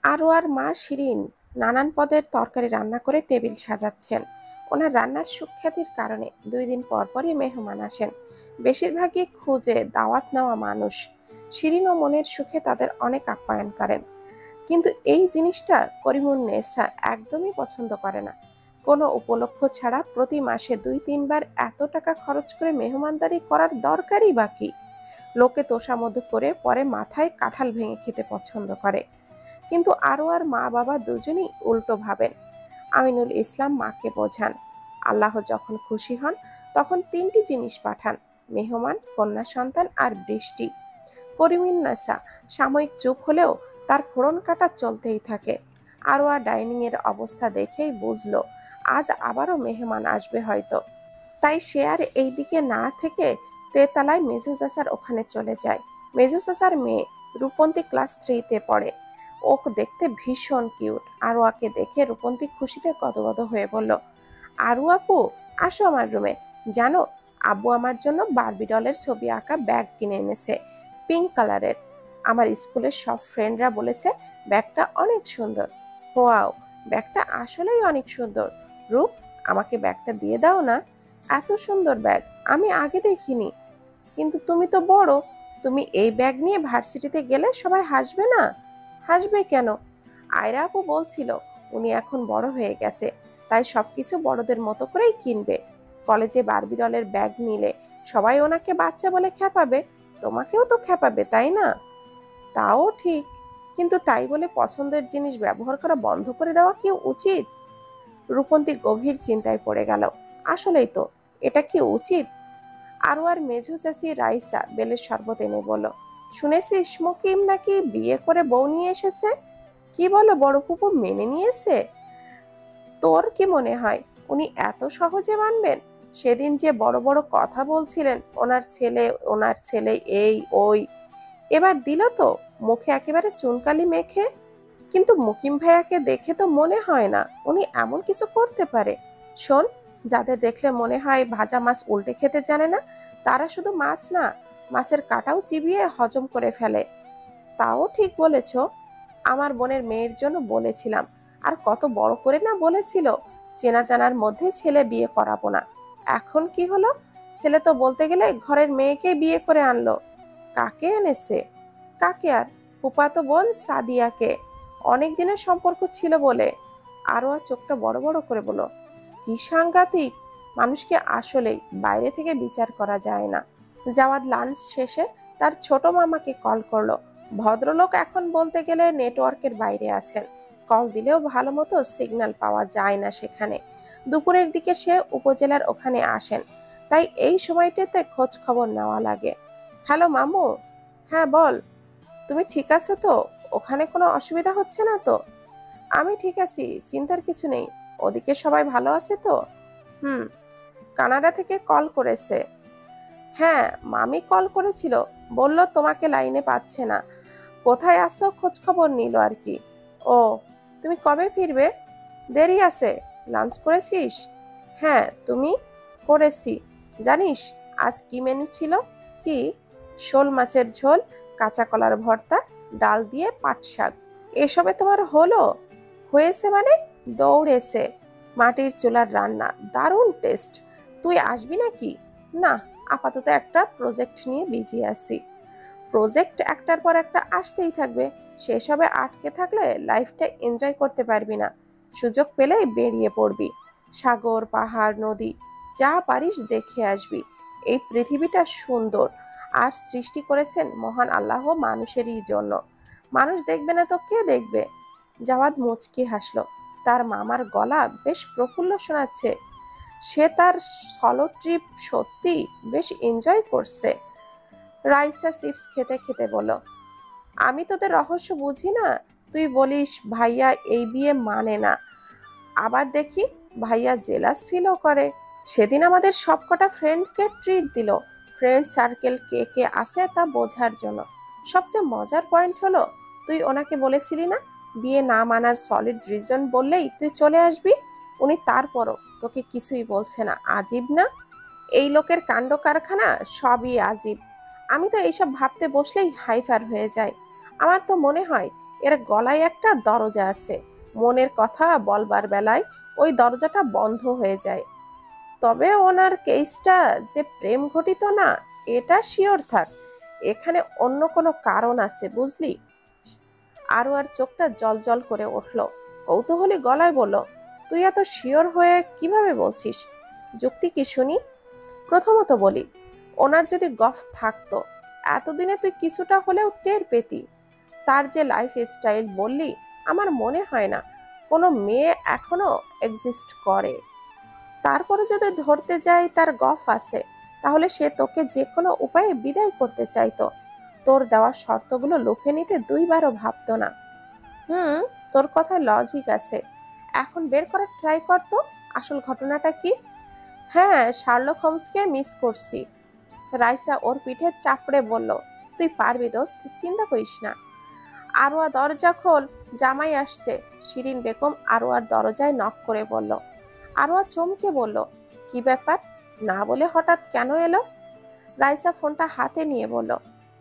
আরোয়ার মা শিরিন নানান পদের তরকারি রান্না করে টেবিল সাজাচ্ছেন। ওনার রান্নার সুখ্যাতির কারণে 2 দিন পর পরই মেহমান আসেন, বেশিরভাগই খুঁজে দাওয়াত নেওয়া মানুষ। শিরিন ও মনের সুখে তাদের অনেক আপ্যায়ন করেন, কিন্তু এই জিনিসটা করিমুন্নেসা একদমই পছন্দ করে না। কোনো উপলক্ষ ছাড়া প্রতি মাসে 2-3 বার এত টাকা খরচ করে মেহমানদারি করার দরকারই বাকি। লোকে তোষামোদ করে পরে মাথায় কাঁঠাল ভেঙে খেতে পছন্দ করে, কিন্তু আরোয়ার মা বাবা দুজনেই উল্টো ভাবেন। আমিনুল ইসলাম মাকে বোঝান, আল্লাহ যখন খুশি হন তখন 3টি জিনিস পাঠান: মেহমান, কন্যা সন্তান আর বৃষ্টি। করিমুন্নেসা সাময়িক চুপ হলেও তার ফোড়ন কাটা চলতেই থাকে। আরোয়া ডাইনিং এর অবস্থা দেখেই বুঝলো আজ আবারও মেহমান আসবে হয়তো। তাই সে আর এই দিকে না থেকে তেতলায় মেজো চাচার ওখানে চলে যায়। মেজো চাচার মেয়ে রূপন্তী ক্লাস 3-তে পড়ে। ওকে দেখতে ভীষণ কিউট। আরোয়াকে দেখে রূপন্তী খুশিতে গদগদ হয়ে বলল, আরু আপু, আসো আমার রুমে। জানো, আব্বু আমার জন্য বারবি ডলের ছবি আঁকা ব্যাগ কিনে এনেছে, পিঙ্ক কালারের। আমার স্কুলের সব ফ্রেন্ডরা বলেছে ব্যাগটা অনেক সুন্দর। ওয়াও, ব্যাগটা আসলেই অনেক সুন্দর। রূপ, আমাকে ব্যাগটা দিয়ে দাও না। এত সুন্দর ব্যাগ আমি আগে দেখিনি। কিন্তু তুমি তো বড়, তুমি এই ব্যাগ নিয়ে ভার্সিটিতে গেলে সবাই হাসবে না? হাসবে কেন? আয়রা আপু বলছিল উনি এখন বড় হয়ে গেছে, তাই সবকিছু বড়দের মতো করেই কিনবে। কলেজে বারবি ডলের ব্যাগ নিলে সবাই ওনাকে বাচ্চা বলে খেপাবে, তোমাকেও তো খেপাবে, তাই না? তাও ঠিক, কিন্তু তাই বলে পছন্দের জিনিস ব্যবহার করা বন্ধ করে দেওয়া কি উচিত? রূপন্তী গভীর চিন্তায় পড়ে গেল। আসলেই তো, এটা কি উচিত? আরোয়ার মেঝো চাচি রাইসা বেলের শরবত এনে বলল, শুনেছিস মুকিম নাকি বিয়ে করে বউ নিয়ে এসেছে? কি বলো, বড় ফুপু মেনে নিয়েছে? তোর কি মনে হয় উনি এত সহজে মানবেন? সেদিন যে বড় বড় কথা বলছিলেন, ওনার ছেলে এই ওই, এবার দিল তো মুখে একেবারে চুনকালি মেখে। কিন্তু মুকিম ভাইয়াকে দেখে তো মনে হয় না উনি এমন কিছু করতে পারে। শোন, যাদের দেখলে মনে হয় ভাজা মাছ উল্টে খেতে জানে না, তারা শুধু মাছ না, মাছের কাঁটাও চিবিয়ে হজম করে ফেলে। তাও ঠিক বলেছ। আমার বোনের মেয়ের জন্য বলেছিলাম, আর কত বড় করে না বলেছিল, চেনা জানার মধ্যে ছেলে বিয়ে করাবো না। এখন কি হলো? ছেলে তো বলতে গেলে ঘরের মেয়েকে বিয়ে করে আনলো। কাকে এনেছে? কাকে আর? ফুফাতো বোন সাদিয়াকে। অনেক দিনের সম্পর্ক ছিল বলে। আরোয়া চোখটা বড় বড় করে বলল, কি সাংঘাতিক! মানুষকে আসলেই বাইরে থেকে বিচার করা যায় না। জাওয়াদ লাঞ্চ শেষে তার ছোট মামাকে কল করলো। ভদ্রলোক এখন বলতে গেলে নেটওয়ার্কের বাইরে আছেন, কল দিলেও ভালো মতো সিগন্যাল পাওয়া যায় না সেখানে। দুপুরের দিকে সে উপজেলার ওখানে আসেন, তাই এই সময়টাতে খোঁজ খবর নেওয়া লাগে। হ্যালো মামু। হ্যাঁ বল, তুমি ঠিক আছো তো? ওখানে কোনো অসুবিধা হচ্ছে না তো? আমি ঠিক আছি, চিন্তার কিছু নেই। ওদিকে সবাই ভালো আছে তো? হুম। কানাডা থেকে কল করেছে। হ্যাঁ, মামি কল করেছিল, বলল তোমাকে লাইনে পাচ্ছে না, কোথায় আছো খোঁজ খবর নিল আর কি। ও, তুমি কবে ফিরবে? দেরি আছে। লাঞ্চ করেছিস? হ্যাঁ, তুমি? করেছি। জানিস আজ কি মেনু ছিল? কি? শোল মাছের ঝোল, কাঁচা কলার ভর্তা, ডাল দিয়ে পাট শাক। এসবে তোমার হলো? হয়েছে মানে? দৌড়েছে। মাটির চুলার রান্না, দারুণ টেস্ট। তুই আসবি নাকি? না, আপাতত একটা প্রজেক্ট নিয়ে বিজি আছি। প্রজেক্ট একটার পর একটা আসতেই থাকবে, সেসবে আটকে থাকলে লাইফটা এনজয় করতে পারবি না। সুযোগ পেলেই বেরিয়ে পড়বি, সাগর পাহাড় নদী যা পারিস দেখে আসবি। এই পৃথিবীটা সুন্দর, আর সৃষ্টি করেছেন মহান আল্লাহ মানুষেরই জন্য। মানুষ দেখবে না তো কে দেখবে? জাওয়াদ মুচকি হাসলো। তার মামার গলা বেশ প্রফুল্ল শোনাচ্ছে। সে তার সলো ট্রিপ সত্যি বেশ এনজয় করছে। রাইসা চিপস খেতে খেতে বলল, আমি তোদের রহস্য বুঝি না। তুই বলিস ভাইয়া এই বিয়ে মানে না, আবার দেখি ভাইয়া জেলাস ফিলও করে। সেদিন আমাদের সবকটা ফ্রেন্ডকে ট্রিট দিল। ফ্রেন্ড সার্কেল কে কে আছে তা বোঝার জন্য। সবচেয়ে মজার পয়েন্ট হলো, তুই ওনাকে বলেছিলি না বিয়ে না মানার সলিড রিজন বললেই তুই চলে আসবি। উনি তারপরও তোকে কিছুই বলছে না। আজীব না? এই লোকের কাণ্ড কারখানা সবই আজীব। আমি তো এইসব ভাবতে বসলেই হাইফার হয়ে যায়। আমার তো মনে হয় এর গলায় একটা দরজা আছে, মনের কথা বলবার বেলায় ওই দরজাটা বন্ধ হয়ে যায়। তবে ওনার কেসটা যে প্রেম ঘটিত না, এটা শিওর থাক। এখানে অন্য কোনো কারণ আছে, বুঝলি? আর চোখটা জল করে উঠল, কৌতূহলী গলায় বলল, তুই এত শিওর হয়ে কিভাবে বলছিস? যুক্তি কি শুনি? প্রথমত বলি, ওনার যদি গফ থাকতো, এতদিনে তুই কিছুটা হলেও টের পেতি। তার যে লাইফ স্টাইল বললি, আমার মনে হয় না কোনো মেয়ে এখনো এক্সিস্ট করে। তারপরে যদি ধরতে যাই তার গফ আছে, তাহলে সে তোকে যে কোনো উপায়ে বিদায় করতে চাইতো। তোর দেওয়া শর্তগুলো লুফে নিতে দুইবারও ভাবতো না। হুম, তোর কথায় লজিক আছে। এখন বের করার ট্রাই কর তো, আসল ঘটনাটা কি? হ্যাঁ, শার্লক হোমসকে মিস করছি। রাইসা ওর পিঠে চাপড়ে বলল, তুই পারবি দোস্ত, চিন্তা করিস না। আরোয়া দরজা খোল, জামাই আসছে। শিরিন বেগম আরোয়ার দরজায় নক করে বলল। আরোয়া চমকে বলল, কি ব্যাপার? না বলে হঠাৎ কেন এলো? রাইসা ফোনটা হাতে নিয়ে বলল,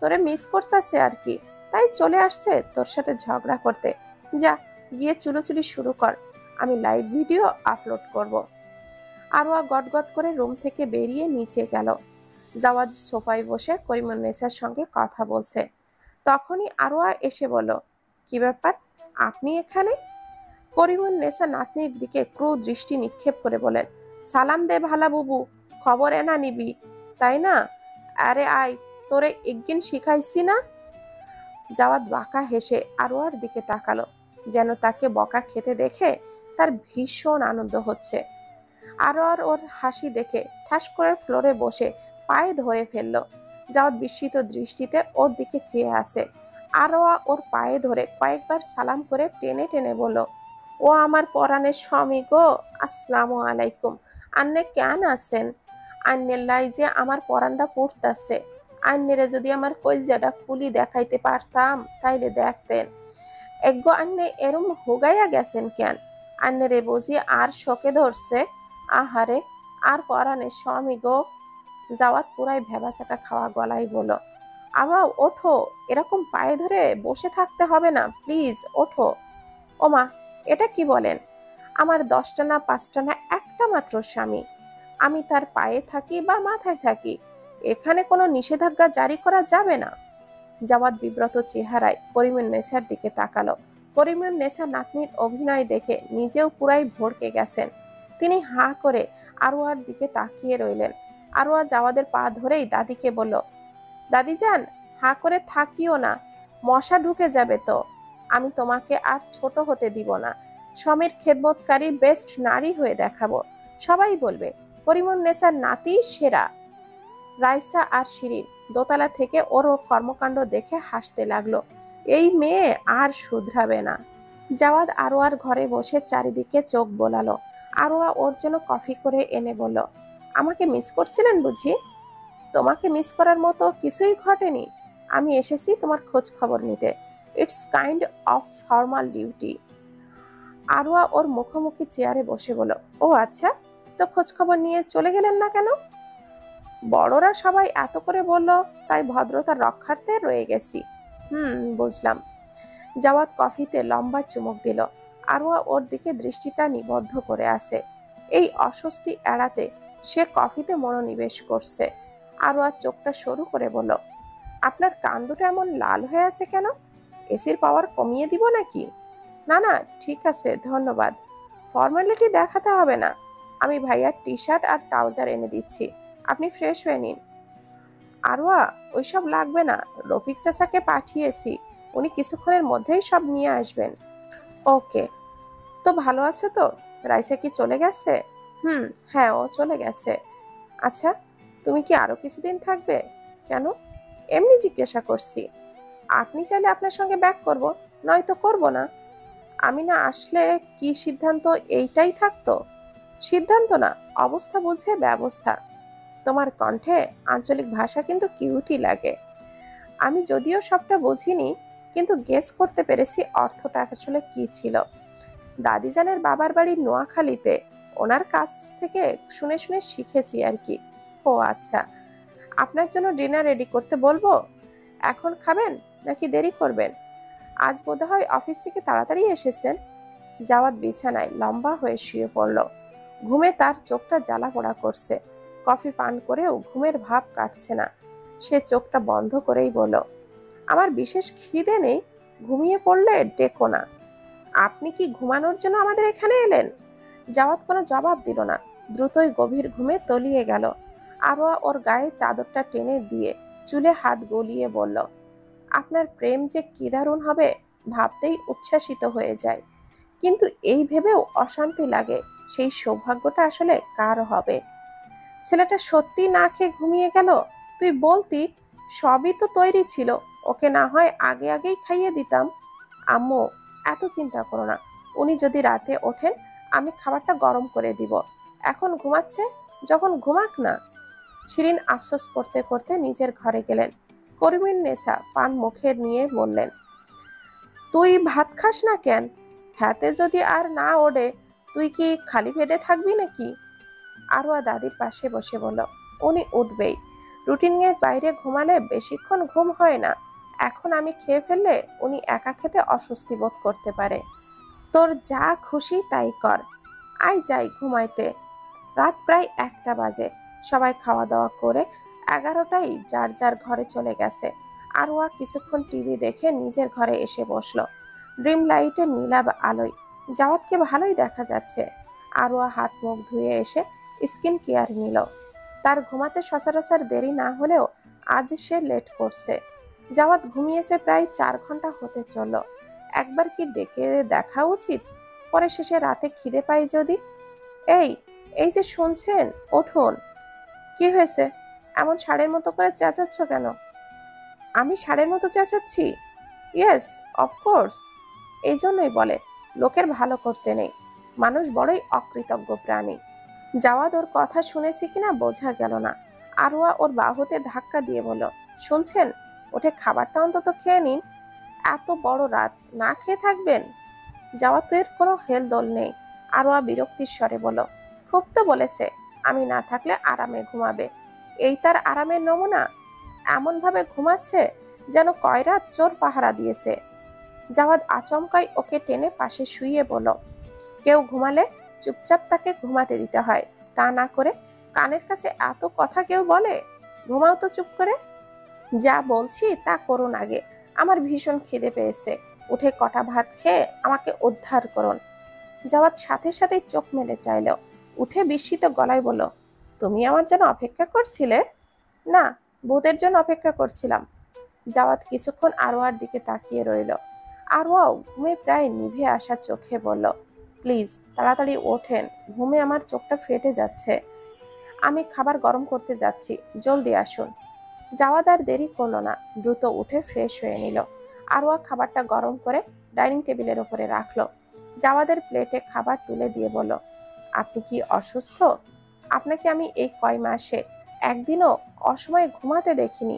তোরে মিস করতেছে আর কি, তাই চলে আসছে তোর সাথে ঝগড়া করতে। যা, গিয়ে চুলোচুলি শুরু কর, আমি লাইভ ভিডিও আপলোড করব। আরোয়া গটগট করে রুম থেকে বেরিয়ে নিচে গেল। জাওয়াজ সোফায় বসে করিমুন্নেসার সঙ্গে কথা বলছে। তখনই আরোয়া এসে বলল, কি ব্যাপার, আপনি এখানে? করিমুন্নেসা নাতনির দিকে ক্রু দৃষ্টি নিক্ষেপ করে বলেন, সালাম দে ভালা বুবু, খবর এনা নিবি তাই না? আরে আয়, তোরে একদিন শিখাইছি না? জাওয়াত বাঁকা হেসে আরোয়ার দিকে তাকালো, যেন তাকে বকা খেতে দেখে তার ভীষণ আনন্দ হচ্ছে। আরোয়ার ওর হাসি দেখে ঠাস করে ফ্লোরে বসে পায়ে ধরে ফেলল। জাওয়াত বিস্মিত দৃষ্টিতে ওর দিকে চেয়ে আসে। আরোয়া ওর পায়ে ধরে কয়েকবার সালাম করে টেনে টেনে বলল, ও আমার পরাণের স্বামী গো, আসসালামু আলাইকুম। আন্নে কেন আছেন? আন্নের লাই যে আমার পরাণটা পড়তাছে। আন্নেরে যদি আমার কলজাটা খুলি দেখাইতে পারতাম, তাইলে দেখতেন। এগো আন্নে এরম হুগাইয়া গেছেন কেন? আন্নেরে বুঝি আর শোকে ধরছে? আহারে, আর পরাণের স্বামী গো। জাওয়াত পুরাই ভেবাচাকা খাওয়া গলায় বলল, আবার ওঠো, এরকম পায়ে ধরে বসে থাকতে হবে না, প্লিজ ওঠো। ওমা, এটা কি বলেন? আমার 10টা না 5টা না একটা মাত্র স্বামী। আমি তার পায়ে থাকি বা মাথায় থাকি, এখানে কোনো নিষেধাজ্ঞা জারি করা যাবে না। জাওয়াত বিব্রত চেহারায় করিমুন্নেছার দিকে তাকালো। করিমুন্নেছা নাতনির অভিনয় দেখে নিজেও পুরাই ভড়কে গেছেন। তিনি হাঁ করে আরোয়ার দিকে তাকিয়ে রইলেন। আরোয়া জাওয়াদের পা ধরেই দাদিকে বলল, দাদি যান, হাঁ করে থাকিও না, মশা ঢুকে যাবে তো। আমি তোমাকে আর ছোট হতে দিব না, স্বামীর খেদমতকারী বেস্ট নারী হয়ে দেখাবো। সবাই বলবে করিমুন্নেছার নাতি সেরা। রাইসা আর শিরিন দোতলা থেকে ওর কর্মকাণ্ড দেখে হাসতে লাগলো। এই মেয়ে আর শুধরাবে না। জাওয়াদ আরোয়ার ঘরে বসে চারিদিকে চোখ বোলালো। আরোয়া ওর জন্য কফি করে এনে বলল, আমাকে মিস করছিলেন বুঝি? তোমাকে মিস করার মতো কিছুই ঘটেনি। আমি এসেছি তোমার খোঁজ খবর নিতে। It's kind of formal duty. Arowa ওর মুখোমুখি চেয়ারে বসে বলল, ও আচ্ছা, তো খোঁজ খবর নিয়ে চলে গেলেন না কেন? বড়রা সবাই এত করে বলল, তাই ভদ্রতার রক্ষার্থে রয়ে গেছি। বুঝলাম। জাওয়াত কফিতে লম্বা চুমুক দিল। আরোয়া ওর দিকে দৃষ্টিটা নিবদ্ধ করে আছে। এই অস্বস্তি এড়াতে সে কফিতে মনোনিবেশ করছে। আরোয়া চোখটা সরু করে বলল, আপনার কান দুটো এমন লাল হয়ে আছে কেন? এসির পাওয়ার কমিয়ে দিব নাকি? না না, ঠিক আছে, ধন্যবাদ। ফর্মালিটি দেখাতে হবে না। আমি ভাইয়ার টি শার্ট আর ট্রাউজার এনে দিচ্ছি, আপনি ফ্রেশ হয়ে নিন। আরোয়া, ওইসব লাগবে না, রফিক চাচাকে পাঠিয়েছি, উনি কিছুক্ষণের মধ্যেই সব নিয়ে আসবেন। ওকে। তো ভালো আছে তো? রাইসা কি চলে গেছে? হ্যাঁ, ও চলে গেছে। আচ্ছা, তুমি কি আরো কিছুদিন থাকবে? কেন? এমনি জিজ্ঞাসা করছি। আপনি চাইলে আপনার সঙ্গে ব্যাক করব, নয়তো করব না। আমি না আসলে কি সিদ্ধান্ত, এইটাই থাকতো। সিদ্ধান্ত না, অবস্থা বুঝে ব্যবস্থা। তোমার কণ্ঠে আঞ্চলিক ভাষা কিন্তু কিউটই লাগে। আমি যদিও সবটা বুঝিনি, কিন্তু গেস করতে পেরেছি অর্থটা আসলে কি ছিল। দাদিজানের বাবার বাড়ি নোয়াখালীতে, ওনার কাছ থেকে শুনে শুনে শিখেছি আর কি। ও আচ্ছা, আপনার জন্য ডিনার রেডি করতে বলবো? এখন খাবেন নাকি দেরি করবেন? আজ বোধহয় অফিস থেকে তাড়াতাড়ি এসেছেন। জাওয়াত বিছানায় লম্বা হয়ে শুয়ে পড়ল। ঘুমে তার চোখটা জ্বালা পোড়া করছে। কফি পান করেও ঘুমের ভাব কাটছে না। সে চোখটা বন্ধ করেই বলল, আমার বিশেষ খিদে নেই, ঘুমিয়ে পড়লে ডেকো না। আপনি কি ঘুমানোর জন্য আমাদের এখানে এলেন? জাওয়াত কোনো জবাব দিল না, দ্রুতই গভীর ঘুমে তলিয়ে গেল। আরোয়া ওর গায়ে চাদরটা টেনে দিয়ে চুলে হাত গলিয়ে বলল, আপনার প্রেম যে কি দারুণ হবে ভাবতেই উচ্ছ্বাসিত হয়ে যায়, কিন্তু এই ভেবেও অশান্তি লাগে সেই সৌভাগ্যটা আসলে কার হবে। ছেলেটা সত্যি না খেয়ে ঘুমিয়ে গেল। তুই বলতি সবই তো তৈরি ছিল, ওকে না হয় আগে আগেই খাইয়ে দিতাম। আম্মু, এত চিন্তা করো না, উনি যদি রাতে ওঠেন আমি খাবারটা গরম করে দিব। এখন ঘুমাচ্ছে, যখন ঘুমাক না। শিরিন আফসোস করতে করতে নিজের ঘরে গেলেন। করিমের নেছা পান মুখে নিয়ে বললেন, তুই ভাত খাস না কেন? হাতে যদি আর না ওঠে তুই কি খালি পেটে থাকবি নাকি? আরোয়া দাদির পাশে বসে বলল, উনি উঠবেই, রুটিনের বাইরে ঘুমালে বেশিক্ষণ ঘুম হয় না। এখন আমি খেয়ে ফেললে উনি একা খেতে অস্বস্তি বোধ করতে পারে। তোর যা খুশি তাই কর, আই যাই ঘুমাইতে। রাত প্রায় 1টা বাজে। সবাই খাওয়া দাওয়া করে 11টায় যার যার ঘরে চলে গেছে। আরোয়া কিছুক্ষণ টিভি দেখে নিজের ঘরে এসে বসলো। ড্রিম লাইটের নীলাভ আলোয় জাওয়াতকে ভালোই দেখা যাচ্ছে। আরোয়া হাত মুখ ধুয়ে এসে স্কিন কেয়ার নিল। তার ঘুমাতে সচরাচর দেরি না হলেও আজ সে লেট করছে। জাওয়াত ঘুমিয়েছে প্রায় 4 ঘন্টা হতে চলল। একবার কি ডেকে দেখা উচিত? পরে শেষে রাতে খিদে পাই যদি। এই এই যে শুনছেন, উঠুন। কি হয়েছে? এমন ষাঁড়ের মতো করে চেঁচাচ্ছ কেন? আমি ষাঁড়ের মতো চেঁচাচ্ছি? Yes, of course. এই জন্যই বলে লোকের ভালো করতে নেই, মানুষ বড়ই অকৃতজ্ঞ প্রাণী। জাওয়াদ ওর কথা শুনেছি কিনা বোঝা গেল না। আরোয়া ওর বাহুতে ধাক্কা দিয়ে বলল, শুনছেন, ওঠে খাবারটা অন্তত খেয়ে নিন। এত বড় রাত না খেয়ে থাকবেন? জাওয়াতের কোনো হেলদোল নেই। আরোয়া বিরক্তির স্বরে বলল, খুব তো বলেছে আমি না থাকলে আরামে ঘুমাবে। এই তার আরামের নমুনা? এমন ভাবে ঘুমাচ্ছে যেন কয়রাত চোর পাহারা দিয়েছে। জাওয়াদ আচমকাই ওকে টেনে পাশে শুইয়ে বলল, কেউ ঘুমালে চুপচাপ তাকে ঘুমাতে দিতে হয়, তা না করে কানের কাছে এত কথা কেউ বলে? ঘুমাও তো চুপ করে। যা বলছি তা করুন আগে, আমার ভীষণ খিদে পেয়েছে। উঠে কটা ভাত খেয়ে আমাকে উদ্ধার করুন। জাওয়াত সাথে সাথেই চোখ মেলে চাইল। উঠে বিস্মিত গলায় বলল, তুমি আমার জন্য অপেক্ষা করছিলে? না, ভূতের জন্য অপেক্ষা করছিলাম। জাওয়াত কিছুক্ষণ আরোয়ার দিকে তাকিয়ে রইল। আরোয়াও ঘুমে প্রায় নিভে আসা চোখে বলল, প্লিজ তাড়াতাড়ি ওঠেন, ঘুমে আমার চোখটা ফেটে যাচ্ছে। আমি খাবার গরম করতে যাচ্ছি, জলদি আসুন। জাওয়াত আর দেরি করলো না, দ্রুত উঠে ফ্রেশ হয়ে নিল। আরোয়া খাবারটা গরম করে ডাইনিং টেবিলের উপরে রাখলো। জাওয়াদের প্লেটে খাবার তুলে দিয়ে বলল, আপনি কি অসুস্থ? আপনাকে আমি এই কয় মাসে একদিনও অসময়ে ঘুমাতে দেখিনি,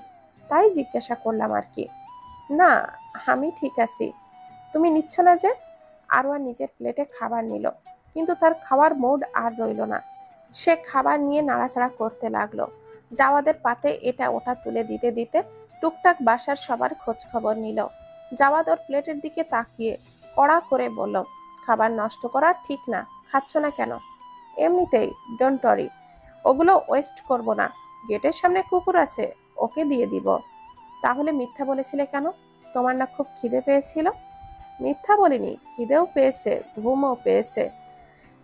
তাই জিজ্ঞাসা করলাম আর কি। না, আমি ঠিক আছি। তুমি নিচ্ছ না যে? আরোয়া নিজের প্লেটে খাবার নিল, কিন্তু তার খাওয়ার মুড আর রইল না। সে খাবার নিয়ে নাড়াচাড়া করতে লাগলো। জাওয়াদের পাতে এটা ওটা তুলে দিতে দিতে টুকটাক বাসার সবার খোঁজ খবর নিল। জাওয়াদ ওর প্লেটের দিকে তাকিয়ে কড়া করে বলল, খাবার নষ্ট করা ঠিক না, খাচ্ছ না কেন? এমনিতেই, ডোন্ট ওয়ারি, ওগুলো ওয়েস্ট করব না। গেটের সামনে কুকুর আছে, ওকে দিয়ে দিব। তাহলে মিথ্যা বলেছিলে কেন? তোমার না খুব খিদে পেয়েছিল? মিথ্যা বলিনি, খিদেও পেয়েছে, ঘুমও পেয়েছে।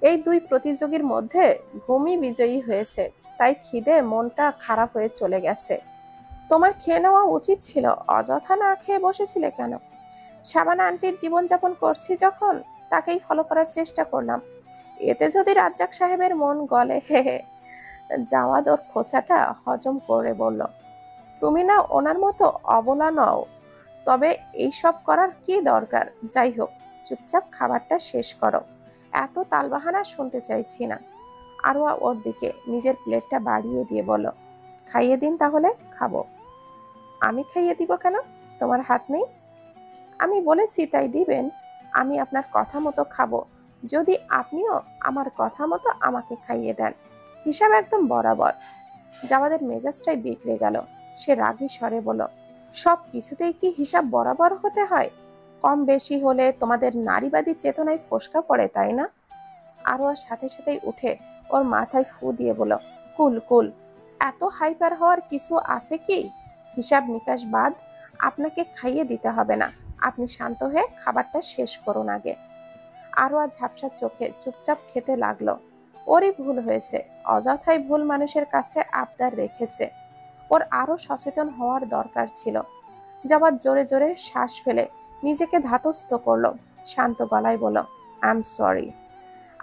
এই দুই প্রতিযোগীর মধ্যে ঘুমই বিজয়ী হয়েছে, তাই খিদে মনটা খারাপ হয়ে চলে গেছে। তোমার খেয়ে নেওয়া উচিত ছিল, অযথা না খেয়ে বসেছিলে কেন? শাবানা আন্টির জীবনযাপন করছি যখন, তাকেই ফলো করার চেষ্টা করলাম। এতে যদি রাজ্জাক সাহেবের মন গলে, হে হে। জাওয়াদ ওর খোঁচাটা হজম করে বলল, তুমি না ওনার মতো অবলা নও, তবে এইসব করার কি দরকার? যাই হোক, চুপচাপ খাবারটা শেষ করো, এত তালবাহানা শুনতে চাইছি না। আরোয়া ওর দিকে নিজের প্লেটটা বাড়িয়ে দিয়ে বলল, খাইয়ে দিন তাহলে, খাবো। আমি খাইয়ে দিব কেন? তোমার হাত নেই? আমি বলেছি তাই দিবেন। আমি আপনার কথা মতো খাবো, যদি আপনিও আমার কথা মতো আমাকে খাইয়ে দেন। হিসাব একদম বরাবর। জাওয়াদের মেজাজটাই বিগড়ে গেল। সে রাগী স্বরে বলল, সব কিছুতেই কি হিসাব বরাবর হতে হয়? কম বেশি হলে তোমাদের নারীবাদী চেতনায় ফোসকা পড়ে, তাই না? আরোয়া সাথে সাথেই উঠে ওর মাথায় ফু দিয়ে বলল, কুল কুল, এত হাইপার হওয়ার কিছু আছে কি? হিসাব নিকাশ বাদ, আপনাকে খাইয়ে দিতে হবে না। আপনি শান্ত হয়ে খাবারটা শেষ করুন আগে। আরোয়া ঝাপসা চোখে চুপচাপ খেতে লাগলো। ওরই ভুল হয়েছে, অযথাই ভুল মানুষের কাছে আবদার রেখেছে। ওর আরো সচেতন হওয়ার দরকার ছিল। জবাব জোরে জোরে শ্বাস ফেলে নিজেকে ধাতস্থ করলো, শান্ত গলায় বলল, আই এম সরি।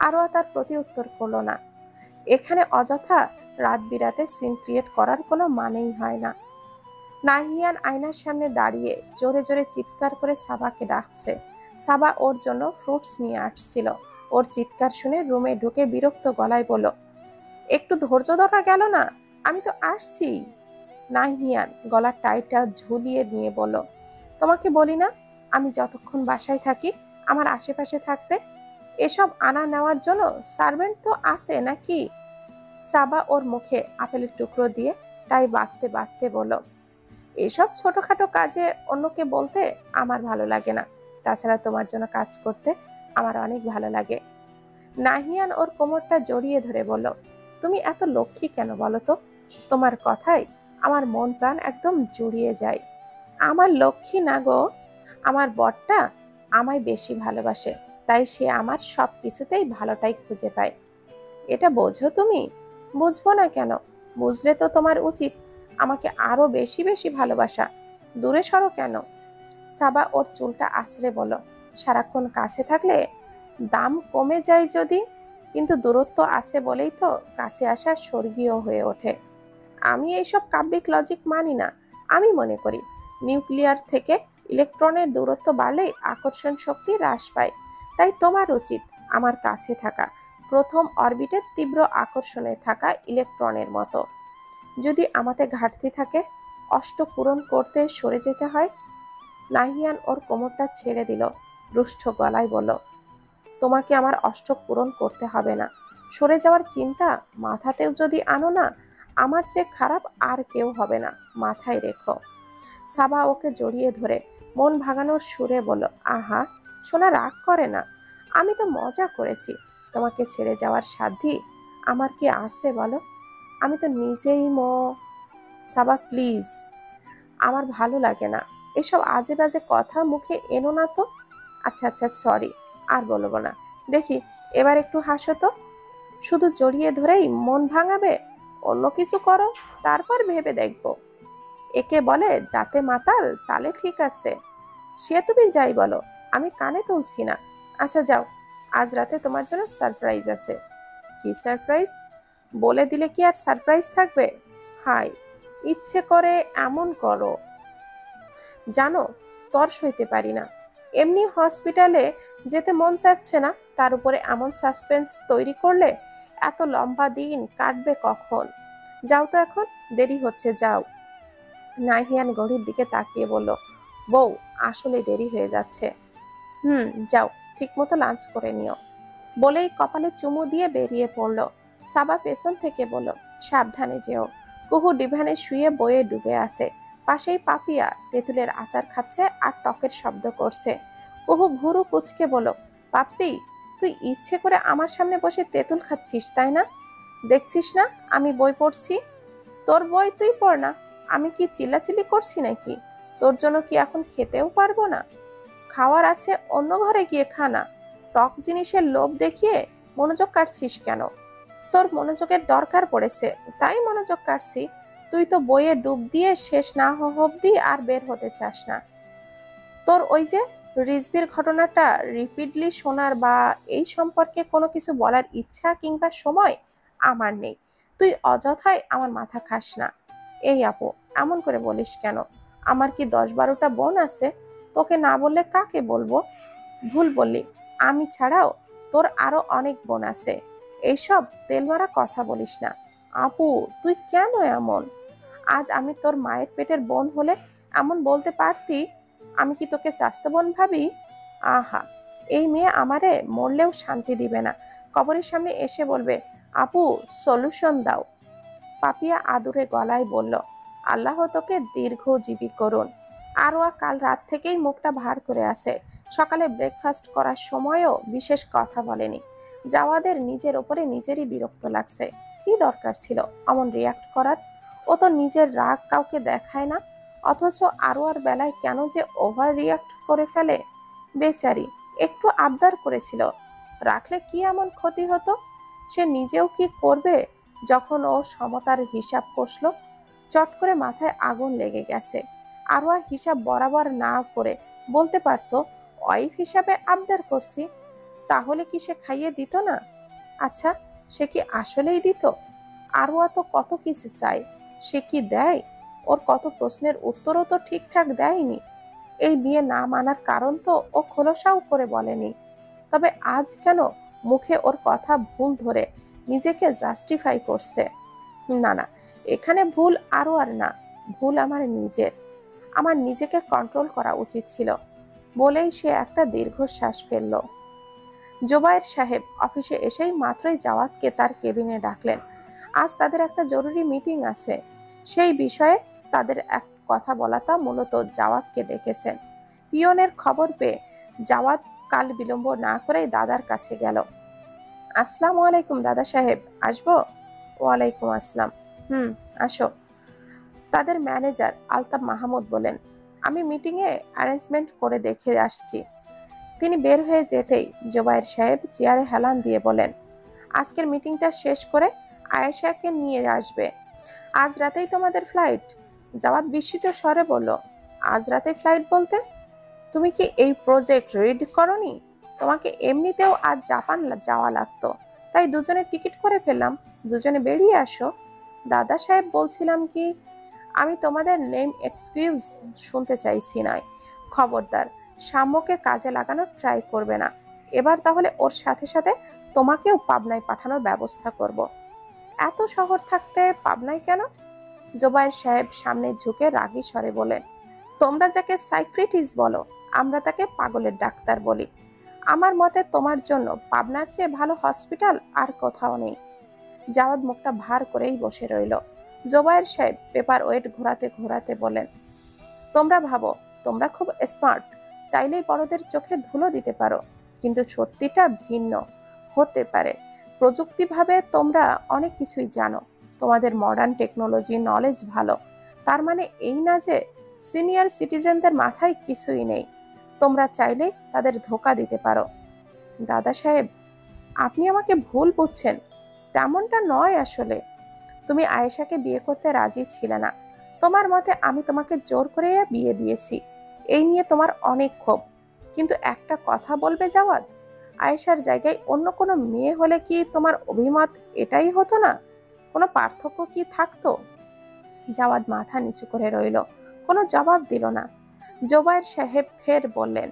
আরোয়া তার প্রতি উত্তর করলো না। এখানে অযথা রাত বিরাতে সিন ক্রিয়েট করার কোনো মানেই হয় না। নাহিয়ান আয়নার সামনে দাঁড়িয়ে জোরে জোরে চিৎকার করে সাবাকে ডাকছে। সাবা ওর জন্য ফ্রুটস নিয়ে আসছিল। ওর চিৎকার শুনে রুমে ঢুকে বিরক্ত গলায় বলল, একটু ধৈর্য ধরা গেল না? আমি তো আসছি। নাহিয়ান গলার টাইটা ঝুলিয়ে নিয়ে বলল, তোমাকে বলি না আমি যতক্ষণ বাসায় থাকি আমার আশেপাশে থাকতে? এসব আনা নেওয়ার জন্য সার্ভেন্ট তো আছে নাকি? সাবা ওর মুখে আপেলের টুকরো দিয়ে টাই বাঁধতে বাঁধতে বলল, এসব ছোটখাটো কাজে অন্যকে বলতে আমার ভালো লাগে না। তাছাড়া তোমার জন্য কাজ করতে আমার অনেক ভালো লাগে। নাহিয়ান ওর কোমরটা জড়িয়ে ধরে বলল, তুমি এত লক্ষ্মী কেন বলো তো? তোমার কথায় আমার মন প্রাণ একদম জুড়িয়ে যায়। আমার লক্ষ্মী না গো, আমার বরটা আমায় বেশি ভালোবাসে, তাই সে আমার সব কিছুতেই ভালোটাই খুঁজে পায়। এটা বোঝো তুমি? বুঝবো না কেন? বুঝলে তো তোমার উচিত আমাকে আরো বেশি বেশি ভালোবাসা। দূরে সরো কেন? সাবা ওর চুলটা আঁচড়ে বলল, সারাক্ষণ কাছে থাকলে দাম কমে যায় যদি, কিন্তু দূরত্ব আছে বলেই তো কাছে আসা স্বর্গীয় হয়ে ওঠে। আমি এইসব কাব্যিক লজিক মানি না। আমি মনে করি নিউক্লিয়ার থেকে ইলেকট্রনের দূরত্ব বাড়লেই আকর্ষণ শক্তি হ্রাস পায়। তাই তোমার উচিত আমার কাছে থাকা, প্রথম অরবিটের তীব্র আকর্ষণে থাকা ইলেকট্রনের মতো। যদি আমাদের ঘাটতি থাকে, অষ্ট পূরণ করতে সরে যেতে হয়। নাহিয়ান ওর কোমরটা ছেড়ে দিল, রুষ্ট গলায় বলল, তোমাকে আমার অষ্টক পূরণ করতে হবে না। সরে যাওয়ার চিন্তা মাথাতেও যদি আনো না, আমার চেয়ে খারাপ আর কেউ হবে না, মাথায় রেখো। সাবা ওকে জড়িয়ে ধরে মন ভাঙানোর সুরে বলল, আহা সোনা, রাগ করে না। আমি তো মজা করেছি। তোমাকে ছেড়ে যাওয়ার সাধ্যি আমার কি আছে বলো? আমি তো নিজেই সাবা প্লিজ, আমার ভালো লাগে না। এসব আজে বাজে কথা মুখে এনো না তো। আচ্ছা আচ্ছা, সরি, আর বলবো না। দেখি এবার একটু হাসো তো। শুধু জড়িয়ে ধরেই মন ভাঙাবে? অন্য কিছু করো, তারপর ভেবে দেখবো। একে বলে যাতে মাতাল, তালে ঠিক আছে। সে তুমি যাই বলো, আমি কানে তুলছি না। আচ্ছা যাও, আজ রাতে তোমার জন্য সারপ্রাইজ আছে। কি সারপ্রাইজ? বলে দিলে কি আর সারপ্রাইজ থাকবে? হাই, ইচ্ছে করে এমন করো। জানো, তর সইতে পারি না। এমনি হসপিটালে যেতে মন চাচ্ছে না, তার উপরে এমন সাসপেন্স তৈরি করলে এত লম্বা দিন কাটবে কখন? যাও তো এখন, দেরি হচ্ছে, যাও। নাহিয়ান ঘড়ির দিকে তাকিয়ে বলল, বউ, আসলে দেরি হয়ে যাচ্ছে। যাও, ঠিক মতো লাঞ্চ করে নিও। বলেই কপালে চুমু দিয়ে বেরিয়ে পড়ল। সাবা পেছন থেকে বলল, সাবধানে যেও। কুহু ডিভানে শুয়ে বইয়ে ডুবে আছে। পাশেই পাপিয়া তেঁতুলের আচার খাচ্ছে আর টকের শব্দ করছে। কুহু ভুরু কুচকে বলল, পাপ্পি, তুই ইচ্ছে করে আমার সামনে বসে তেঁতুল খাচ্ছিস তাই না? দেখছিস না আমি বই পড়ছি? তোর বই তুই পড় না। আমি কি চিল্লাচিল্লি করছি নাকি? তোর জন্য কি এখন খেতেও পারবো না? খাওয়ার আছে অন্য ঘরে গিয়ে খানা। টক জিনিসের লোভ দেখিয়ে মনোযোগ কাটছিস কেন? তোর মনোযোগের দরকার পড়েছে, তাই মনোযোগ কাটছি। তুই তো বইয়ে ডুব দিয়ে শেষ না হওয়া অব্দি আর বের হতে চাস না। তোর ওই যে রিজভির ঘটনাটা রিপিটলি শোনার বা এই সম্পর্কে কোনো কিছু বলার ইচ্ছা কিংবা সময় আমার নেই। তুই অযথাই আমার মাথা খাস না। এই আপু, এমন করে বলিস কেন? আমার কি 10-12টা বোন আছে? তোকে না বললে কাকে বলবো? ভুল বললি। আমি ছাড়াও তোর আরো অনেক বোন আছে। এইসব তেলমারা কথা বলিস না। আপু, তুই কেন এমন? আজ আমি তোর মায়ের পেটের বোন হলে এমন বলতে পারতি? আমি কি তোকে চাস্তো বোন ভাবি? আহা, এই মেয়ে আমারে মরলেও শান্তি দিবে না। কবরের সামনে এসে বলবে, আপু সলিউশন দাও। পাপিয়া আদুরে গলায় বলল, আল্লাহ তোকে দীর্ঘজীবী করুন। আরোয়া কাল রাত থেকেই মুখটা ভার করে আছে। সকালে ব্রেকফাস্ট করার সময়ও বিশেষ কথা বলেনি। জাওয়াদের নিজের ওপরে নিজেরই বিরক্ত লাগছে। কি দরকার ছিল অমন রিয়াক্ট করার? ও তো নিজের রাগ কাউকে দেখায় না, অথচ আরোয়ার বেলায় কেন যে ওভার রিয়াক্ট করে ফেলে। বেচারি একটু আবদার করেছিল, রাখলে কি এমন ক্ষতি হতো? সে নিজেও কি করবে? যখন ও সমতার হিসাব কষল, চট করে মাথায় আগুন লেগে গেছে। আরোয়া হিসাব বরাবর না করে বলতে পারতো, ওয়াইফ হিসাবে আবদার করছি। তাহলে কি সে খাইয়ে দিত না? আচ্ছা, সে কি আসলেই দিত? আরোয়া তো কত কিছু চায়, সে কি দেয়? ওর কত প্রশ্নের উত্তরও তো ঠিকঠাক দেয়নি। এই বিয়ে না মানার কারণ তো ও খোলসাও করে বলেনি। তবে আজ কেন মুখে ওর কথা ভুল ধরে নিজেকে জাস্টিফাই করছে? না না, এখানে ভুল আরও আর না, ভুল আমার নিজের। আমার নিজেকে কন্ট্রোল করা উচিত ছিল। বলেই সে একটা দীর্ঘশ্বাস ফেলল। জোবায়ের সাহেব অফিসে এসেই মাত্রই জাওয়াতকে তার কেবিনে ডাকলেন। আজ তাদের একটা জরুরি মিটিং আছে। সেই বিষয়ে তাদের এক কথা বলাটা মূলত জাওয়াতকে ডেকেছেন। পিয়নের খবর পেয়ে জাওয়াত কাল বিলম্ব না করেই দাদার কাছে গেল। আসসালামু আলাইকুম দাদা সাহেব, আসবো? ওয়ালাইকুম আসসালাম। হুম, আসো। তাদের ম্যানেজার আলতাফ মাহমুদ বলেন, আমি মিটিংয়ে অ্যারেঞ্জমেন্ট করে দেখে আসছি। তিনি বের হয়ে যেতেই জোবায়ের সাহেব চেয়ারে হেলান দিয়ে বলেন, আজকের মিটিংটা শেষ করে আয়েশাকে নিয়ে আসবে। আজ রাতেই তোমাদের ফ্লাইট? জাওয়াত বিস্মিত স্বরে বলল, আজ রাতে ফ্লাইট বলতে? তুমি কি এই প্রজেক্ট রিড করনি? তোমাকে এমনিতেও আজ জাপান যাওয়া লাগতো, তাই দুজনে টিকিট করে ফেললাম। দুজনে বেরিয়ে আসো। দাদা সাহেব বলছিলাম কি, আমি তোমাদের নেম এক্সকিউজ শুনতে চাইছি না। খবরদার সাম্যকে কাজে লাগানোর ট্রাই করবে না। এবার তাহলে ওর সাথে সাথে তোমাকেও পাবনায় পাঠানোর ব্যবস্থা করব। এত শহর থাকতে পাবনায় কেন? জোবায়ের সাহেব সামনে ঝুঁকে রাগী স্বরে বলেন, তোমরা যাকে সাইক্রেটিস বলো, আমরা তাকে পাগলের ডাক্তার বলি। আমার মতে তোমার জন্য পাবনার চেয়ে ভালো হসপিটাল আর কোথাও নেই। জাওয়াদ মুখটা ভার করেই বসে রইল। জোবায়ের সাহেব পেপার ওয়েট ঘোরাতে ঘোরাতে বলেন, তোমরা ভাবো তোমরা খুব স্মার্ট, চাইলেই বড়দের চোখে ধুলো দিতে পারো, কিন্তু সত্যিটা ভিন্ন হতে পারে। প্রযুক্তিভাবে তোমরা অনেক কিছুই জানো, তোমাদের মডার্ন টেকনোলজি নলেজ ভালো, তার মানে এই না যে সিনিয়র সিটিজেনদের মাথায় কিছুই নেই। তোমরা চাইলেই তাদের ধোঁকা দিতে পারো। দাদা সাহেব, আপনি আমাকে ভুল বুঝছেন, তেমনটা নয় আসলে। তুমি আয়েশাকে বিয়ে করতে রাজি ছিলে না। তোমার মতে আমি তোমাকে জোর করে বিয়ে দিয়েছি, এই নিয়ে তোমার অনেক ক্ষোভ। কিন্তু একটা কথা বলবে জাওয়াদ, আয়েশার জায়গায় অন্য কোনো মেয়ে হলে কি তোমার অভিমত এটাই হতো না? কোনো পার্থক্য কি থাকতো? জাওয়াদ মাথা নিচু করে রইল, কোনো জবাব দিল না। জোবায়ের সাহেব ফের বললেন,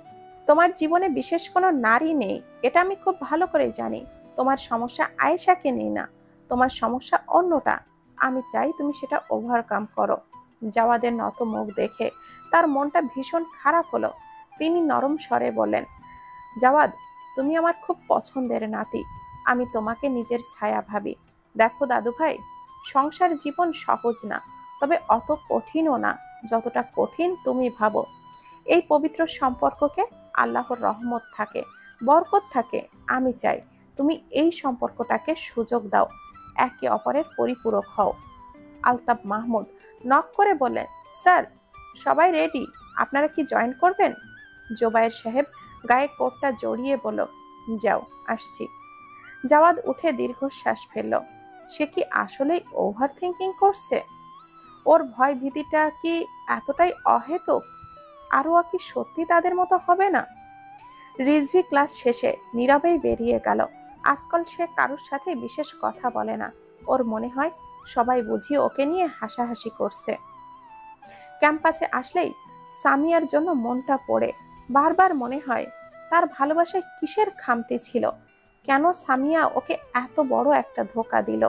তোমার জীবনে বিশেষ কোনো নারী নেই, এটা আমি খুব ভালো করে জানি। তোমার সমস্যা আয়েশাকে নেই না, তোমার সমস্যা অন্যটা। আমি চাই তুমি সেটা ওভারকাম করো। জাওয়াদের নত মুখ দেখে তার মনটা ভীষণ খারাপ হলো। তিনি নরম স্বরে বললেন, জাওয়াদ, তুমি আমার খুব পছন্দের নাতি। আমি তোমাকে নিজের ছায়া ভাবি। দেখো দাদু ভাই, সংসার জীবন সহজ না, তবে অত কঠিনও না যতটা কঠিন তুমি ভাবো। এই পবিত্র সম্পর্ককে আল্লাহর রহমত থাকে, বরকত থাকে। আমি চাই তুমি এই সম্পর্কটাকে সুযোগ দাও, একে অপরের পরিপূরক হও। আলতাফ মাহমুদ নক করে বললেন, স্যার, সবাই রেডি, আপনারা কি জয়েন করবেন? জোবায়ের সাহেব গায়ে কোটটা জড়িয়ে বলল, যাও, আসছি। জাওয়াদ উঠে দীর্ঘশ্বাস ফেলল। সে কি আসলেই ওভার থিঙ্কিং করছে? ওর ভয় ভীতিটা কি এতটাই অহেতুক? আরোয়া কি সত্যি তাদের মতো হবে না? রিজভি ক্লাস শেষে নীরবেই বেরিয়ে গেল। আজকাল সে কারোর সাথে বিশেষ কথা বলে না। ওর মনে হয় সবাই বুঝি ওকে নিয়ে হাসাহাসি করছে। ক্যাম্পাসে আসলেই সামিয়ার জন্য মনটা পড়ে। বারবার মনে হয় তার ভালোবাসায় কিসের খামতি ছিল, কেন সামিয়া ওকে এত বড় একটা ধোঁকা দিল।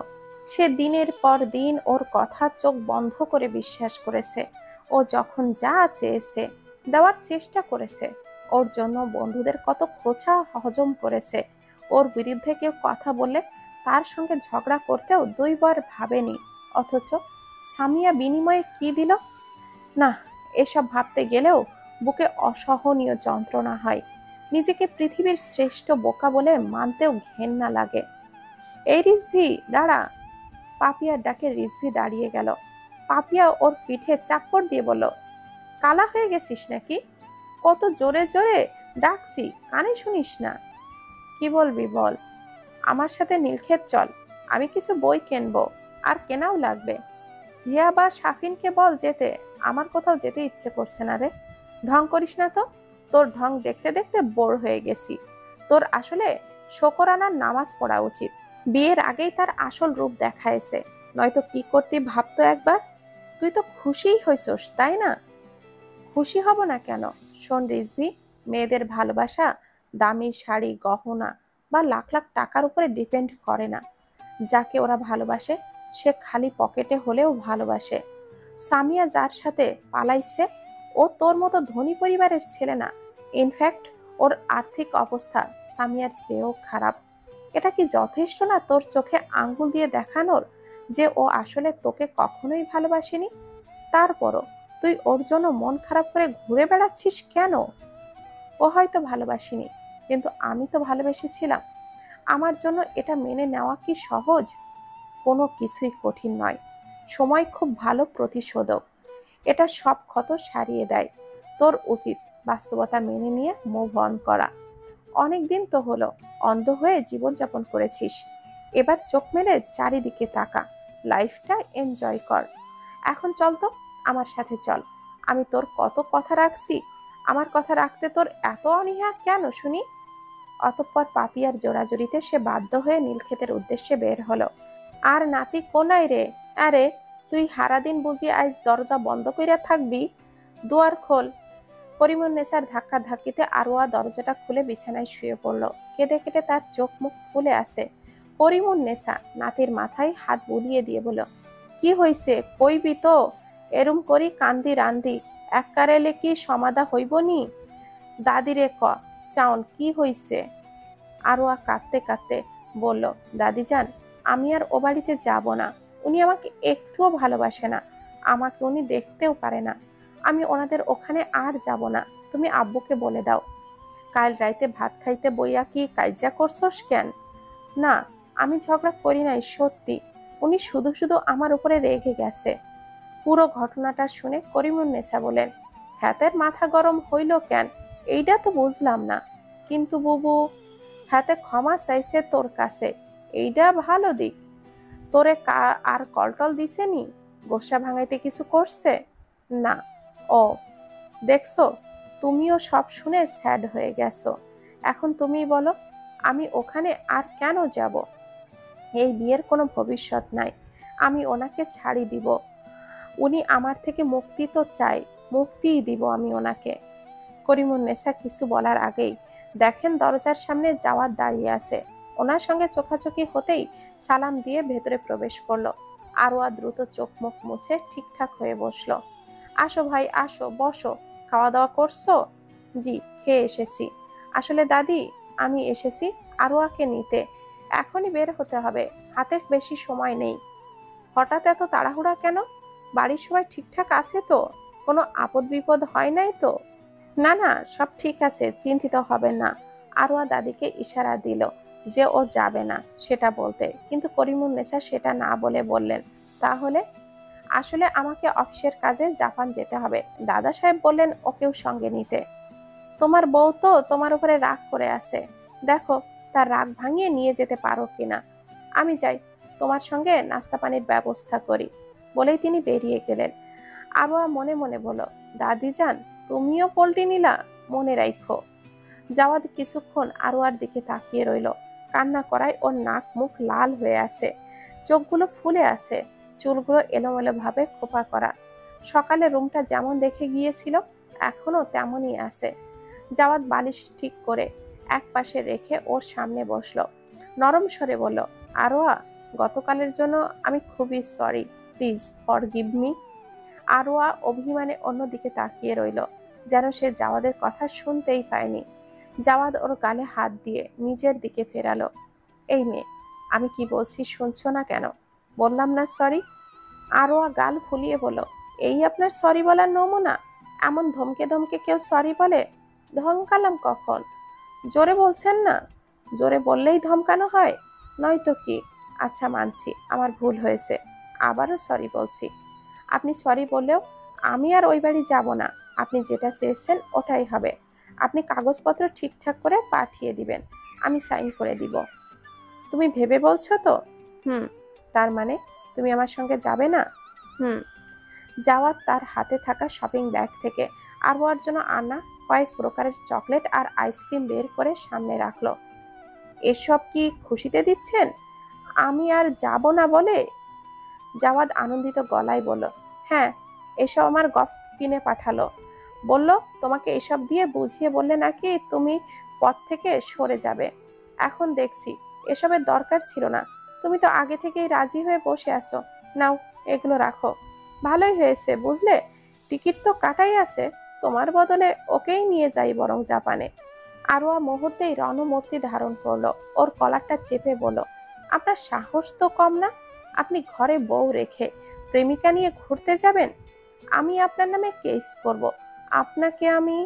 সে দিনের পর দিন ওর কথা চোখ বন্ধ করে বিশ্বাস করেছে। ও যখন যা চেয়েছে দেওয়ার চেষ্টা করেছে। ওর জন্য বন্ধুদের কত খোঁচা হজম করেছে। ওর বিরুদ্ধে কেউ কথা বললে তার সঙ্গে ঝগড়া করতেও দুইবার ভাবেনি। অথচ সামিয়া বিনিময়ে কি দিল? না, এসব ভাবতে গেলেও বুকে অসহনীয় যন্ত্রণা হয়। নিজেকে পৃথিবীর শ্রেষ্ঠ বোকা বলে মানতেও ঘেন্না লাগে। এই রিজভি দাঁড়া। পাপিয়ার ডাকে রিজভি দাঁড়িয়ে গেল। পাপিয়া ওর পিঠে চাপড় দিয়ে বলল, কালা হয়ে গেছিস নাকি? কত জোরে জোরে ডাকছি, কানে শুনিস না? কি বলবি বল। আমার সাথে নীলক্ষেত চল, আমি কিছু বই কিনবো, আর কেনাও লাগবে। হিয়া বা সাফিনকে বল যেতে, আমার কোথাও যেতে ইচ্ছে করছে না রে। ঢং করিস না তো, তোর ঢং দেখতে দেখতে বোর হয়ে গেছি। তোর আসলে শোকরানার নামাজ পড়া উচিত। বিয়ের আগেই তার আসল রূপ দেখাইছে, নয়তো কি করতি ভাবতো একবার। তুই তো খুশিই হইছস তাই না? খুশি হব না কেন? শোন রিজভি, মেয়েদের ভালোবাসা দামি শাড়ি, গহনা বা লাখ লাখ টাকার উপরে ডিপেন্ড করে না। যাকে ওরা ভালোবাসে সে খালি পকেটে হলেও ভালোবাসে। সামিয়া যার সাথে পালাইছে ও তোর মতো ধনী পরিবারের ছেলে না। ইনফ্যাক্ট ওর আর্থিক অবস্থা সামিয়ার চেয়েও খারাপ। এটা কি যথেষ্ট না তোর চোখে আঙ্গুল দিয়ে দেখানোর যে ও আসলে তোকে কখনোই ভালোবাসেনি? তারপরও তুই ওর জন্য মন খারাপ করে ঘুরে বেড়াচ্ছিস কেন? ও হয়তো ভালোবাসিনি, কিন্তু আমি তো ভালোবেসেছিলাম। আমার জন্য এটা মেনে নেওয়া কি সহজ? কোনো কিছুই কঠিন নয়। সময় খুব ভালো প্রতিশোধক, এটা সব ক্ষত সারিয়ে দেয়। তোর উচিত বাস্তবতা মেনে নিয়ে মুভ অন করা। অনেক দিন তো হলো অন্ধ হয়ে জীবনযাপন করেছিস, এবার চোখ মেলে চারিদিকে তাকা, লাইফটা এনজয় কর। এখন চল তো, আমার সাথে চল। আমি তোর কত কথা রাখছি, আমার কথা রাখতে তোর এত অনীহা কেন শুনি? অতঃপর পাপিয়ার জোড়াজুড়িতে সে বাধ্য হয়ে নীলক্ষেতের উদ্দেশ্যে বের হলো। আর নাতি কোনায় রে? আরে তুই হারাদিন বুঝি আজ দরজা বন্ধ কইরা থাকবি? দুয়ার খোল। করিমুন্নেছার ধাক্কা ধাক্কিতে আরোয়া দরজাটা খুলে বিছানায় শুয়ে পড়ল। কেঁদে কেটে তার চোখ মুখ ফুলে আসে। করিমুন্নেছা নাতির মাথায় হাত বুলিয়ে দিয়ে বলল, কি হইছে কইবি তো? এরুম করি কান্দি রান্দি এক কারেলে কি সমাধা হইব নি? দাদিরে ক, চাউন কি হইছে? আরোয়া কাঁদতে কাঁদতে বলল, দাদিজান, আমি আর ও বাড়িতে যাব না। উনি আমাকে একটুও ভালোবাসে না, আমাকে উনি দেখতেও পারে না। আমি ওনাদের ওখানে আর যাব না। তুমি আব্বুকে বলে দাও। কাল রাইতে ভাত খাইতে বইয়া কি কাইজা করছস কেন? না, আমি ঝগড়া করি নাই সত্যি। উনি শুধু শুধু আমার উপরে রেগে গেছে। পুরো ঘটনাটা শুনে করিমুন্নেছা বলেন, হ্যাতের মাথা গরম হইল কেন এইটা তো বুঝলাম না। কিন্তু বুবু, হাতে ক্ষমা চাইছে তোর কাছে, এইটা ভালো দিক। তোরে আর কলটল দিছে নি? গোসা ভাঙাইতে কিছু করছে? না। ও, দেখছো, তুমিও সব শুনে স্যাড হয়ে গেছো। এখন তুমি বলো, আমি ওখানে আর কেন যাব? এই বিয়ের কোনো ভবিষ্যৎ নাই। আমি ওনাকে ছাড়ি দিব। উনি আমার থেকে মুক্তি তো চাই, মুক্তিই দিব আমি ওনাকে। করিমুন্নেছা কিছু বলার আগেই দেখেন দরজার সামনে জাওয়াদ দাঁড়িয়ে আছে। ওনার সঙ্গে চোখাচোখি হতেই সালাম দিয়ে ভেতরে প্রবেশ করলো। আরোয়া দ্রুত চোখ মুখ মুছে ঠিকঠাক হয়ে বসলো। আসো ভাই আসো, বসো। খাওয়া দাওয়া করছো? জি, খেয়ে এসেছি। আসলে দাদি, আমি এসেছি আরোয়াকে নিতে। এখনই বের হতে হবে, হাতে বেশি সময় নেই। হঠাৎ এত তাড়াহুড়া কেন? বাড়ির সবাই ঠিকঠাক আছে তো? কোনো আপদ বিপদ হয় নাই তো? না না, সব ঠিক আছে, চিন্তিত হবেন না। আরোয়া দাদিকে ইশারা দিল যে ও যাবে না সেটা বলতে, কিন্তু করিমুন্নেছা সেটা না বলে বললেন, তাহলে? আসলে আমাকে অফিসের কাজে জাপান যেতে হবে। দাদা সাহেব বললেন ওকেও সঙ্গে নিতে। তোমার বউ তো তোমার উপরে রাগ করে আছে, দেখো তার রাগ ভাঙিয়ে নিয়ে যেতে পারো কিনা। আমি যাই, তোমার সঙ্গে নাস্তা পানির ব্যবস্থা করি। বলেই তিনি বেরিয়ে গেলেন। আরোয়া মনে মনে বলল, দাদি যান, তুমিও পল্টি নিলা, মনে রাখো। জাওয়াদ কিছুক্ষণ আরোয়ার দিকে তাকিয়ে রইল। কান্না করায় ওর নাক মুখ লাল হয়ে আছে, চোখগুলো ফুলে আছে, চুলগুলো এলোমেলো ভাবে খোপা করা। সকালে রুমটা যেমন দেখে গিয়েছিল এখনো তেমনই আছে। জাওয়াদ বালিশ ঠিক করে এক পাশে রেখে ওর সামনে বসলো। নরম স্বরে বলল, আরোয়া, গতকালের জন্য আমি খুবই সরি, প্লিজ ফরগিভ মি। আরোয়া অভিমানে অন্যদিকে তাকিয়ে রইল, যেন সে জাওয়াদের কথা শুনতেই পায়নি। জাওয়াদ ওর গালে হাত দিয়ে নিজের দিকে ফেরালো। এই মেয়ে, আমি কি বলছি শুনছো না কেন? বললাম না সরি? আরোয়া গাল ফুলিয়ে বলল, এই আপনার সরি বলার নমুনা? এমন ধমকে ধমকে কেউ সরি বলে? ধমকালাম কখন? জোরে বলছেন না? জোরে বললেই ধমকানো হয়, নয়তো কি? আচ্ছা মানছি আমার ভুল হয়েছে, আবারও সরি বলছি। আপনি সরি বললেও আমি আর ওই বাড়ি যাব না। আপনি যেটা চেয়েছেন ওটাই হবে। আপনি কাগজপত্র ঠিকঠাক করে পাঠিয়ে দিবেন, আমি সাইন করে দিব। তুমি ভেবে বলছো তো? হুম। তার মানে তুমি আমার সঙ্গে যাবে না? হুম। জাওয়াদ তার হাতে থাকা শপিং ব্যাগ থেকে আরোয়ার জন্য আনা কয়েক প্রকারের চকলেট আর আইসক্রিম বের করে সামনে রাখলো। এসব কি খুশিতে দিচ্ছেন? আমি আর যাব না বলে? জাওয়াদ আনন্দিত গলায় বলল, হ্যাঁ, এসব আমার গফ কিনে পাঠালো। বলল তোমাকে এসব দিয়ে বুঝিয়ে বললে নাকি তুমি পথ থেকে সরে যাবে। এখন দেখছি এসবের দরকার ছিল না। তুমি তো আগে থেকেই রাজি হয়ে বসে আছো। নাও, এগুলো রাখো। ভালোই হয়েছে বুঝলে, টিকিট তো কাটাই আছে। তোমার বদলে ওকেই নিয়ে যাই বরং জাপানে। আরোয়া মুহূর্তেই রণমূর্তি ধারণ করলো। ওর কলারটা চেপে বলল, আপনার সাহস তো কম না? আপনি ঘরে বউ রেখে প্রেমিকা নিয়ে ঘুরতে যাবেন? আমি আপনার নামে কেস করব। আপনাকে আমি।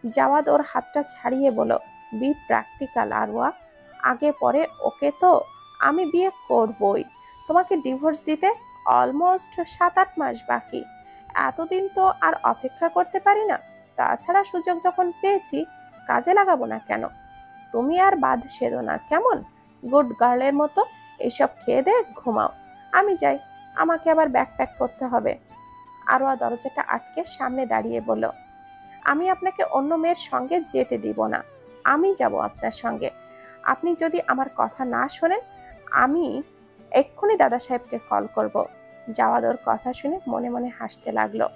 জাওয়াদ ওর হাতটা ছাড়িয়ে বলল, বি প্র্যাকটিক্যাল আরওয়া। আগে পরে ওকে তো আমি বিয়ে করবই। তোমাকে ডিভোর্স দিতে অলমোস্ট 7-8 মাস বাকি। এতদিন তো আর অপেক্ষা করতে পারি না। তাছাড়া সুযোগ যখন পেয়েছি, কাজে লাগাবো না কেন? তুমি আর বাদ সেদো না কেমন? গুড গার্লের মতো এইসব খেয়ে দে ঘুমাও। আমি যাই, আমাকে আবার ব্যাগ প্যাক করতে হবে। আরোয়া দরজাটা আটকে সামনে দাঁড়িয়ে বলল, আমি আপনাকে অন্য মেয়ের সঙ্গে যেতে দিব না। আমি যাব আপনার সঙ্গে। আপনি যদি আমার কথা না শোনেন, আমি এক্ষুনি দাদা সাহেবকে কল করব। জাওয়াদ ওর কথা শুনে মনে মনে হাসতে লাগলো।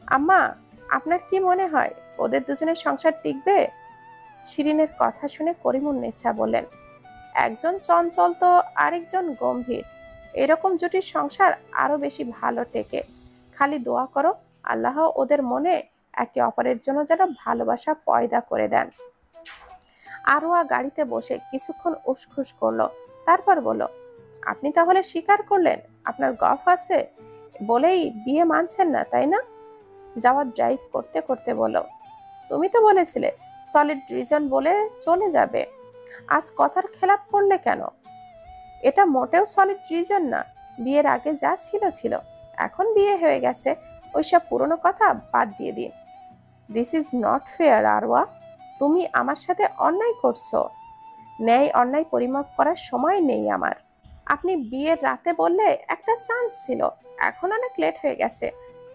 আম্মা, আপনার কি মনে হয় ওদের দুজনের সংসার টিকবে? শিরিনের কথা শুনে করিমুন্নেছা বললেন, একজন চঞ্চল তো আরেকজন গম্ভীর। এরকম জুটির সংসার আরো বেশি ভালো টেকে। খালি দোয়া করো আল্লাহ ওদের মনে একে অপরের জন্য যেন ভালোবাসা পয়দা করে দেন। আরোয়া গাড়িতে বসে কিছুক্ষণ উসখুস করলো, তারপর বলল, আপনি তাহলে স্বীকার করলেন আপনার গফ আছে বলেই বিয়ে মানছেন না, তাই না? জাওয়াদ ড্রাইভ করতে করতে বলল, তুমি তো বলেছিলে সলিড রিজন বলে চলে যাবে। আজ কথার খেলাপ করলে কেন? এটা মোটেও সলিড রিজন না। বিয়ের আগে যা ছিল ছিল, এখন বিয়ে হয়ে গেছে, ওইসব পুরনো কথা বাদ দিয়ে দিন। This is not fair Arowa. তুমি আমার সাথে অন্যায় করছো। ন্যায় অন্যায় পরিমাপ করার সময় নেই আমার। আপনি বিয়ের রাতে বললে একটা চান্স ছিল, এখন অনেক লেট হয়ে গেছে।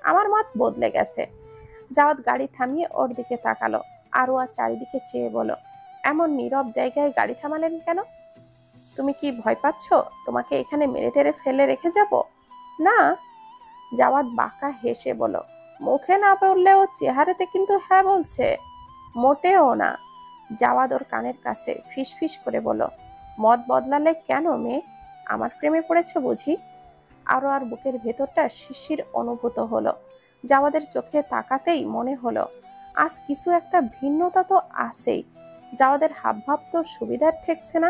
আমার মত বদলে গেছে। জাওয়াদ গাড়ি থামিয়ে ওর দিকে তাকালো। আরোয়া চারিদিকে চেয়ে বলল, এমন নীরব জায়গায় গাড়ি থামালেন কেন? তুমি কি ভয় পাচ্ছ তোমাকে এখানে মেরে টেরে ফেলে রেখে যাব? না। জাওয়াদ বাঁকা হেসে বলল, মুখে না বললেও চেহারাতে কিন্তু হ্যাঁ বলছে। মোটেও না। জাওয়াদ ওর কানের কাছে ফিসফিস করে বলল, মত বদলালে কেন মেয়ে? আমার প্রেমে পড়েছে বুঝি? আরো আর বুকের ভেতরটা শিশির অনুভূত হলো। জাওয়াদের চোখে তাকাতেই মনে হলো আজ কিছু একটা ভিন্নতা তো আছেই। জাওয়াদের হাবভাব তো সুবিধার ঠেকছে না।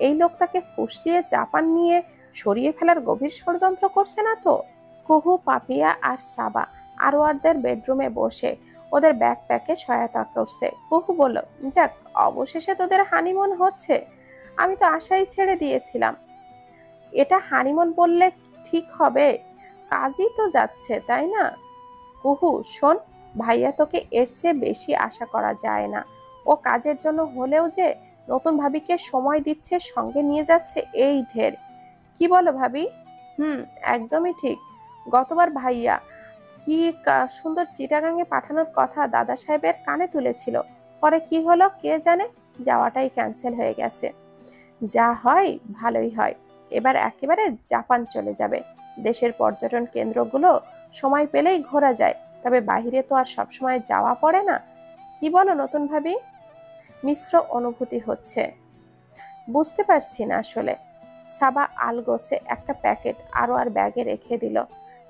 এই লোক তাকে ফুসলিয়ে জাপান নিয়ে সরিয়ে ফেলার গভীর ষড়যন্ত্র করছে না তো? কুহু, পাপিয়া আর সাবা আরোয়ারদের বেডরুমে বসে ওদের ব্যাকপ্যাকে সহায়তা করছে। কুহু বলল, যাক, অবশেষে তোদের হানিমুন হচ্ছে। আমি তো আশাই ছেড়ে দিয়েছিলাম। এটা হানিমুন বললে ঠিক হবে? কাজই তো যাচ্ছে, তাই না? কুহু শোন, ভাইয়া তোকে এর চেয়ে বেশি আশা করা যায় না। ও কাজের জন্য হলেও যে নতুন ভাবিকে সময় দিচ্ছে, সঙ্গে নিয়ে যাচ্ছে, এই ঢের। কি বলো ভাবি? হুম, একদমই ঠিক। গতবার ভাইয়া কি সুন্দর চিটাগাঙে পাঠানোর কথা দাদা সাহেবের কানে তুলেছিল। পরে কি হলো কে জানে, যাওয়াটাই ক্যান্সেল হয়ে গেছে। যা হয় ভালোই হয়। এবার একেবারে জাপান চলে যাবে। দেশের পর্যটন কেন্দ্রগুলো সময় পেলেই ঘোরা যায়, তবে বাইরে তো আর সবসময় যাওয়া পড়ে না। কি বলো নতুন ভাবি? মিশ্র অনুভূতি হচ্ছে। বুঝতে পারছি না আসলে। সাবা আলগোসে একটা প্যাকেট আরোয়ার ব্যাগে রেখে দিল।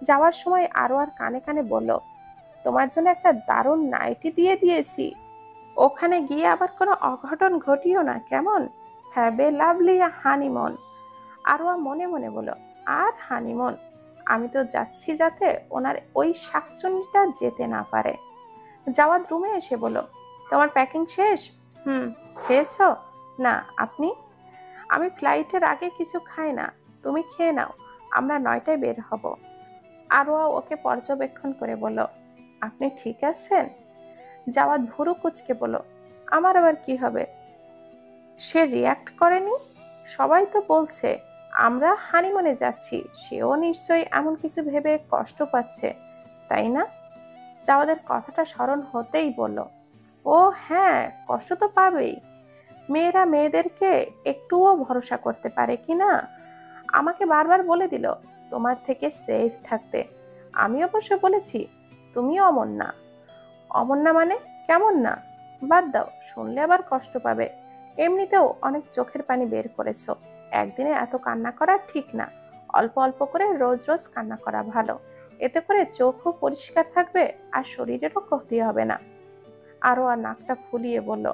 যাওয়ার সময় আরোয়ার কানে কানে বলল, তোমার জন্য একটা দারুণ নাইটি দিয়ে দিয়েছি। ওখানে গিয়ে আবার কোনো অঘটন ঘটিও না কেমন? Have a lovely honeymoon. Arowa মনে মনে বলল, আর হানিমুন? আমি তো যাচ্ছি যাতে ওনার ওই শাকচুন্নিটা যেতে না পারে। জাওয়াদ রুমে এসে বলল, তোমার প্যাকিং শেষ? হুম। খেয়েছো? না। আপনি? আমি ফ্লাইটের আগে কিছু খাই না। তুমি খেয়ে নাও, আমরা 9টায় বের হব। আরোয়া ওকে পর্যবেক্ষণ করে বলল, আপনি ঠিক আছেন? জাওয়াদ ভুরু কুচকে বলল, আমার আবার কি হবে? সে রিয়াক্ট করেনি। সবাই তো বলছে আমরা হানিমুনে যাচ্ছি, সেও নিশ্চয়ই এমন কিছু ভেবে কষ্ট পাচ্ছে, তাই না? জাওয়াদের কথাটা স্মরণ হতেই বলল, ও হ্যাঁ, কষ্ট তো পাবেই। মেয়েরা মেয়েদেরকে একটুও ভরসা করতে পারে কি না? আমাকে বারবার বলে দিল তোমার থেকে সেফ থাকতে। আমি অবশ্য বলেছি তুমিও অমন না। অমন না মানে? কেমন না? বাদ দাও, শুনলে আবার কষ্ট পাবে। এমনিতেও অনেক চোখের পানি বের করেছো। একদিনে এত কান্না করা ঠিক না। অল্প অল্প করে রোজ রোজ কান্না করা ভালো। এতে করে চোখও পরিষ্কার থাকবে আর শরীরেরও ক্ষতি হবে না। আরো আর নাকটা ফুলিয়ে বলল,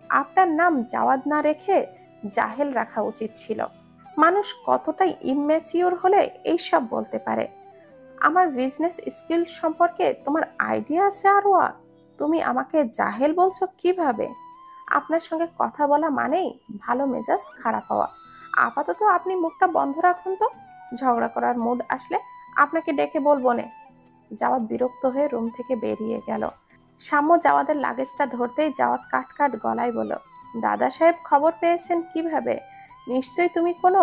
আপনার নাম জাওয়াদ না রেখে জাহেল রাখা উচিত ছিল। মানুষ কতটাই ইম্যাচিওর হলে এইসব বলতে পারে। আমার বিজনেস স্কিল সম্পর্কে তোমার আইডিয়া আছে আরোয়া? তুমি আমাকে জাহেল বলছো কিভাবে? আপনার সঙ্গে কথা বলা মানেই ভালো মেজাজ খারাপ হওয়া। আপাতত আপনি মুখটা বন্ধ রাখুন তো। ঝগড়া করার মুড আসলে আপনাকে ডেকে বলবো নে। জাওয়াদ বিরক্ত হয়ে রুম থেকে বেরিয়ে গেল। সাম্য জাওয়াদের লাগেজটা ধরতেই জাওয়াদ কাট কাট গলায় বলল, দাদা সাহেব খবর পেয়েছেন কিভাবে? নিশ্চয়ই তুমি কোনো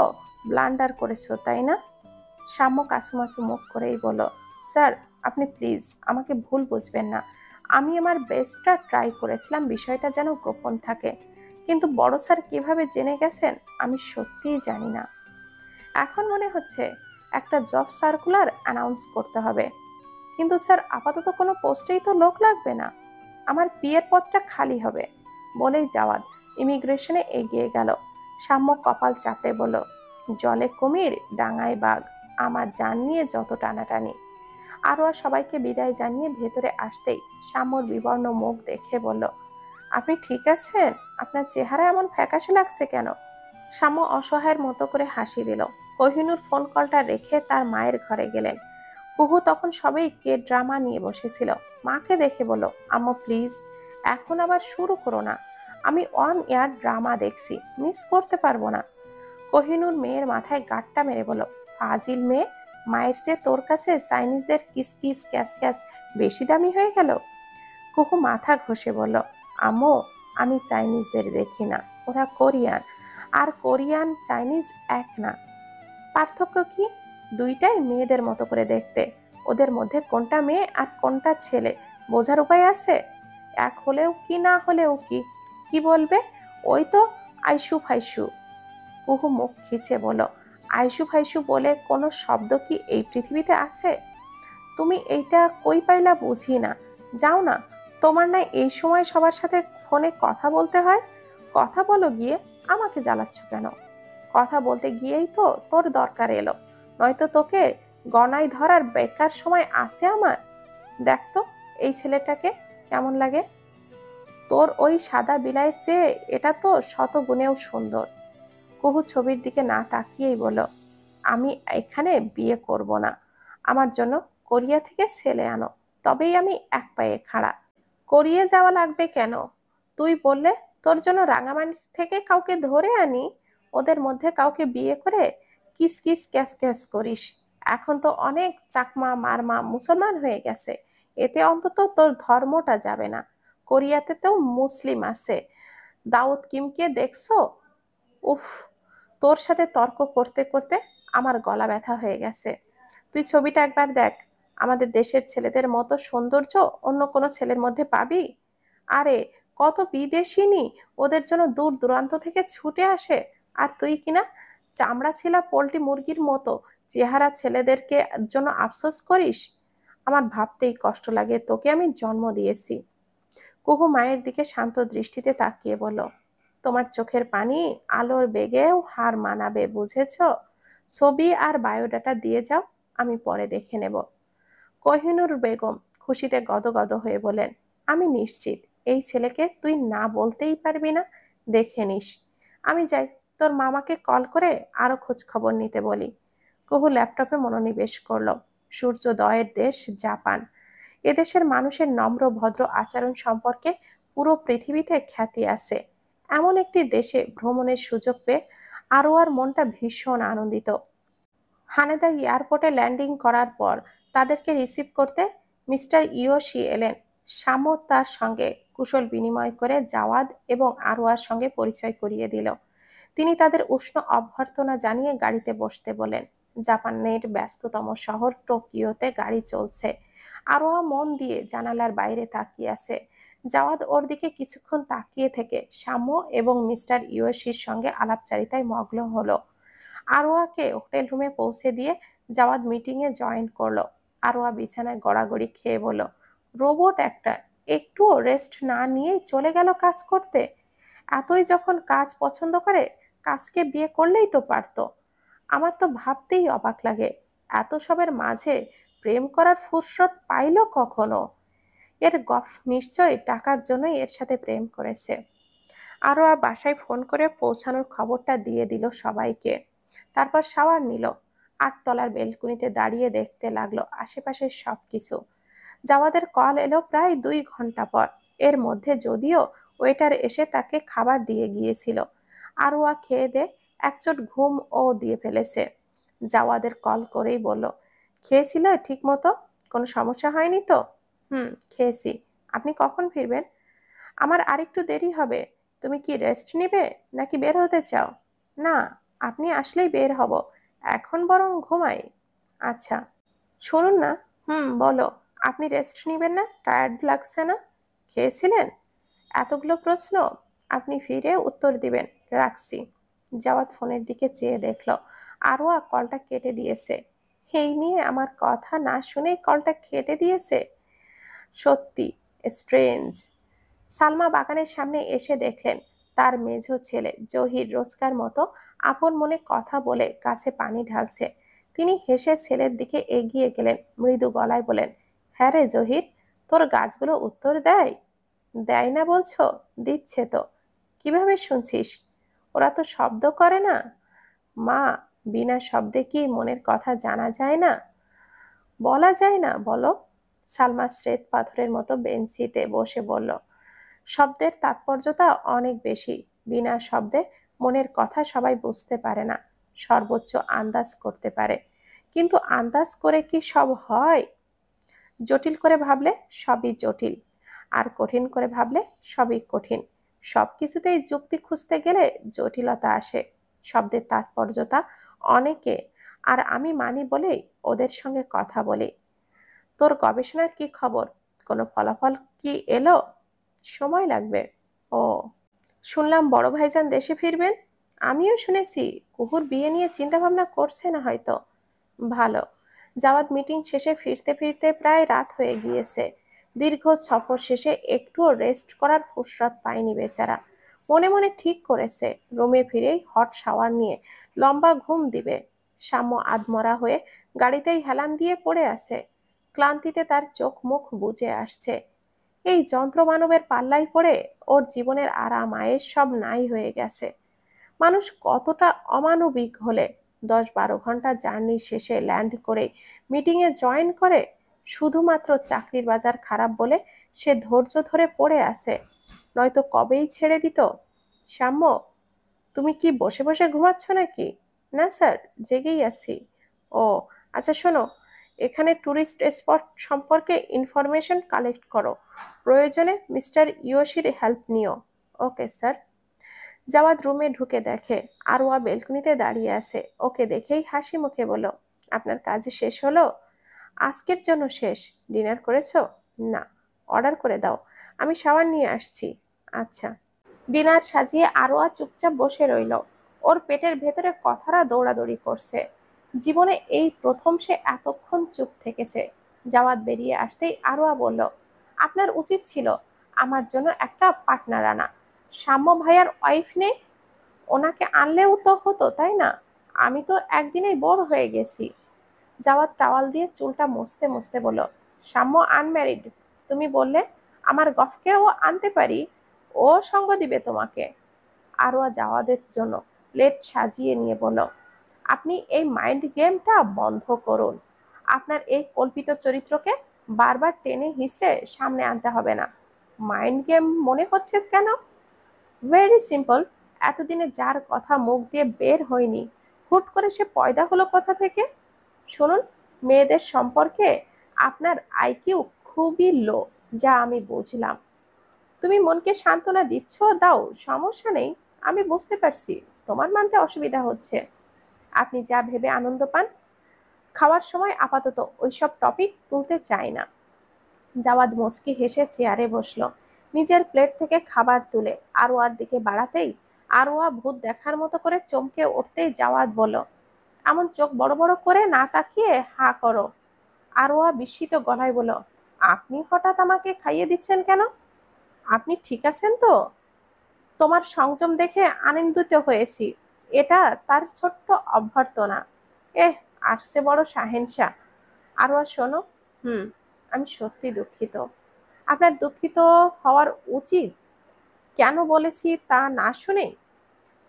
ব্লান্ডার করেছো, তাই না? সাম্য কাছুমাছু মুখ করেই বলল, স্যার আপনি প্লিজ আমাকে ভুল বুঝবেন না। আমি আমার বেস্টটা ট্রাই করেছিলাম বিষয়টা যেন গোপন থাকে, কিন্তু বড় স্যার কিভাবে জেনে গেছেন আমি সত্যিই জানি না। এখন মনে হচ্ছে একটা জব সার্কুলার অ্যানাউন্স করতে হবে। কিন্তু স্যার আপাতত কোনো পোস্টেই তো লোক লাগবে না। আমার পিএর পদটা খালি হবে। বলেই জাওয়াদ ইমিগ্রেশনে এগিয়ে গেল। সাম্য কপাল চাপড়ে বলল, জলে কুমির ডাঙায় বাঘ, আমার জান নিয়ে যত টানাটানি। আরোয়া সবাইকে বিদায় জানিয়ে ভেতরে আসতেই সাম্যর বিবর্ণ মুখ দেখে বলল, আপনি ঠিক আছেন? আপনার চেহারা এমন ফ্যাকাশে লাগছে কেন? সাম্য অসহায়ের মতো করে হাসি দিল। কোহিনূর ফোন কলটা রেখে তার মায়ের ঘরে গেলেন। কুহু তখন সবাই কে ড্রামা নিয়ে বসেছিল। মাকে দেখে বলল, আম্মু প্লিজ এখন আবার শুরু করো না। আমি অন এয়ার ড্রামা দেখছি, মিস করতে পারবো না। কোহিনূর মেয়ের মাথায় গাঁটটা মেরে বলল, ফাজিল মেয়ে, মায়ের চেয়ে তোর কাছে চাইনিজদের কিস কিস ক্যাস ক্যাস বেশি দামি হয়ে গেল। কুহু মাথা ঘষে বলল, আম্মু আমি চাইনিজদের দেখি না, ওরা কোরিয়ান। আর কোরিয়ান চাইনিজ এক না। পার্থক্য কি? দুইটাই মেয়েদের মতো করে দেখতে। ওদের মধ্যে কোনটা মেয়ে আর কোনটা ছেলে বোঝার উপায় আছে? এক হলেও কি, না হলেও কি? কি বলবে? ওই তো আইসু ফাইসু। কুহু মুখ খিচে বলল, আইসু ফাইসু বলে কোনো শব্দ কি এই পৃথিবীতে আছে? তুমি এইটা কই পাইলা বুঝি না। যাও না, তোমার না এই সময় সবার সাথে ফোনে কথা বলতে হয়? কথা বলো গিয়ে, আমাকে জ্বালাচ্ছ কেন? কথা বলতে গিয়েই তো তোর দরকার এলো, নয়তো তোকে গণায় ধরার বেকার সময় আছে আমার। দেখ তো এই ছেলেটাকে কেমন লাগে। তোর ওই সাদা বিলাইয়ের চেয়ে এটা তো শত গুণেও সুন্দর। কুহু ছবির দিকে না তাকিয়েই বলল, আমি এখানে বিয়ে করব না। আমার জন্য কোরিয়া থেকে ছেলে আনো, তবেই আমি এক পায়ে খাড়া। কোরিয়া যাওয়া লাগবে কেন? তুই বললে তোর জন্য রাঙামাটি থেকে কাউকে ধরে আনি, ওদের মধ্যে কাউকে বিয়ে করে কিস কিস ক্যাস ক্যাস করিস। এখন তো অনেক চাকমা মারমা মুসলমান হয়ে গেছে, এতে অন্তত তোর ধর্মটা যাবে না। কোরিয়াতে তো মুসলিম আছে। দাউদ কিমকে দেখছো? উফ, তোর সাথে তর্ক করতে করতে আমার গলা ব্যথা হয়ে গেছে। তুই ছবিটা একবার দেখ। আমাদের দেশের ছেলেদের মতো সৌন্দর্য অন্য কোনো ছেলের মধ্যে পাবি? আরে কত বিদেশিনী ওদের জন্য দূর দূরান্ত থেকে ছুটে আসে, আর তুই কিনা চামড়া ছিলা পোল্ট্রি মুরগির মতো চেহারা ছেলেদেরকে জন্য আফসোস করিস। আমার ভাবতেই কষ্ট লাগে তোকে আমি জন্ম দিয়েছি। কুহু মায়ের দিকে শান্ত দৃষ্টিতে তাকিয়ে বলল, তোমার চোখের পানি আলোর বেগেও হার মানাবে, বুঝেছ? ছবি আর বায়োডাটা দিয়ে যাও, আমি পরে দেখে নেব। কোহিনূর বেগম খুশিতে গদগদ হয়ে বলেন, আমি নিশ্চিত এই ছেলেকে তুই না বলতেই পারবি না। দেখে নিস। আমি যাই, তোর মামাকে কল করে আরো খোঁজ খবর নিতে বলি। কুহু ল্যাপটপে মনোনিবেশ করলো। সূর্যোদয়ের দেশ জাপান। এদেশের মানুষের নম্র ভদ্র আচরণ সম্পর্কে পুরো পৃথিবীতে খ্যাতি আছে। এমন একটি দেশে ভ্রমণের সুযোগ পেয়ে আরোয়ার মনটা ভীষণ আনন্দিত। হানেদা এয়ারপোর্টে ল্যান্ডিং করার পর তাদেরকে রিসিভ করতে মিস্টার ইয়োশি এলেন। শামও তার সঙ্গে কুশল বিনিময় করে জাওয়াদ এবং আরোয়ার সঙ্গে পরিচয় করিয়ে দিল। তিনি তাদের উষ্ণ অভ্যর্থনা জানিয়ে গাড়িতে বসতে বলেন। জাপানের ব্যস্ততম শহর টোকিওতে গাড়ি চলছে। আরোয়া মন দিয়ে জানালার বাইরে তাকিয়ে আছে। জাওয়াদ ওর দিকে কিছুক্ষণ তাকিয়ে থেকে শাম্য এবং মিস্টার ইয়োশির সঙ্গে আলাপচারিতায় মগ্ন হলো। আরোয়াকে হোটেল রুমে পৌঁছে দিয়ে জাওয়াদ মিটিংয়ে জয়েন করলো। আরোয়া বিছানায় গড়াগড়ি খেয়ে বলল, রোবট একটা, একটুও রেস্ট না নিয়েই চলে গেল কাজ করতে। এতই যখন কাজ পছন্দ করে, কাজকে বিয়ে করলেই তো পারতো। আমার তো ভাবতেই অবাক লাগে, এত সবের মাঝে প্রেম করার ফুরসত পাইল কখনো। এর গফ নিশ্চয়ই টাকার জন্যই এর সাথে প্রেম করেছে। আরোয়া বাসায় ফোন করে পৌঁছানোর খবরটা দিয়ে দিল সবাইকে। তারপর শাওয়ার নিল। 8 তলার বেলকুনিতে দাঁড়িয়ে দেখতে লাগলো আশেপাশের সবকিছু। জাওয়াদের কল এলো প্রায় 2 ঘন্টা পর। এর মধ্যে যদিও ওয়েটার এসে তাকে খাবার দিয়ে গিয়েছিল। আরোয়া খেয়ে দে একচোট ঘুম ও দিয়ে ফেলেছে। জাওয়াদের কল করেই বলল, খেয়েছিল ঠিক মতো? কোনো সমস্যা হয়নি তো? খেয়েছি। আপনি কখন ফিরবেন? আমার আরেকটু দেরি হবে। তুমি কি রেস্ট নিবে নাকি বের হতে চাও? না, আপনি আসলেই বের হব। এখন বরং ঘুমাই। আচ্ছা। শুনুন না। বলো। আপনি রেস্ট নিবেন না? টায়ার্ড লাগছে না? খেয়েছিলেন? এতগুলো প্রশ্ন, আপনি ফিরে উত্তর দিবেন। রাখছি। জাওয়াদ ফোনের দিকে চেয়ে দেখল আরোয়া কলটা কেটে দিয়েছে। এই নিয়ে আমার কথা না শুনেই কলটা কেটে দিয়েছে। সত্যি স্ট্রেঞ্জ। সালমা বাগানের সামনে এসে দেখলেন তার মেঝো ছেলে জহির রোজকার মতো আপন মনে কথা বলে গাছে পানি ঢালছে। তিনি হেসে ছেলের দিকে এগিয়ে গেলেন, মৃদু গলায় বলেন, হ্যাঁ রে জহির, তোর গাছগুলো উত্তর দেয়? দেয় না বলছো? দিচ্ছে তো। কিভাবে শুনছিস? ওরা তো শব্দ করে না। মা, বিনা শব্দে কি মনের কথা জানা যায় না? বলা যায় না বলো। সালমা শ্বেত পাথরের মতো বেঞ্চিতে বসে বলল, শব্দের তাৎপর্যতা অনেক বেশি। বিনা শব্দে মনের কথা সবাই বুঝতে পারে না, সর্বোচ্চ আন্দাজ করতে পারে। কিন্তু আন্দাজ করে কি সব হয়? জটিল করে ভাবলে সবই জটিল, আর কঠিন করে ভাবলে সবই কঠিন। সব কিছুতেই যুক্তি খুঁজতে গেলে জটিলতা আসে। শব্দের তাৎপর্যতা অনেকে, আর আমি মানি বলেই ওদের সঙ্গে কথা বলি। তোর গবেষণার কি খবর? কোনো ফলাফল কি এলো? সময় লাগবে। ও, শুনলাম বড় ভাইজান দেশে ফিরবেন। আমিও শুনেছি কুহুর বিয়ে নিয়ে চিন্তা ভাবনা করছে না হয়তো। ভালো। জাওয়াদ মিটিং শেষে ফিরতে ফিরতে প্রায় রাত হয়ে গিয়েছে। দীর্ঘ সফর শেষে একটুও রেস্ট করার ফুরসত পায়নি বেচারা। মনে মনে ঠিক করেছে রুমে ফিরেই হট শাওয়ার নিয়ে লম্বা ঘুম দিবে। সাম্য আধমরা হয়ে গাড়িতেই হেলান দিয়ে পড়ে আছে। ক্লান্তিতে তার চোখ মুখ বুজে আসছে। এই যন্ত্রমানবের পাল্লায় পড়ে ওর জীবনের আরাম আয়েস সব নাই হয়ে গেছে। মানুষ কতটা অমানবিক হলে 10-12 ঘন্টা জার্নি শেষে ল্যান্ড করে মিটিংয়ে জয়েন করে? শুধুমাত্র চাকরির বাজার খারাপ বলে সে ধৈর্য ধরে পড়ে আছে, নয়তো কবেই ছেড়ে দিত। সাম্য, তুমি কি বসে বসে ঘুমাচ্ছ নাকি? না স্যার, জেগেই আছি। ও আচ্ছা, শোনো, এখানে ট্যুরিস্ট স্পট সম্পর্কে ইনফরমেশন কালেক্ট করো। প্রয়োজনে মিস্টার ইয়োশির হেল্প নিও। Okay sir. জাওয়াদ রুমে ঢুকে দেখে আরোয়া বেলকনিতে দাঁড়িয়ে আছে। ওকে দেখেই হাসি মুখে বলল, আপনার কাজ শেষ হলো? আজকের জন্য শেষ। ডিনার করেছো? না। অর্ডার করে দাও, আমি শাওয়ার নিয়ে আসছি। আচ্ছা। ডিনার সাজিয়ে আরোয়া চুপচাপ বসে রইল। ওর পেটের ভেতরে কথারা দৌড়াদৌড়ি করছে। জীবনে এই প্রথম সে এতক্ষণ চুপ থেকেছে। জাওয়াদ বেরিয়ে আসতেই আরোয়া বলল, আপনার উচিত ছিল আমার জন্য একটা পার্টনার আনা। সাম্য ভাইয়ার ওয়াইফ নেই, ওনাকে আনলেও তো হতো, তাই না? আমি তো একদিনেই বোর হয়ে গেছি। জাওয়াদ টাওয়াল দিয়ে চুলটা মুছতে মুছতে বলল, সাম্য আনম্যারিড। তুমি বললে আমার গফকেও আনতে পারি, ও সঙ্গ দিবে তোমাকে। আরোয়া জাওয়াদের জন্য প্লেট সাজিয়ে নিয়ে বলল, আপনি এই মাইন্ড গেমটা বন্ধ করুন। আপনার এই কল্পিত চরিত্রকে বারবার টেনে হিঁচড়ে সামনে আনতে হবে না। মাইন্ড গেম মনে হচ্ছে কেন? Very simple. এতদিনে যার কথা মুখ দিয়ে বের হয়নি, হুট করে সে পয়দা হলো কোথা থেকে? শুনুন, মেয়েদের সম্পর্কে আপনার আইকিউ খুবই লো, যা আমি বুঝলাম। তুমি মনকে সান্ত্বনা দিচ্ছ, দাও, সমস্যা নেই। আমি বুঝতে পারছি তোমার মানতে অসুবিধা হচ্ছে। আপনি যা ভেবে আনন্দ পান। খাওয়ার সময় আপাতত ওইসব টপিক তুলতে চাই না। জাওয়াদ মুচকি হেসে চেয়ারে বসলো। নিজের প্লেট থেকে খাবার তুলে আরোয়ার দিকে বাড়াতেই আরোয়া ভূত দেখার মতো করে চমকে উঠতেই জাওয়াদ বলল, এমন চোখ বড় বড় করে না তাকিয়ে হা করো। আরোয়া বিস্মিত গলায় বলল, আপনি হঠাৎ আমাকে খাইয়ে দিচ্ছেন কেন? আপনি ঠিক আছেন তো? তোমার সংযম দেখে আনন্দিত হয়েছি। এটা তার ছোট্ট অভ্যর্থনা। এহ, আসছে বড় শাহেনশা। আরোয়া শোনো। হুম, আমি সত্যি দুঃখিত। আপনার দুঃখিত হওয়ার উচিত। কেন বলেছি তা না শুনে?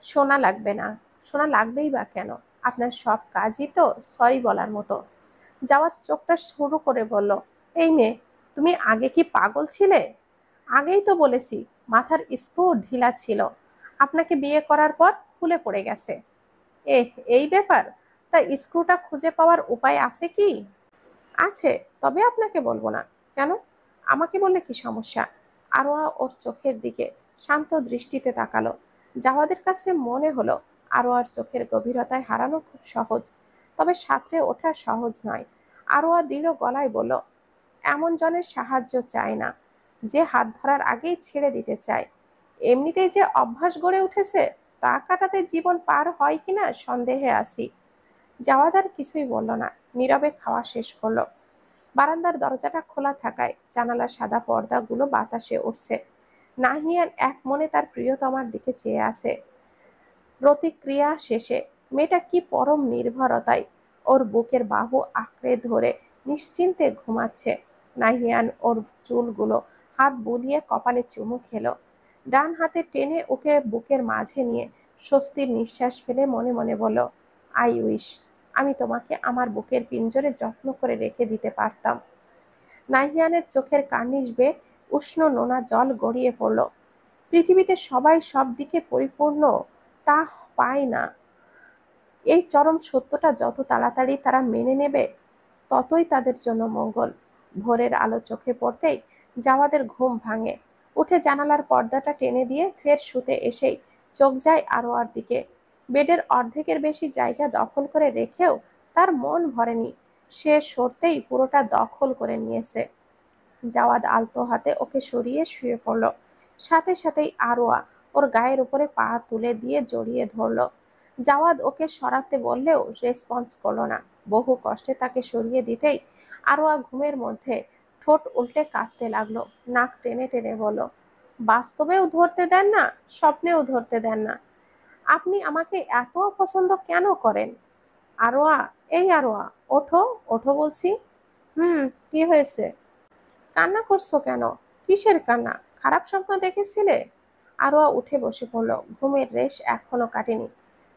শোনা লাগবে না। শোনা লাগবেই বা কেন? আপনার সব কাজই তো সরি বলার মতো। জাওয়াদ চোখটা শুরু করে বলল, এই মেয়ে, তুমি আগে কি পাগল ছিলে? আগেই তো বলেছি মাথার স্ক্রু ঢিলা ছিল, আপনাকে বিয়ে করার পর খুলে পড়ে গেছে। এহ, এই ব্যাপার? তা স্ক্রুটা খুঁজে পাওয়ার উপায় আছে কি? আছে, তবে আপনাকে বলবো না। কেন? আমাকে বললে কি সমস্যা? আরোয়া ওর চোখের দিকে শান্ত দৃষ্টিতে তাকালো। জাওয়াদের কাছে মনে হলো আরোয়ার চোখের গভীরতায় হারানো খুব সহজ, তবে সাঁতরে ওঠা সহজ নয়। আরোয়া দৃঢ় গলায় বলল, এমন জনের সাহায্য চায় না যে হাত ধরার আগেই ছেড়ে দিতে চায়। এমনিতেই যে অভ্যাস গড়ে উঠেছে, তা কাটাতে জীবন পার হয় কিনা সন্দেহে আছি। জাওয়াদ আর কিছুই বলল না, নীরবে খাওয়া শেষ করলো। বারান্দার দরজাটা খোলা থাকায় জানালার সাদা পর্দাগুলো বাতাসে উঠছে। নাহিয়ান এক মনে তার প্রিয়তমার দিকে চেয়ে আছে। প্রতিক্রিয়া শেষে মেয়েটা কি পরম নির্ভরতায় ওর বুকের বাহু আঁকড়ে ধরে নিশ্চিন্তে ঘুমাচ্ছে। নাহিয়ান ওর চুলগুলো হাত বুলিয়ে কপালে চুমু খেলো। ডান হাতে টেনে ওকে বুকের মাঝে নিয়ে স্বস্তির নিঃশ্বাস ফেলে মনে মনে বলল, আই উইশ আমি তোমাকে আমার বুকের পিঞ্জরে যত্ন করে রেখে দিতে পারতাম। নাহিয়ানের চোখের কার্নিশ বেয়ে উষ্ণ নোনা জল গড়িয়ে পড়ল। পৃথিবীতে সবাই সব দিকে পরিপূর্ণ তা পায় না। এই চরম সত্যটা যত তাড়াতাড়ি তারা মেনে নেবে, ততই তাদের জন্য মঙ্গল। ভোরের আলো চোখে পড়তেই জাওয়াদের ঘুম ভাঙে। উঠে জানালার পর্দাটা টেনে দিয়ে ফের শুতে এসেই চোখ যায় আরোয়ার দিকে। বেডের অর্ধেকের বেশি জায়গা দখল করে রেখেও তার মন ভরেনি। সে সরতেই পুরোটা দখল করে নিয়েছে। জাওয়াদ আলতো হাতে ওকে সরিয়ে শুয়ে পড়ল। সাথে সাথেই আরোয়া ওর গায়ের উপরে পা তুলে দিয়ে জড়িয়ে ধরল। জাওয়াদ ওকে সরাতে বললেও রেসপন্স করলো না। বহু কষ্টে তাকে সরিয়ে দিতেই আরোয়া ঘুমের মধ্যে ঠোঁট উল্টে কাঁদতে লাগলো। নাক টেনে টেনে বলল, বাস্তবেও ধরতে দেন না, স্বপ্নেও ধরতে দেন না। আপনি আমাকে এত অপছন্দ কেন করেন? আরোয়া, এই আরোয়া, ওঠো, ওঠো বলছি। হুম, কি হয়েছে? কান্না করছো কেন? কিসের কান্না? খারাপ স্বপ্ন দেখেছিলে? আরোয়া উঠে বসে পড়ল। ঘুমের রেশ এখনো কাটেনি।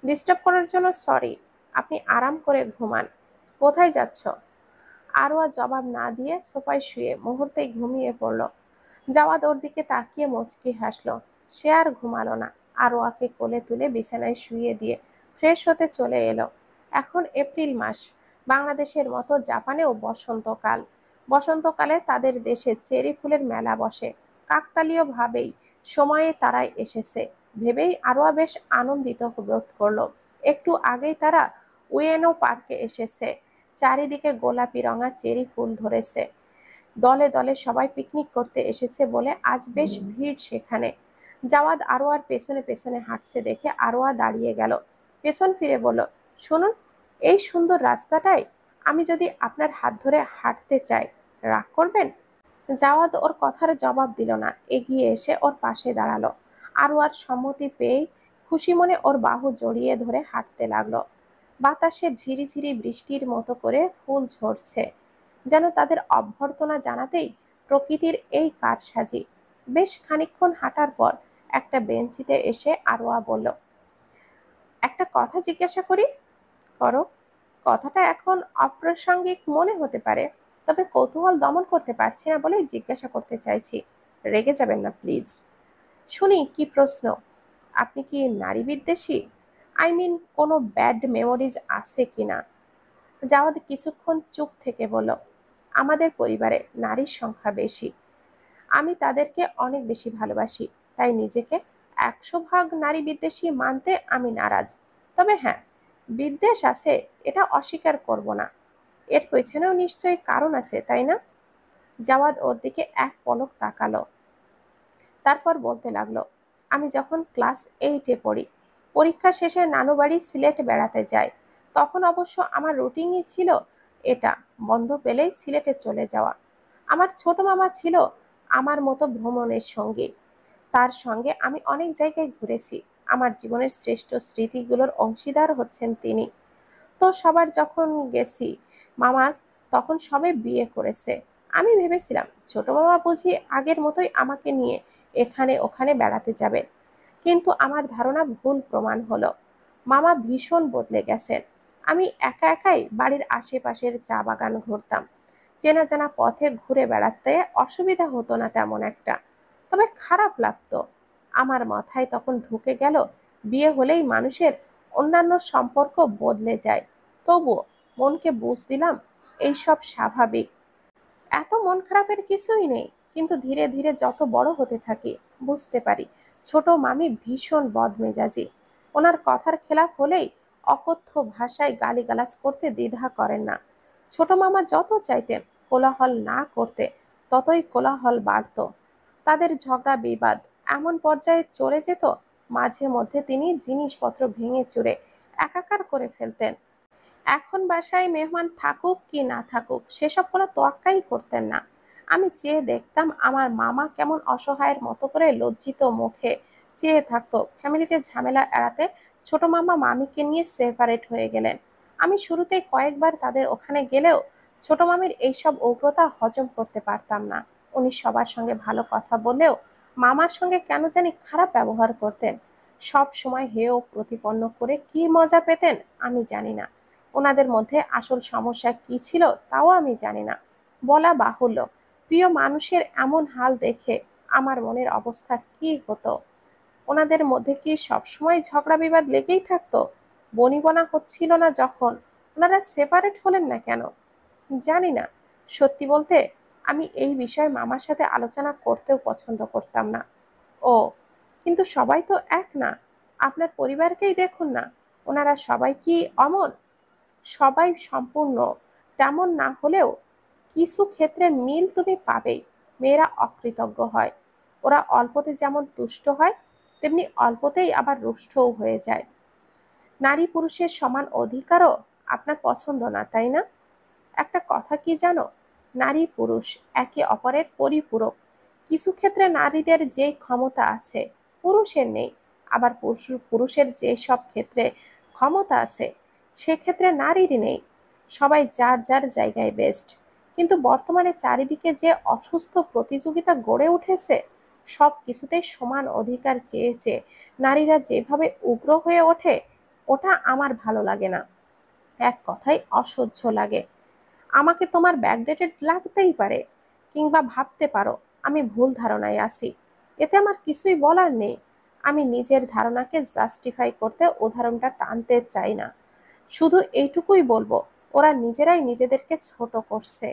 ডিস্টার্ব করার জন্য সরি। আপনি আরাম করে ঘুমান। কোথায় যাচ্ছ? আরোয়া জবাব না দিয়ে সোফায় শুয়ে মুহূর্তেই ঘুমিয়ে পড়ল। জাওয়াদ ওর দিকে তাকিয়ে মুচকি হাসলো। সে আর ঘুমালো না। আরোয়াকে কোলে তুলে বিছানায় শুইয়ে দিয়ে ফ্রেশ হতে চলে এলো। এখন এপ্রিল মাস। বাংলাদেশের মতো জাপানেও বসন্তকাল। বসন্তকালে তাদের দেশে চেরি ফুলের মেলা বসে। কাকতালীয় ভাবেই সময়ে তারাই এসেছে ভেবেই আরোয়া বেশ আনন্দিত বোধ করলো। একটু আগেই তারা উয়েনো পার্কে এসেছে। চারিদিকে গোলাপি রঙা চেরি ফুল ধরেছে। দলে দলে সবাই পিকনিক করতে এসেছে বলে আজ বেশ ভিড় সেখানে। জাওয়াদ আরোয়ার পেছনে পেছনে হাঁটছে দেখে আরোয়া দাঁড়িয়ে গেল। পেছন ফিরে বলল, শুনুন, এই সুন্দর রাস্তাটায় আমি যদি আপনার হাত ধরে হাঁটতে চাই, রাগ করবেন? জাওয়াদ ওর কথার জবাব দিল না। এগিয়ে এসে ওর পাশে দাঁড়ালো। আরোয়ার সম্মতি পেয়েই খুশি মনে ওর বাহু জড়িয়ে ধরে হাঁটতে লাগলো। বাতাসে ঝিরিঝিরি বৃষ্টির মতো করে ফুল ঝরছে, যেন তাদের অভ্যর্থনা জানাতেই প্রকৃতির এই কারসাজি। বেশ খানিকক্ষণ হাঁটার পর একটা বেঞ্চিতে এসে আরোয়া বলল, একটা কথা জিজ্ঞাসা করি? করো। কথাটা এখন অপ্রাসঙ্গিক মনে হতে পারে, তবে কৌতূহল দমন করতে পারছি না বলে জিজ্ঞাসা করতে চাইছি। রেগে যাবেন না প্লিজ। শুনি কি প্রশ্ন? আপনি কি নারী বিদ্বেষী? আই মিন, কোনো ব্যাড মেমোরিজ আছে কিনা? জাওয়াদ কিছুক্ষণ চুপ থেকে বলল, আমাদের পরিবারে নারীর সংখ্যা বেশি। আমি তাদেরকে অনেক বেশি ভালোবাসি, তাই নিজেকে 100 ভাগ নারী বিদ্বেষী মানতে আমি নারাজ। তবে হ্যাঁ, বিদ্বেষ আছে, এটা অস্বীকার করব না। এর পেছনেও নিশ্চয়ই কারণ আছে, তাই না? জাওয়াদ ওর দিকে এক পলক তাকালো, তারপর বলতে লাগলো, আমি যখন ক্লাস 8-এ পড়ি, পরীক্ষা শেষে নানু বাড়ি সিলেট বেড়াতে যাই। তখন অবশ্য আমার রুটিনই ছিল এটা, বন্ধ পেলেই সিলেটে চলে যাওয়া। আমার ছোট মামা ছিল আমার মতো ভ্রমণের সঙ্গী। তার সঙ্গে আমি অনেক জায়গায় ঘুরেছি। আমার জীবনের শ্রেষ্ঠ স্মৃতিগুলোর অংশীদার হচ্ছেন তিনি। তো সবার যখন গেছি মামার, তখন সবে বিয়ে করেছে। আমি ভেবেছিলাম ছোট মামা বুঝি আগের মতোই আমাকে নিয়ে এখানে ওখানে বেড়াতে যাবে, কিন্তু আমার ধারণা ভুল প্রমাণ হলো। মামা ভীষণ বদলে গেছেন। আমি একা একাই বাড়ির আশেপাশের চা বাগান ঘুরতাম। চেনা জানা পথে ঘুরে বেড়াতে অসুবিধা হতো না তেমন একটা, তবে খারাপ লাগতো। আমার মাথায় তখন ঢুকে গেল বিয়ে হলেই মানুষের অন্যান্য সম্পর্ক বদলে যায়। তবুও মনকে বুঝ দিলাম এইসব স্বাভাবিক, এত মন খারাপের কিছুই নেই। কিন্তু ধীরে ধীরে যত বড় হতে থাকি, বুঝতে পারি ছোট মামি ভীষণ বদমেজাজি। ওনার কথার খেলাপ হলেই অকথ্য ভাষায় গালিগালাজ করতে দ্বিধা করেন না। ছোট মামা যত চাইতেন কোলাহল না করতে, ততই কোলাহল বাড়ত। তাদের ঝগড়া বিবাদ এমন পর্যায়ে চলে যেত, মাঝে মধ্যে তিনি জিনিসপত্র ভেঙে চুরে একাকার করে ফেলতেন। এখন বাসায় মেহমান থাকুক কি না থাকুক, সেসব কোনো তোয়াক্কাই করতেন না। আমি চেয়ে দেখতাম আমার মামা কেমন অসহায়ের মতো করে লজ্জিত মুখে চেয়ে থাকতো। ফ্যামিলিতে ঝামেলা এড়াতে ছোট মামা মামিকে নিয়ে সেপারেট হয়ে গেলেন। আমি শুরুতে কয়েকবার তাদের ওখানে গেলেও ছোট মামির এইসব উগ্রতা হজম করতে পারতাম না। উনি সবার সঙ্গে ভালো কথা বললেও মামার সঙ্গে কেন জানি খারাপ ব্যবহার করতেন। সব সময় হেয় প্রতিপন্ন করে কি মজা পেতেন আমি জানি না। ওনাদের মধ্যে আসল সমস্যা কি ছিল তাও আমি জানি না। বলা বাহুল্য, প্রিয় মানুষের এমন হাল দেখে আমার মনের অবস্থা কি হতো। ওনাদের মধ্যে কি সবসময় ঝগড়া বিবাদ লেগেই থাকতো? বনিবনা হচ্ছিল না যখন, ওনারা সেপারেট হলেন না কেন? জানি না। সত্যি বলতে আমি এই বিষয়ে মামার সাথে আলোচনা করতেও পছন্দ করতাম না। ও, কিন্তু সবাই তো এক না। আপনার পরিবারকেই দেখুন না, ওনারা সবাই কি অমন? সবাই সম্পূর্ণ তেমন না হলেও কিছু ক্ষেত্রে মিল তুমি পাবেই। মেয়েরা অকৃতজ্ঞ হয়। ওরা অল্পতে যেমন তুষ্ট হয়, তেমনি অল্পতেই আবার রুষ্টও হয়ে যায়। নারী পুরুষের সমান অধিকারও আপনার পছন্দ না, তাই না? একটা কথা কি জানো, নারী পুরুষ একে অপরের পরিপূরক। কিছু ক্ষেত্রে নারীদের যে ক্ষমতা আছে পুরুষের নেই, আবার পুরুষের যে সব ক্ষেত্রে ক্ষমতা আছে সেক্ষেত্রে নারীর নেই। সবাই যার যার জায়গায় বেস্ট। কিন্তু বর্তমানে চারিদিকে যে অসুস্থ প্রতিযোগিতা গড়ে উঠেছে, সব কিছুতেই সমান অধিকার চেয়েছে নারীরা যেভাবে উগ্র হয়ে ওঠে, ওটা আমার ভালো লাগে না। এক কথায় অসহ্য লাগে। আমাকে তোমার ব্যাকডেটেড লাগতেই পারে, কিংবা ভাবতে পারো আমি ভুল ধারণায় আছি। এতে আমার কিছুই বলার নেই। আমি নিজের ধারণাকে জাস্টিফাই করতে উদাহরণটা টানতে চাই না। শুধু এইটুকুই বলবো, ওরা নিজেরাই নিজেদেরকে ছোট করছে।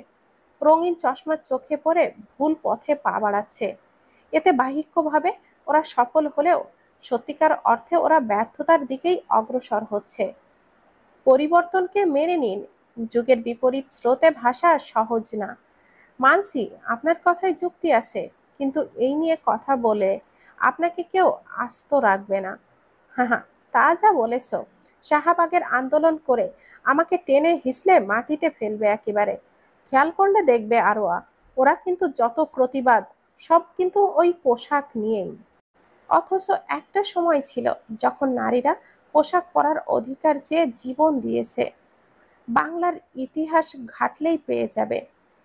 রঙিন চশমা চোখে পড়ে ভুল পথে পা বাড়াচ্ছে। এতে বাহ্যিকভাবে ওরা সফল হলেও সত্যিকার অর্থে ওরা ব্যর্থতার দিকেই অগ্রসর হচ্ছে। পরিবর্তনকে মেনে নিন। যুগের বিপরীত স্রোতে ভাসা সহজ না। মানছি আপনার কথায় যুক্তি আছে, কিন্তু এই নিয়ে কথা বলে আপনাকে কেউ আস্ত রাখবে না। হ্যাঁ হ্যাঁ, তা যা বলেছ। শাহবাগের আন্দোলন করে আমাকে টেনে হিসলে মাটিতে ফেলবে একেবারে। খেয়াল করলে দেখবে আরোয়া, ওরা কিন্তু যত প্রতিবাদ, সব কিন্তু ওই পোশাক নিয়েই। অথচ একটা সময় ছিল যখন নারীরা পোশাক পরার অধিকার চেয়ে জীবন দিয়েছে। বাংলার ইতিহাস ঘাটলেই পেয়ে যাবে।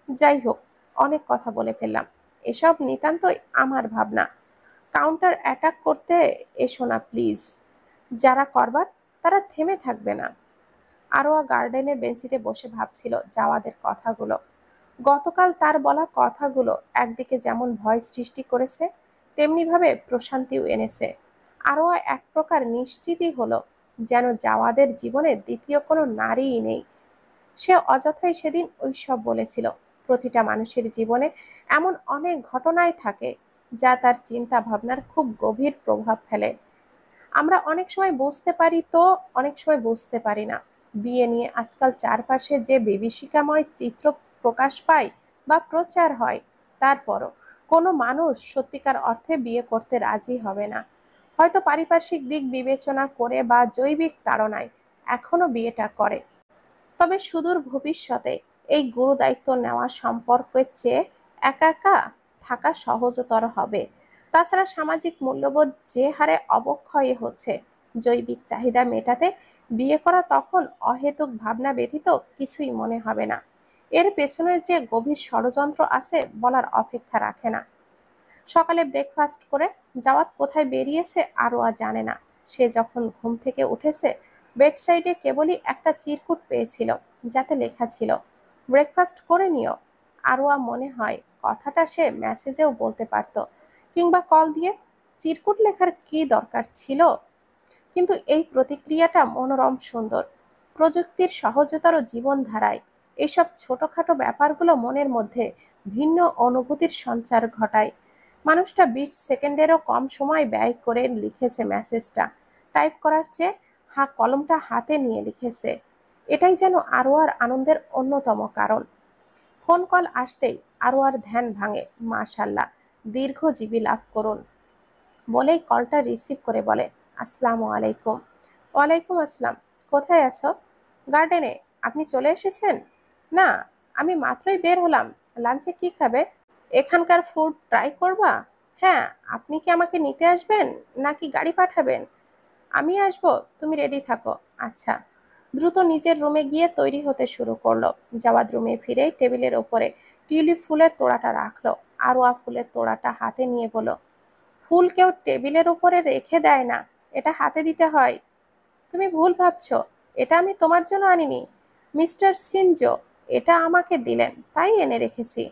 যাই হোক, অনেক কথা বলে ফেললাম। এসব নিতান্তই আমার ভাবনা। কাউন্টার অ্যাটাক করতে এসো না প্লিজ। যারা করবার তারা থেমে থাকবে না। আরোয়া গার্ডেনের বেঞ্চিতে বসে ভাবছিল জাওয়াদের কথাগুলো। গতকাল তার বলা কথাগুলো একদিকে যেমন ভয় সৃষ্টি করেছে, তেমনি ভাবে প্রশান্তিও এনেছে। আরোয়া এক প্রকার নিশ্চিতই হলো, যেন জাওয়াদের জীবনে দ্বিতীয় কোনো নারীই নেই। সে অযথাই সেদিন ওইসব বলেছিল। প্রতিটা মানুষের জীবনে এমন অনেক ঘটনাই থাকে, যা তার চিন্তা ভাবনার খুব গভীর প্রভাব ফেলে। আমরা অনেক সময় বুঝতে পারি তো, অনেক সময় বুঝতে পারি না। বিয়ে নিয়ে আজকাল চারপাশে যে বিভীষিকাময় চিত্র প্রকাশ পায় বা প্রচার হয়, তারপরও কোনো মানুষ সত্যিকার অর্থে বিয়ে করতে রাজি হবে না। হয়তো পারিপার্শ্বিক দিক বিবেচনা করে বা জৈবিক তাড়নায় এখনো বিয়েটা করে। তবে সুদূর ভবিষ্যতে এই গুরু দায়িত্ব নেওয়া সম্পর্কের চেয়ে একা একা থাকা সহজতর হবে। তাছাড়া সামাজিক মূল্যবোধ যে হারে অবক্ষয় হচ্ছে, জৈবিক চাহিদা মেটাতে বিয়ে করা তখন অহেতুক ভাবনা ব্যতীত কিছুই মনে হবে না। এর পেছনে যে গভীর ষড়যন্ত্র আছে বলার অপেক্ষা রাখে না। সকালে ব্রেকফাস্ট করে জাওয়াত কোথায় বেরিয়েছে আরোয়া জানে না। সে যখন ঘুম থেকে উঠেছে, বেডসাইডে কেবলই একটা চিরকুট পেয়েছিল, যাতে লেখা ছিল, ব্রেকফাস্ট করে নিও। আরোয়া মনে হয় কথাটা সে মেসেজেও বলতে পারত, কিংবা কল দিয়ে। চিরকুট লেখার কি দরকার ছিল? কিন্তু এই প্রতিক্রিয়াটা মনোরম সুন্দর। প্রযুক্তির সহজতর জীবনধারায় এসব ছোটখাটো ব্যাপারগুলো মনের মধ্যে ভিন্ন অনুভূতির সঞ্চার ঘটায়। মানুষটা বিট সেকেন্ডেরও কম সময় ব্যয় করে লিখেছে মেসেজটা। টাইপ করার চেয়ে কলমটা হাতে নিয়ে লিখেছে। এটাই যেন আরোয়ার আনন্দের অন্যতম কারণ। ফোন কল আসতেই আরোয়ার ধ্যান ভাঙে। মাশাল্লাহ, দীর্ঘজীবী লাভ করুন বলেই কলটা রিসিভ করে বলে, আসসালামু আলাইকুম। ওয়ালাইকুম আসসালাম। কোথায় আছো? গার্ডেনে। আপনি চলে এসেছেন? না, আমি মাত্রই বের হলাম। লাঞ্চে কি খাবে? এখানকার ফুড ট্রাই করবা? হ্যাঁ। আপনি কি আমাকে নিতে আসবেন, নাকি গাড়ি পাঠাবেন? আমি আসবো, তুমি রেডি থাকো। আচ্ছা। দ্রুত নিজের রুমে গিয়ে তৈরি হতে শুরু করলো। জাওয়াদ রুমে ফিরে টেবিলের ওপরে টিউলিপ ফুলের তোড়াটা রাখলো। আরোয়া ফুলের তোড়াটা হাতে নিয়ে বলল, ফুল কেউ টেবিলের উপরে রেখে দেয় না, এটা হাতে দিতে হয়। তুমি ভুল ভাবছো, এটা আমি তোমার জন্য আনিনি। মিস্টার সিনজো এটা আমাকে দিলেন, তাই এনে রেখেছি।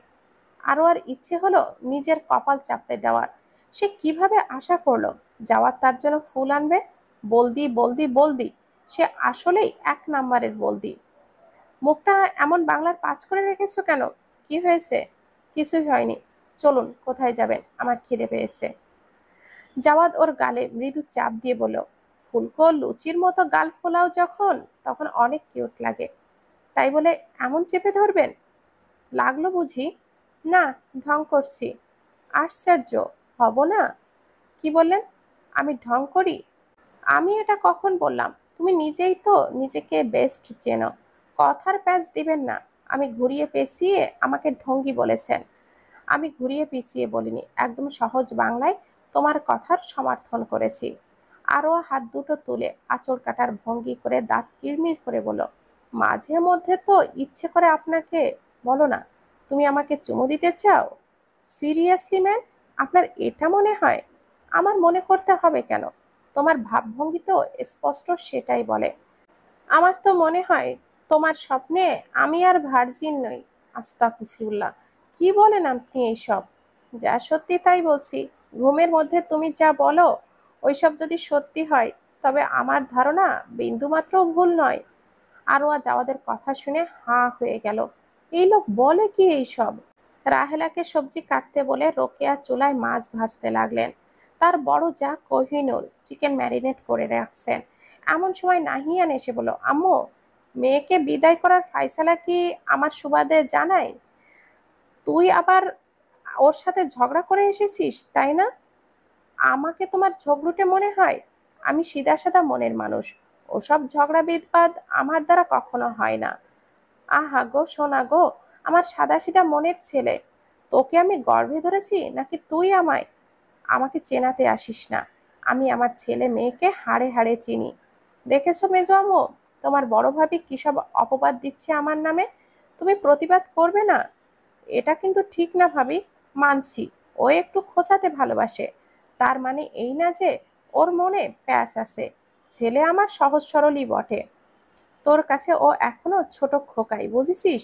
আরও আর ইচ্ছে হলো নিজের কপাল চাপড়ে দেওয়ার। সে কিভাবে আশা করলো যাওয়ার তার জন্য ফুল আনবে? বলদি বলদি বলদি, সে আসলেই এক নাম্বারের বলদি। মুখটা এমন বাংলার পাঁচ করে রেখেছো কেন? কি হয়েছে? কিছুই হয়নি। চলুন, কোথায় যাবেন? আমার খিদে পেয়েছে। জাওয়াদ ওর গালে মৃদু চাপ দিয়ে বলল, ফুলকো লুচির মতো গাল ফোলাও যখন, তখন অনেক কিউট লাগে। তাই বলে এমন চেপে ধরবেন? লাগলো বুঝি? না, ঢং করছি। আশ্চর্য, হব না? কি বললেন? আমি ঢং করি? আমি এটা কখন বললাম? তুমি নিজেই তো নিজেকে বেস্ট চেনো। কথার প্যাচ দিবেন না। আমি ঘুরিয়ে পেঁচিয়ে আমাকে ঢঙ্গি বলেছেন। আমি ঘুরিয়ে পিছিয়ে বলিনি, একদম সহজ বাংলায় তোমার কথার সমর্থন করেছি। আরও হাত দুটো তুলে আঁচড় কাটার ভঙ্গি করে দাঁত কিরমির করে বলল, মাঝে মধ্যে তো ইচ্ছে করে আপনাকে। বলো না, তুমি আমাকে চুমু দিতে চাও? সিরিয়াসলি ম্যান, আপনার এটা মনে হয়? আমার মনে করতে হবে কেন? তোমার ভাবভঙ্গি তো স্পষ্ট সেটাই বলে। আমার তো মনে হয় তোমার স্বপ্নে আমি আর ভার্জিন নই। আস্তাগফিরুল্লাহ, কি বলেন আপনি এইসব? যা সত্যি তাই বলছি। ঘুমের মধ্যে তুমি যা বলো, ওইসব যদি সত্যি হয়, তবে আমার ধারণা বিন্দুমাত্রও ভুল নয়। আরোয়া জাওয়াদের কথা শুনে হাঁ হয়ে গেল। এই লোক বলে কি এইসব? রাহেলাকে সবজি কাটতে বলে রোকেয়া চুলায় মাছ ভাজতে লাগলেন। তার বড় যা কোহিনূর চিকেন ম্যারিনেট করে রাখছেন। এমন সময় নাহিয়ান এসে বলল, আম্মু, মেয়েকে বিদায় করার ফায়সালা কি আমার সুবাদে জানাই? তুই আবার ওর সাথে ঝগড়া করে এসেছিস, তাই না? আমাকে তোমার ঝগড়ুটে মনে হয়? আমি সিধাসাদা মনের মানুষ। ওসব ঝগড়া বিবাদ আমার দ্বারা কখনো হয় না। আহা গো, সোনা গো, আমার সাদাসিধা মনের ছেলে। তোকে আমি গর্ভে ধরেছি নাকি তুই আমায়? আমাকে চেনাতে আসিস না। আমি আমার ছেলে মেয়েকে হাড়ে হাড়ে চিনি। দেখেছো মেজো আম্মু, তোমার বড় ভাবি কি সব অপবাদ দিচ্ছে আমার নামে? তুমি প্রতিবাদ করবে না? এটা কিন্তু ঠিক না ভাবি। মানছি, ও একটু খোঁচাতে ভালোবাসে, তার মানে এই না যে ওর মনে প্যাঁচ আছে। ছেলে আমার সহজ সরলই বটে। তোর কাছে ও এখনো ছোট খোকাই, বুঝেছিস?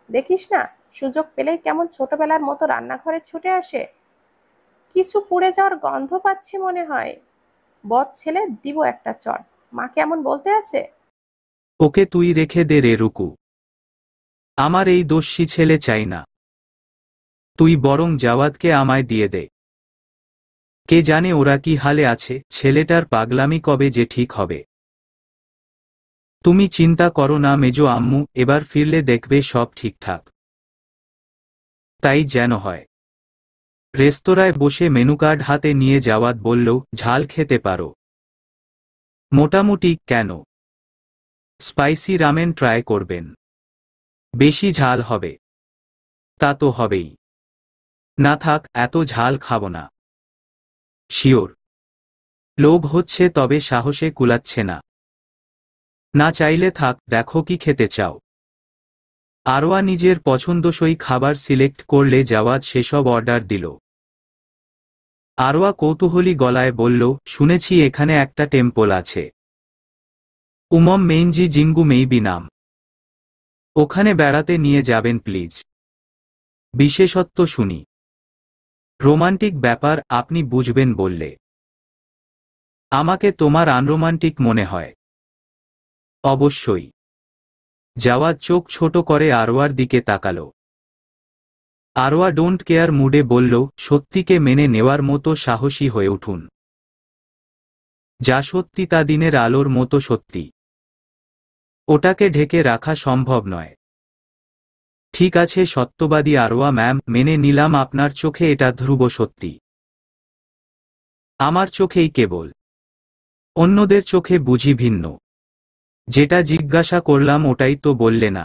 দেখিস না, সুযোগ পেলেই কেমন ছোটবেলার মতো রান্নাঘরে ছুটে আসে। কিছু পুড়ে যাওয়ার গন্ধ পাচ্ছি মনে হয়। বদ ছেলে, দিব একটা চড়। মা কেমন বলতে আছে? ওকে তুই রেখে দে রে রুকু, আমার এই দস্যি ছেলে চাই না। তুই বরং জাওয়াদকে আমায় দিয়ে দে। কে জানে ওরা কি হালে আছে, ছেলেটার পাগলামি কবে যে ঠিক হবে। তুমি চিন্তা করো না মেজো আম্মু, এবার ফিরলে দেখবে সব ঠিকঠাক। তাই যেন হয়। রেস্তোরাঁয় বসে মেনু কার্ড হাতে নিয়ে জাওয়াদ বলল, ঝাল খেতে পারো? মোটামুটি। কেন? স্পাইসি রামেন ট্রাই করবেন? বেশি ঝাল হবে? তা তো হবেই। না থাক, এত ঝাল খাবো না। শিওর? লোভ হচ্ছে তবে সাহসে কুলাচ্ছে না। না চাইলে থাক, দেখো কি খেতে চাও। আরওয়া নিজের পছন্দসই খাবার সিলেক্ট করলে জাওয়াদ সেসব অর্ডার দিল। আরওয়া কৌতূহলী গলায় বলল, শুনেছি এখানে একটা টেম্পল আছে, উমম মেইনজি জিঙ্গু মেইবি নাম। ওখানে বেড়াতে নিয়ে যাবেন প্লিজ। বিশেষত্ব শুনি। রোমান্টিক ব্যাপার, আপনি বুঝবেন বললে। আমাকে তোমার আনরোমান্টিক মনে হয়? অবশ্যই। জাওয়াদ চোখ ছোট করে আরওয়ার দিকে তাকালো। আরওয়া ডোন্ট কেয়ার মুডে বলল, সত্যিকে মেনে নেওয়ার মতো সাহসী হয়ে উঠুন। যা সত্যি তা দিনের আলোর মতো সত্যি। ওটাকে ঢেকে রাখা সম্ভব নয়। ঠিক আছে সত্যবাদী আরওয়া ম্যাম, মেনে নিলাম আপনার চোখে এটা ধ্রুব সত্যি। আমার চোখেই কেবল। অন্যদের চোখে বুঝি ভিন্ন। যেটা জিজ্ঞাসা করলাম ওটাই তো বললে না।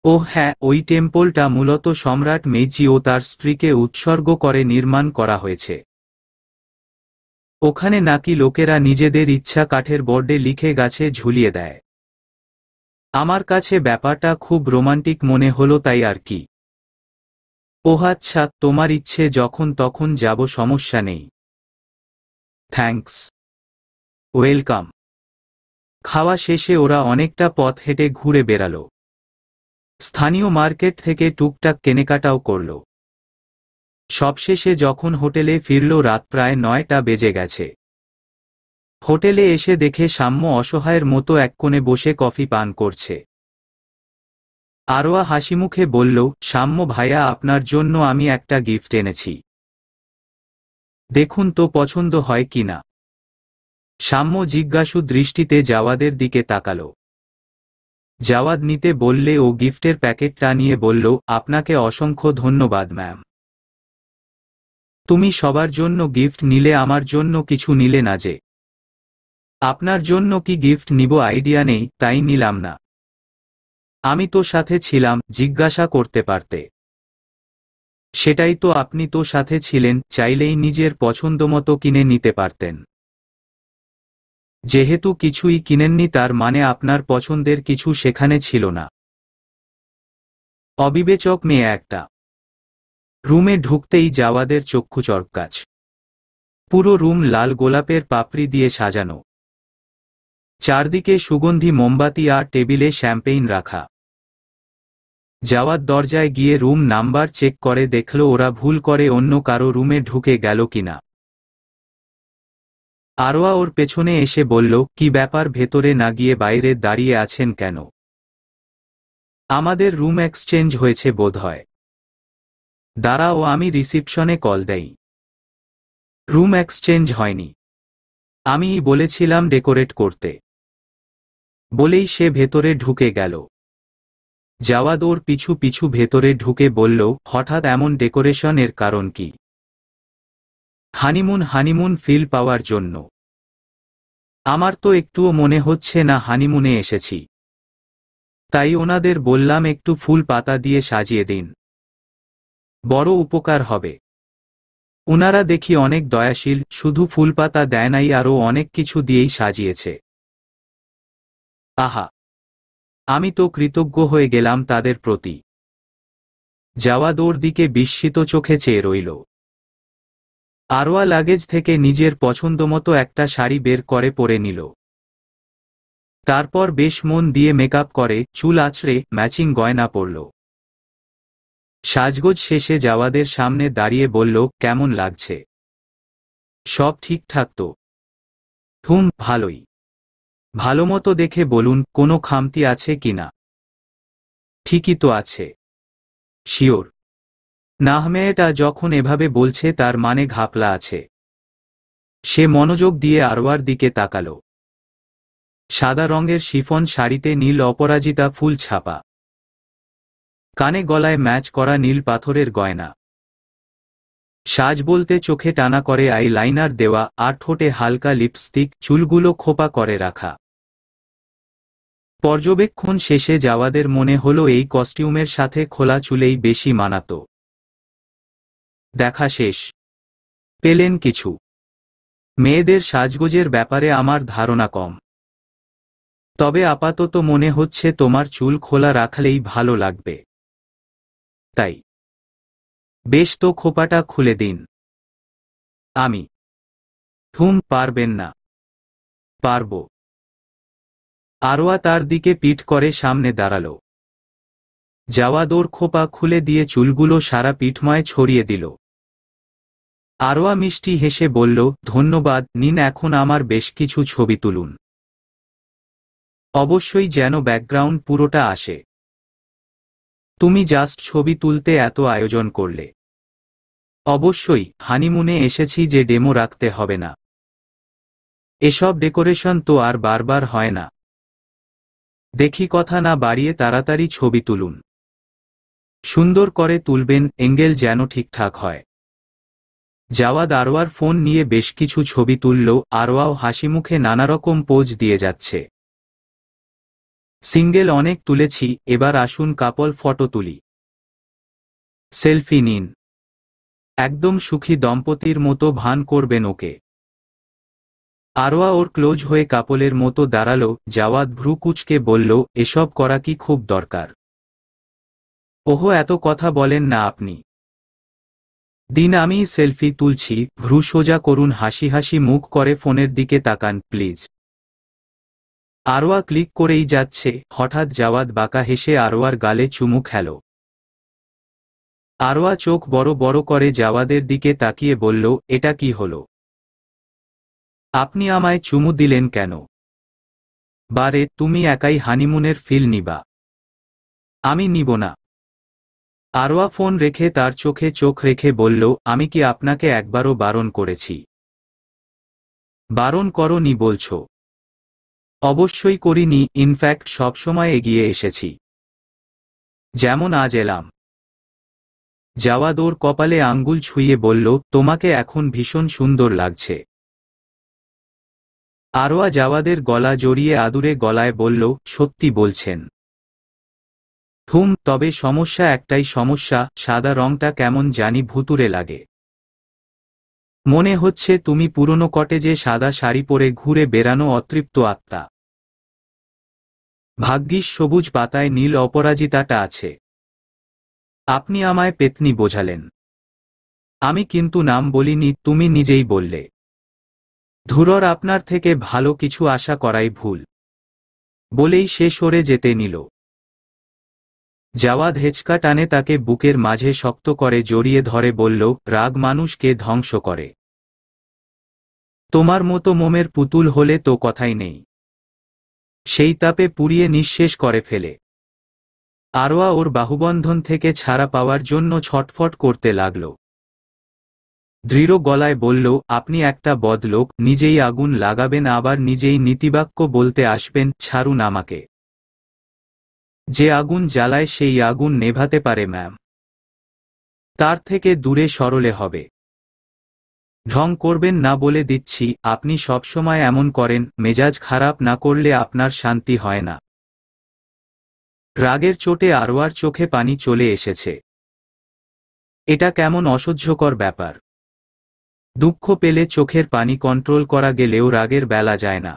ওহ হ্যাঁ, ওই টেম্পলটা মূলত সম্রাট মেইজি ও তার স্ত্রীকে উৎসর্গ করে নির্মাণ করা হয়েছে। ওখানে নাকি লোকেরা নিজেদের ইচ্ছা কাঠের বোর্ডে লিখে গাছে ঝুলিয়ে দেয়। আমার কাছে ব্যাপারটা খুব রোমান্টিক মনে হলো, তাই আর কি। ওহ আচ্ছা, তোমার ইচ্ছে যখন তখন যাব, সমস্যা নেই। থ্যাঙ্কস। ওয়েলকাম। খাওয়া শেষে ওরা অনেকটা পথ হেঁটে ঘুরে বেড়ালো। স্থানীয় মার্কেট থেকে টুকটাক কেনাকাটাও করল। সবশেষে যখন হোটেলে ফিরল রাত প্রায় 9টা বেজে গেছে। হোটেলে এসে দেখে সাম্য অসহায়ের মতো এক কোণে বসে কফি পান করছে। আরওয়া হাসিমুখে বলল, সাম্য ভাইয়া, আপনার জন্য আমি একটা গিফট এনেছি। দেখুন তো পছন্দ হয় কিনা। সাম্য জিজ্ঞাসু দৃষ্টিতে জাওয়াদের দিকে তাকালো। জাওয়াদ নিতে বললে ও গিফটের প্যাকেটটা নিয়ে বলল, আপনাকে অসংখ্য ধন্যবাদ ম্যাম। তুমি সবার জন্য গিফট নিলে, আমার জন্য কিছু নিলে না যে। আপনার জন্য কি গিফট নিব আইডিয়া নেই, তাই নিলাম না। আমি তো সাথে ছিলাম, জিজ্ঞাসা করতে পারতে। সেটাই তো, আপনি তো সাথে ছিলেন, চাইলেই নিজের পছন্দমতো কিনে নিতে পারতেন। যেহেতু কিছুই কিনেননি তার মানে আপনার পছন্দের কিছু সেখানে ছিল না। অবিবেচক মেয়ে একটা। রুমে ঢুকতেই জাওয়াদের চক্ষু চরকাচ। পুরো রুম লাল গোলাপের পাপড়ি দিয়ে সাজানো। চারদিকে সুগন্ধি মোমবাতি আর টেবিলে শ্যাম্পেইন রাখা। জাওয়াদ দরজায় গিয়ে রুম নাম্বার চেক করে দেখল ওরা ভুল করে অন্য কারো রুমে ঢুকে গেল কিনা। আরওয়া ওর পেছনে এসে বলল, কি ব্যাপার, ভেতরে না গিয়ে বাইরে দাঁড়িয়ে আছেন কেন? আমাদের রুম এক্সচেঞ্জ হয়েছে বোধহয়। দাঁড়াও, আমি রিসিপশনে কল দেই। রুম এক্সচেঞ্জ হয়নি। আমিই বলেছিলাম ডেকোরেট করতে। বলেই সে ভেতরে ঢুকে গেল। জাওয়াদ ওর পিছু পিছু ভেতরে ঢুকে বলল, হঠাৎ এমন ডেকোরেশন, এর কারণ কি? হানিমুন ফিল পাওয়ার জন্য। আমার তো একটুও মনে হচ্ছে না হানিমুনে এসেছি। তাই ওনাদের বললাম একটু ফুল পাতা দিয়ে সাজিয়ে দিন, বড় উপকার হবে। ওনারা দেখি অনেক দয়াশীল, শুধু ফুলপাতা দেয় নাই, আরও অনেক কিছু দিয়েই সাজিয়েছে। আহা, আমি তো কৃতজ্ঞ হয়ে গেলাম তাদের প্রতি। জাওয়াদ ওর দিকে বিস্মিত চোখে চেয়ে রইল। আরওয়া লাগেজ থেকে নিজের পছন্দমতো একটা শাড়ি বের করে পরে নিল। তারপর বেশ মন দিয়ে মেকআপ করে, চুল আঁচড়ে ম্যাচিং গয়না পরল। সাজগোজ শেষে জাওয়াদের সামনে দাঁড়িয়ে বলল, কেমন লাগছে? সব ঠিকঠাক তো? ভালোই। ভালোমতো দেখে বলুন, কোনো খামতি আছে কিনা? ঠিকই তো আছে। শিওর? না, মেয়েটা যখন এভাবে বলছে তার মানে ঘাপলা আছে। সে মনোযোগ দিয়ে আরওয়ার দিকে তাকালো। সাদা রঙের শিফন শাড়িতে নীল অপরাজিতা ফুল ছাপা, কানে গলায় ম্যাচ করা নীল পাথরের গয়না। সাজ বলতে চোখে টানা করে আই লাইনার দেওয়া, আর ঠোঁটে হালকা লিপস্টিক, চুলগুলো খোপা করে রাখা। পর্যবেক্ষণ শেষে জাওয়াদের মনে হলো এই কস্টিউমের সাথে খোলা চুলেই বেশি মানাতো। দেখা শেষ। পেলেন কিছু? মেয়েদের সাজগোজের ব্যাপারে আমার ধারণা কম, তবে আপাতত মনে হচ্ছে তোমার চুল খোলা রাখলেই ভালো লাগবে। তাই? বেশ, তো খোপাটা খুলে দিন। আমি? পারবেন না। পারব। আরওয়া তার দিকে পিঠ করে সামনে দাঁড়াল। জাওয়াদ ওর খোপা খুলে দিয়ে চুলগুলো সারা পিঠময় ছড়িয়ে দিল। আরওয়া মিষ্টি হেসে বলল, ধন্যবাদ, নিন এখন আমার বেশ কিছু ছবি তুলুন। অবশ্যই, যেন ব্যাকগ্রাউন্ড পুরোটা আসে। তুমি জাস্ট ছবি তুলতে এত আয়োজন করলে। অবশ্যই, হানিমুনে এসেছি যে ডেমো রাখতে হবে না। এসব ডেকোরেশন তো আর বারবার হয় না। দেখি কথা না বাড়িয়ে তাড়াতাড়ি ছবি তুলুন। সুন্দর করে তুলবেন, অ্যাঙ্গেল যেন ঠিকঠাক হয়। জাওয়াদ আরওয়ার ফোন নিয়ে বেশ কিছু ছবি তুলল, আরওয়াও হাসিমুখে নানারকম পোজ দিয়ে যাচ্ছে। সিঙ্গেল অনেক তুলেছি, এবার আসুন কাপল ফটো তুলি। সেলফি নিন। একদম সুখী দম্পতির মতো ভান করবেন ওকে। আরওয়া ওর ক্লোজ হয়ে কাপলের মতো দাঁড়ালো। জাওয়াদ ভ্রু কুঁচকে বলল, এসব করা কি খুব দরকার? ওহো, এত কথা বলেন না আপনি। দিন, আমি সেলফি তুলছি। ভ্রু সোজা করুন, হাসি হাসি মুখ করে ফোনের দিকে তাকান প্লিজ। আরওয়া ক্লিক করেই যাচ্ছে, হঠাৎ জাওয়াদ বাঁকা হেসে আরওয়ার গালে চুমু খেল। আরওয়া চোখ বড় বড় করে জাওয়াদের দিকে তাকিয়ে বলল, এটা কি হলো? আপনি আমায় চুমু দিলেন কেন? বারে, তুমি একাই হানিমুনের ফিল নিবা, আমি নিব না। আরওয়া ফোন রেখে তার চোখে চোখ রেখে বলল, আমি কি আপনাকে একবারও বারণ করেছি? বারণ করনি বলছো? অবশ্যই করিনি, ইনফ্যাক্ট সবসময় এগিয়ে এসেছি, যেমন আজ এলাম। জাওয়াদ ওর কপালে আঙ্গুল ছুঁয়ে বলল, তোমাকে এখন ভীষণ সুন্দর লাগছে। আরওয়া জাওয়াদের গলা জড়িয়ে আদুরে গলায় বলল, সত্যি বলছেন? তবে সমস্যা একটাই সমস্যা, সাদা রংটা কেমন জানি ভুতুড়ে লাগে। মনে হচ্ছে তুমি পুরনো কটেজে সাদা শাড়ি পরে ঘুরে বেড়ানো অতৃপ্ত আত্মা। ভাগ্যিস সবুজ পাতায় নীল অপরাজিতাটা আছে। আপনি আমায় পেতনি বোঝালেন। আমি কিন্তু নাম বলিনি, তুমি নিজেই বললে। ধুরর, আপনার থেকে ভালো কিছু আশা করাই ভুল। বলেই সে সরে যেতে নিল। জাওয়াদ হেঁচকা টানে তাকে বুকের মাঝে শক্ত করে জড়িয়ে ধরে বলল, রাগ মানুষকে ধ্বংস করে। তোমার মতো মোমের পুতুল হলে তো কথাই নেই। সেই তাপে পুড়িয়ে নিঃশেষ করে ফেলে। আরওয়া ওর বাহুবন্ধন থেকে ছাড়া পাওয়ার জন্য ছটফট করতে লাগল। দৃঢ় গলায় বলল, আপনি একটা বদলোক, নিজেই আগুন লাগাবেন আবার নিজেই নীতিবাক্য বলতে আসবেন, ছাড়ুন আমাকে। যে আগুন জ্বালায় সেই আগুন নেভাতে পারে ম্যাম। তার থেকে দূরে সরলে হবে। ঢং করবেন না বলে দিচ্ছি, আপনি সবসময় এমন করেন, মেজাজ খারাপ না করলে আপনার শান্তি হয় না। রাগের চোটে আরওয়ার চোখে পানি চলে এসেছে। এটা কেমন অসহ্যকর ব্যাপার। দুঃখ পেলে চোখের পানি কন্ট্রোল করা গেলেও রাগের বেলা যায় না।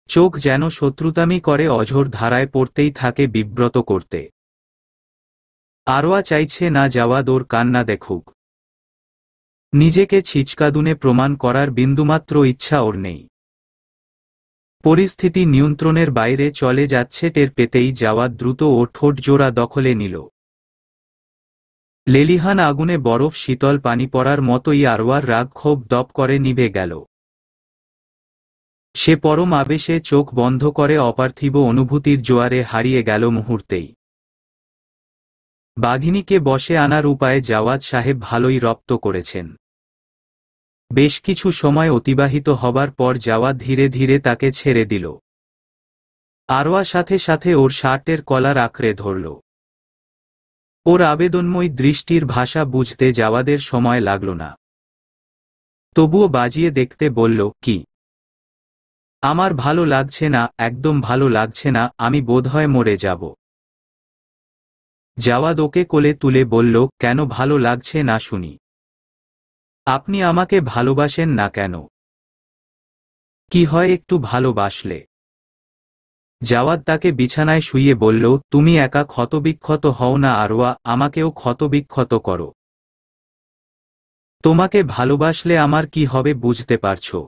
চোখ যেন শত্রুতামি করে, অঝোর ধারায় পড়তেই থাকে বিব্রত করতে। আরওয়া চাইছে না জাওয়াদ ওর কান্না দেখুক। নিজেকে ছিচকাদুনে প্রমাণ করার বিন্দুমাত্র ইচ্ছা ওর নেই। পরিস্থিতি নিয়ন্ত্রণের বাইরে চলে যাচ্ছে টের পেতেই জাওয়াদ দ্রুত ও ঠোঁট জোড়া দখলে নিল। লেলিহান আগুনে বরফ শীতল পানি পড়ার মতোই আরওয়ার রাগ ক্ষোভ দপ করে নিভে গেল। সে পরম আবেশে চোখ বন্ধ করে অপার্থিব অনুভূতির জোয়ারে হারিয়ে গেল মুহূর্তেই। বাঘিনীকে বশে আনার উপায়ে জাওয়াদ সাহেব ভালোই রপ্ত করেছেন। বেশ কিছু সময় অতিবাহিত হবার পর জাওয়াদ ধীরে ধীরে তাকে ছেড়ে দিল। আরওয়া সাথে সাথে ওর শার্টের কলার আঁকড়ে ধরল। ওর আবেদনময় দৃষ্টির ভাষা বুঝতে জাওয়াদের সময় লাগল না। তবুও বাজিয়ে দেখতে বলল, কি? আমার ভালো লাগছে না, একদম ভালো লাগছে না, আমি বোধহয় মরে যাব। জাওয়াদ ওকে কোলে তুলে বলল, কেন ভালো লাগছে না শুনি? আপনি আমাকে ভালোবাসেন না কেন? কি হয় একটু ভালোবাসলে? জাওয়াদ তাকে বিছানায় শুইয়ে বলল, তুমি একা ক্ষতবিক্ষত হও না আরওয়া, আমাকেও ক্ষতবিক্ষত করো। তোমাকে ভালোবাসলে আমার কি হবে বুঝতে পারছো?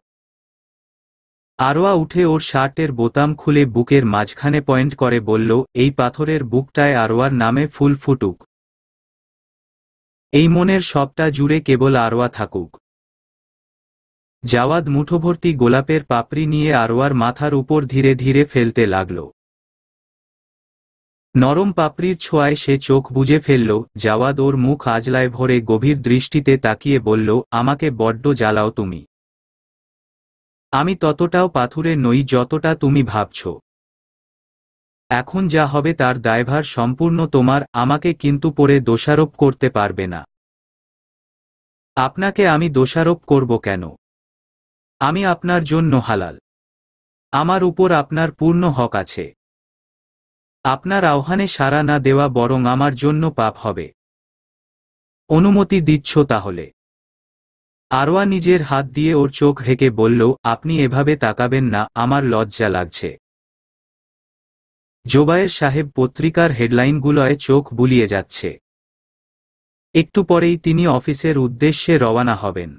আরওয়া উঠে ওর শার্টের বোতাম খুলে বুকের মাঝখানে পয়েন্ট করে বলল, এই পাথরের বুকটায় আরওয়ার নামে ফুল ফুটুক। এই মনের সবটা জুড়ে কেবল আরওয়া থাকুক। জাওয়াদ মুঠোভর্তি গোলাপের পাপড়ি নিয়ে আরওয়ার মাথার উপর ধীরে ধীরে ফেলতে লাগল। নরম পাপড়ির ছোঁয়ায় সে চোখ বুজে ফেলল। জাওয়াদ ওর মুখ আজলায় ভরে গভীর দৃষ্টিতে তাকিয়ে বলল, আমাকে বড্ড জ্বালাও তুমি। আমি ততটাও পাথুরে নই যতটা তুমি ভাবছ। এখন যা হবে তার দায়ভার সম্পূর্ণ তোমার, আমাকে কিন্তু পরে দোষারোপ করতে পারবে না। আপনাকে আমি দোষারোপ করব কেন? আমি আপনার জন্য হালাল। আমার উপর আপনার পূর্ণ হক আছে। আপনার আহ্বানে সাড়া না দেওয়া বরং আমার জন্য পাপ হবে। অনুমতি দিচ্ছ তাহলে? আরওয়া নিজের হাত দিয়ে ওর চোখ ঢেকে বলল, আপনি এভাবে তাকাবেন না, আমার লজ্জা লাগছে। জোবায়ের সাহেব পত্রিকার হেডলাইনগুলোয় চোখ বুলিয়ে যাচ্ছে। একটু পরেই তিনি অফিসের উদ্দেশ্যে রওনা হবেন।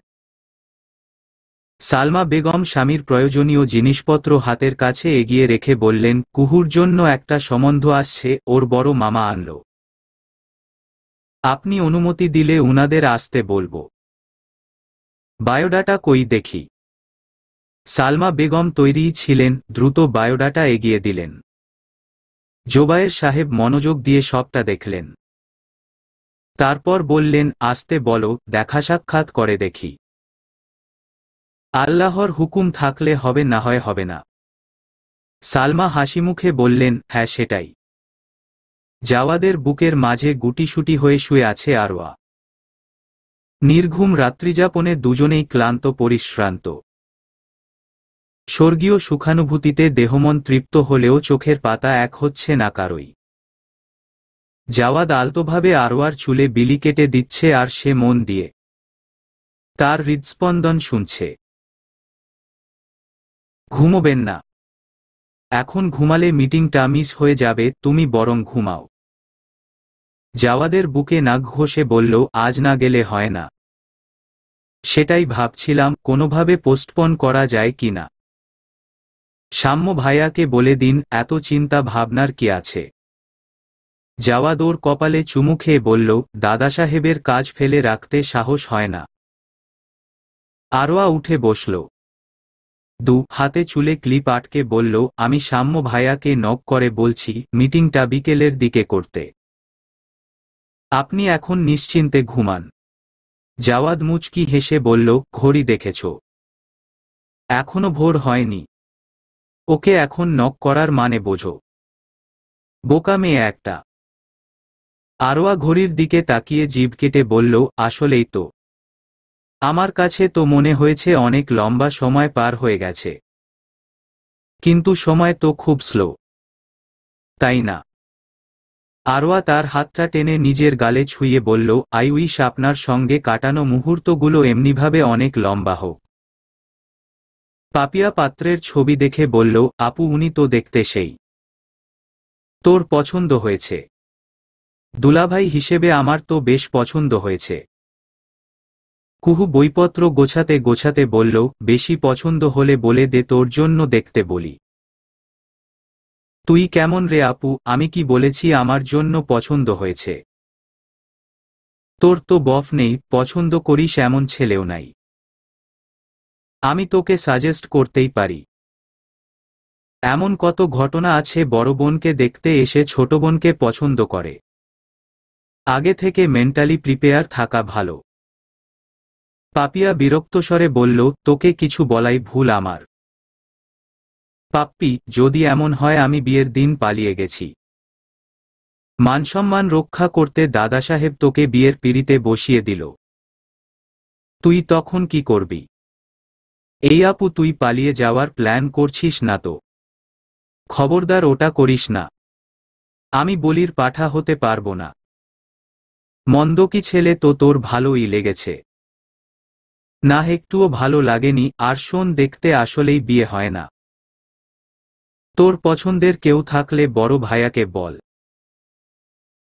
সালমা বেগম স্বামীর প্রয়োজনীয় জিনিসপত্র হাতের কাছে এগিয়ে রেখে বললেন, কুহুর জন্য একটা সম্বন্ধ আসছে, ওর বড় মামা আনল। আপনি অনুমতি দিলে উনাদের আসতে বলবো। বায়োডাটা কই দেখি? সালমা বেগম তৈরিই ছিলেন, দ্রুত বায়োডাটা এগিয়ে দিলেন। জোবায়ের সাহেব মনোযোগ দিয়ে সবটা দেখলেন। তারপর বললেন, আসতে বলো, দেখা সাক্ষাৎ করে দেখি। আল্লাহর হুকুম থাকলে হবে, না হয় হবে না। সালমা হাসিমুখে বললেন, হ্যাঁ সেটাই। জাওয়াদের বুকের মাঝে গুটিসুটি হয়ে শুয়ে আছে আরওয়া। নির্ঘুম রাত্রিযাপনে দুজনেই ক্লান্ত পরিশ্রান্ত। স্বর্গীয় সুখানুভূতিতে দেহমন তৃপ্ত হলেও চোখের পাতা এক হচ্ছে না কারোই। জাওয়াদ আলতোভাবে আরওয়ার চুলে বিলি কেটে দিচ্ছে আর সে মন দিয়ে তার হৃদস্পন্দন শুনছে। ঘুমোবেন না? এখন ঘুমালে মিটিংটা মিস হয়ে যাবে, তুমি বরং ঘুমাও। জাওয়াদের বুকে নাক ঘষে বলল, আজ না গেলে হয় না। সেটাই ভাবছিলাম, কোনোভাবে পোস্টপোন করা যায় কি না। সাম্য ভাইয়াকে বলে দিন, এত চিন্তা ভাবনার কি আছে? জাওয়াদ ওর কপালে চুমু খেয়ে বলল, দাদা সাহেবের কাজ ফেলে রাখতে সাহস হয় না। আরওয়া উঠে বসল। দু হাতে চুলে ক্লিপ আটকে বলল, আমি সাম্য ভাইয়াকে নক করে বলছি মিটিংটা বিকেলের দিকে করতে। আপনি এখন নিশ্চিন্তে ঘুমান। জাওয়াদ মুচকি হেসে বলল, ঘড়ি দেখেছ? এখনো ভোর হয়নি। ওকে এখন নক করার মানে বোঝো। বোকা মেয়ে একটা। আরওয়া ঘড়ির দিকে তাকিয়ে জিভ কেটে বলল, আসলেই তো। আমার কাছে তো মনে হয়েছে অনেক লম্বা সময় পার হয়ে গেছে। কিন্তু সময় তো খুব স্লো, তাই না? আরওয়া তার হাতটা টেনে নিজের গালে ছুঁয়ে বলল, আই উইশ আপনার সঙ্গে কাটানো মুহূর্তগুলো এমনিভাবে অনেক লম্বা হোক। পাপিয়া পাত্রের ছবি দেখে বলল, আপু উনি তো দেখতে সেই। তোর পছন্দ হয়েছে? দুলাভাই হিসেবে আমার তো বেশ পছন্দ হয়েছে। কুহু বইপত্র গোছাতে গোছাতে বলল, বেশি পছন্দ হলে বলে দে, তোর জন্য দেখতে বলি। তুই কেমন রে আপু, আমি কি বলেছি আমার জন্য পছন্দ হয়েছে? তোর তো বফ নেই, পছন্দ করিস এমন ছেলেও নাই। আমি তোকে সাজেস্ট করতেই পারি। এমন কত ঘটনা আছে বড় বোনকে দেখতে এসে ছোট বোনকে পছন্দ করে। আগে থেকে মেন্টালি প্রিপেয়ার থাকা ভালো। পাপিয়া বিরক্ত স্বরে বলল, তোকে কিছু বলাই ভুল আমার। পাপ্পি, যদি এমন হয় আমি বিয়ের দিন পালিয়ে গেছি। মানসম্মান রক্ষা করতে দাদা সাহেব তোকে বিয়ের পিঁড়িতে বসিয়ে দিল। তুই তখন কি করবি? এই আপু, তুই পালিয়ে যাওয়ার প্ল্যান করছিস না তো? খবরদার ওটা করিস না। আমি বলির পাঠা হতে পারবো না। মন্দ কি ছেলে তো তোর ভালোই লেগেছে? না, একটুও ভালো লাগেনি। আর শোন, দেখতে আসলেই বিয়ে হয় না। তোর পছন্দের কেউ থাকলে বড় ভাইয়াকে বল।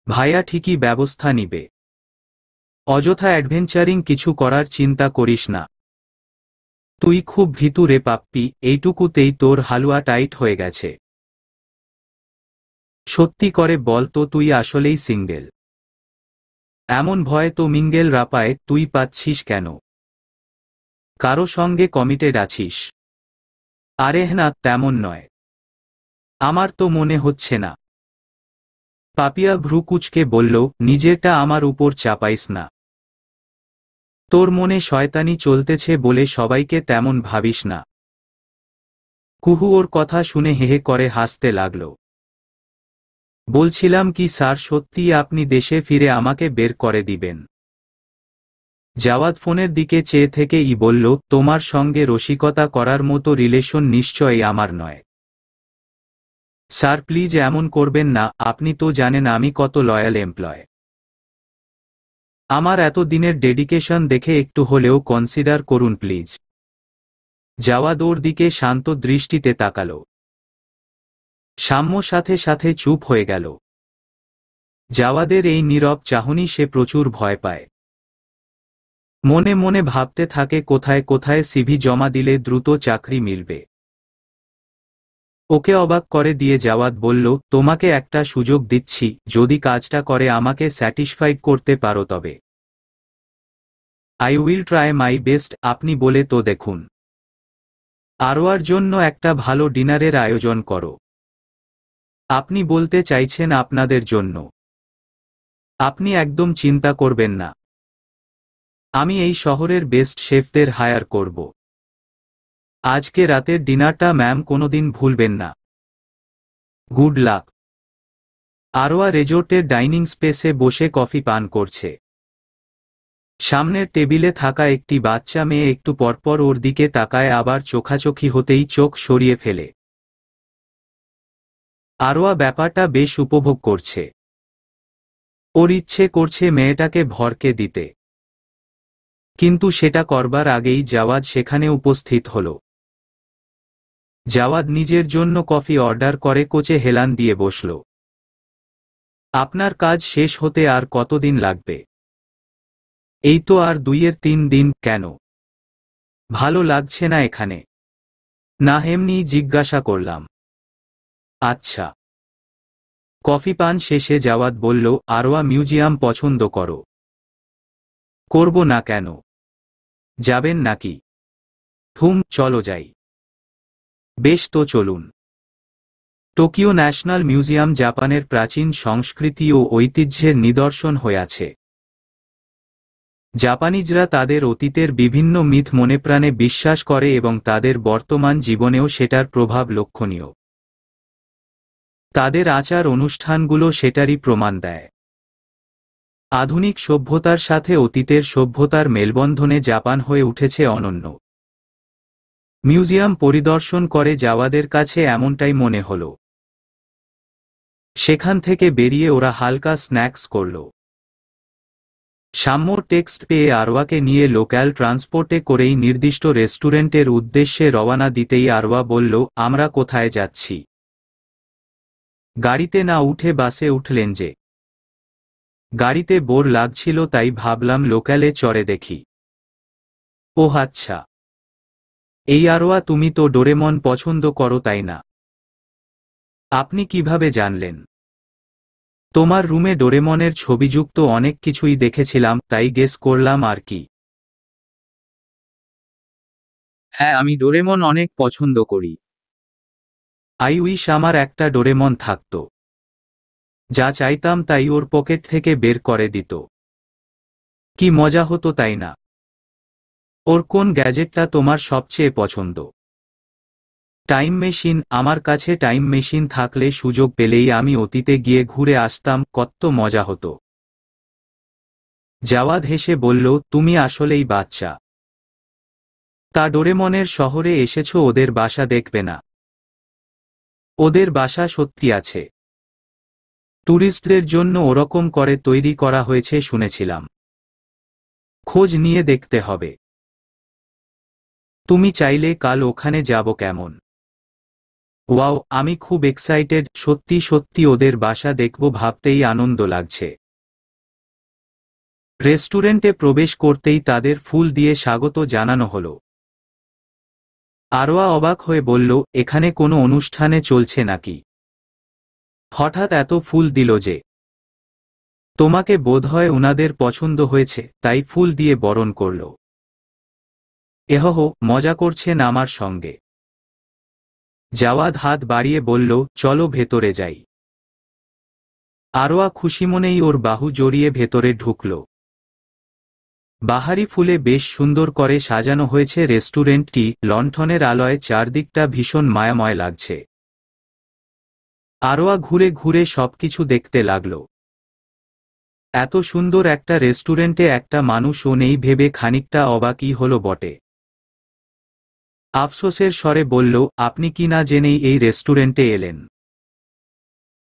ভাইয়া ঠিকই ব্যবস্থা নিবে। অযথা অ্যাডভেঞ্চারিং কিছু করার চিন্তা করিস না। তুই খুব ভীতু রে পাপ্পি, এইটুকুতেই তোর হালুয়া টাইট হয়ে গেছে। সত্যি করে বল তো, তুই আসলেই সিঙ্গেল? এমন ভয় তো মিঙ্গেল রাপায় তুই পাচ্ছিস কেন? কারো সঙ্গে কমিটেড আছিস? আরে না, তেমন নয়। আমার তো মনে হচ্ছে না। পাপিয়া ভ্রু কুঁচকে বলল, নিজেরটা আমার উপর চাপাইস না। তোর মনে শয়তানি চলতেছে বলে সবাইকে তেমন ভাবিস না। কুহু ওর কথা শুনে হেহে করে হাসতে লাগল। বলছিলাম কি স্যার, সত্যিই আপনি দেশে ফিরে আমাকে বের করে দিবেন? জাওয়াদ ফোনের দিকে চেয়ে থেকেই বলল, তোমার সঙ্গে রসিকতা করার মতো রিলেশন নিশ্চয়ই আমার নয়। স্যার প্লিজ এমন করবেন না, আপনি তো জানেন আমি কত লয়াল এমপ্লয়। আমার এত দিনের ডেডিকেশন দেখে একটু হলেও কনসিডার করুন প্লিজ। জাওয়াদ ওর দিকে শান্ত দৃষ্টিতে তাকাল। সাম্য সাথে সাথে চুপ হয়ে গেল। জাওয়াদের এই নীরব চাহনি সে প্রচুর ভয় পায়। মনে মনে ভাবতে থাকে কোথায় কোথায় সিভি জমা দিলে দ্রুত চাকরি মিলবে। ওকে অবাক করে দিয়ে জাওয়াদ বলল, তোমাকে একটা সুযোগ দিচ্ছি, যদি কাজটা করে আমাকে স্যাটিসফাইড করতে পারো তবে। I will try my best. আপনি বলে তো দেখুন। আরোয়ার জন্য একটা ভালো ডিনারের আয়োজন করো। আপনি বলতে চাইছেন আপনাদের জন্য? আপনি একদম চিন্তা করবেন না। আমি এই শহরের বেস্ট শেফদের হায়ার করব। আজকে রাতের ডিনারটা ম্যাম কোনোদিন ভুলবেন না। Good luck. আরোয়া রেজোর্টের ডাইনিং স্পেসে বসে কফি পান করছে। সামনের টেবিলে থাকা একটি বাচ্চা মেয়ে একটু পরপর ওর দিকে তাকায়, আবার চোখাচোখি হতেই চোখ সরিয়ে ফেলে। আরোয়া ব্যাপারটা বেশ উপভোগ করছে। ওর ইচ্ছে করছে মেয়েটাকে ভরকে দিতে। কিন্তু সেটা করবার আগেই জাওয়াদ সেখানে উপস্থিত হল। জাওয়াদ নিজের জন্য কফি অর্ডার করে কোচে হেলান দিয়ে বসল। আপনার কাজ শেষ হতে আর কতদিন লাগবে? এই তো আর 2-3 দিন। কেন, ভালো লাগছে না এখানে? না, এমনি জিজ্ঞাসা করলাম। আচ্ছা। কফি পান শেষে জাওয়াদ বলল, আরোয়া মিউজিয়াম পছন্দ করো? করব না কেন? যাবেন নাকি? চলো যাই। বেশ তো চলুন। টোকিও ন্যাশনাল মিউজিয়াম জাপানের প্রাচীন সংস্কৃতি ও ঐতিহ্যের নিদর্শন হয়ে আছে। জাপানিজরা তাদের অতীতের বিভিন্ন মিথ মনেপ্রাণে বিশ্বাস করে এবং তাদের বর্তমান জীবনেও সেটার প্রভাব লক্ষণীয়। তাদের আচার অনুষ্ঠানগুলো সেটারই প্রমাণ দেয়। আধুনিক সভ্যতার সাথে অতীতের সভ্যতার মেলবন্ধনে জাপান হয়ে উঠেছে অনন্য। মিউজিয়াম পরিদর্শন করে জাওয়াদের কাছে এমনটাই মনে হল। সেখান থেকে বেরিয়ে ওরা হালকা স্ন্যাক্স করল। সাম্যর টেক্সট পেয়ে আরওয়াকে নিয়ে লোকাল ট্রান্সপোর্টে করেই নির্দিষ্ট রেস্টুরেন্টের উদ্দেশ্যে রওনা দিতেই আরওয়া বলল, আমরা কোথায় যাচ্ছি? গাড়িতে না উঠে বাসে উঠলেন যে? গাড়িতে বোর লাগছিল তাই ভাবলাম লোকালে চড়ে দেখি। ওহ আচ্ছা। এই আরওয়া, তুমি তো ডোরেমন পছন্দ করো তাই না? আপনি কিভাবে জানলেন? তোমার রুমে ডোরেমনের ছবিযুক্ত অনেক কিছুই দেখেছিলাম, তাই গেস করলাম আর কি। হ্যাঁ, আমি ডোরেমন অনেক পছন্দ করি। আই উইশ আমার একটা ডোরেমন থাকতো। যা চাইতাম তাই ওর পকেট থেকে বের করে দিত। কি মজা হতো, তাই না? ওর কোন গ্যাজেটটা তোমার সবচেয়ে পছন্দ? Time machine. আমার কাছে টাইম মেশিন থাকলে সুযোগ পেলেই আমি অতীতে গিয়ে ঘুরে আসতাম, কত মজা হতো। জাওয়াদ হেসে বলল, তুমি আসলেই বাচ্চা। তা ডোরেমনের শহরে এসেছো, ওদের বাসা দেখবে না? ওদের বাসা সত্যি আছে। ট্যুরিস্টদের জন্য ওরকম করে তৈরি করা হয়েছে শুনেছিলাম। খোঁজ নিয়ে দেখতে হবে। তুমি চাইলে কাল ওখানে যাব কেমন? ওয়াও, আমি খুব এক্সাইটেড, সত্যি সত্যি ওদের বাসা দেখব ভাবতেই আনন্দ লাগছে। রেস্টুরেন্টে প্রবেশ করতেই তাদের ফুল দিয়ে স্বাগত জানানো হলো। আরোয়া অবাক হয়ে বলল, এখানে কোনো অনুষ্ঠানে চলছে নাকি? হঠাৎ এত ফুল দিল যে? তোমাকে বোধহয় উনাদের পছন্দ হয়েছে, তাই ফুল দিয়ে বরণ করল। এহহ, মজা করছেন আমার সঙ্গে? জাওয়াদ হাত বাড়িয়ে বলল, চলো ভেতরে যাই। আরোয়া খুশিমনেই ওর বাহু জড়িয়ে ভেতরে ঢুকল। বাহারি ফুলে বেশ সুন্দর করে সাজানো হয়েছে রেস্টুরেন্টটি, লণ্ঠনের আলোয় চারদিকটা ভীষণ মায়াময় লাগছে। আরোয়া ঘুরে ঘুরে সবকিছু দেখতে লাগল। এত সুন্দর একটা রেস্টুরেন্টে একটা মানুষও নেই ভেবে খানিকটা অবাকই হলো বটে। আফসোসের স্বরে বলল, আপনি কি না জেনেই এই রেস্টুরেন্টে এলেন?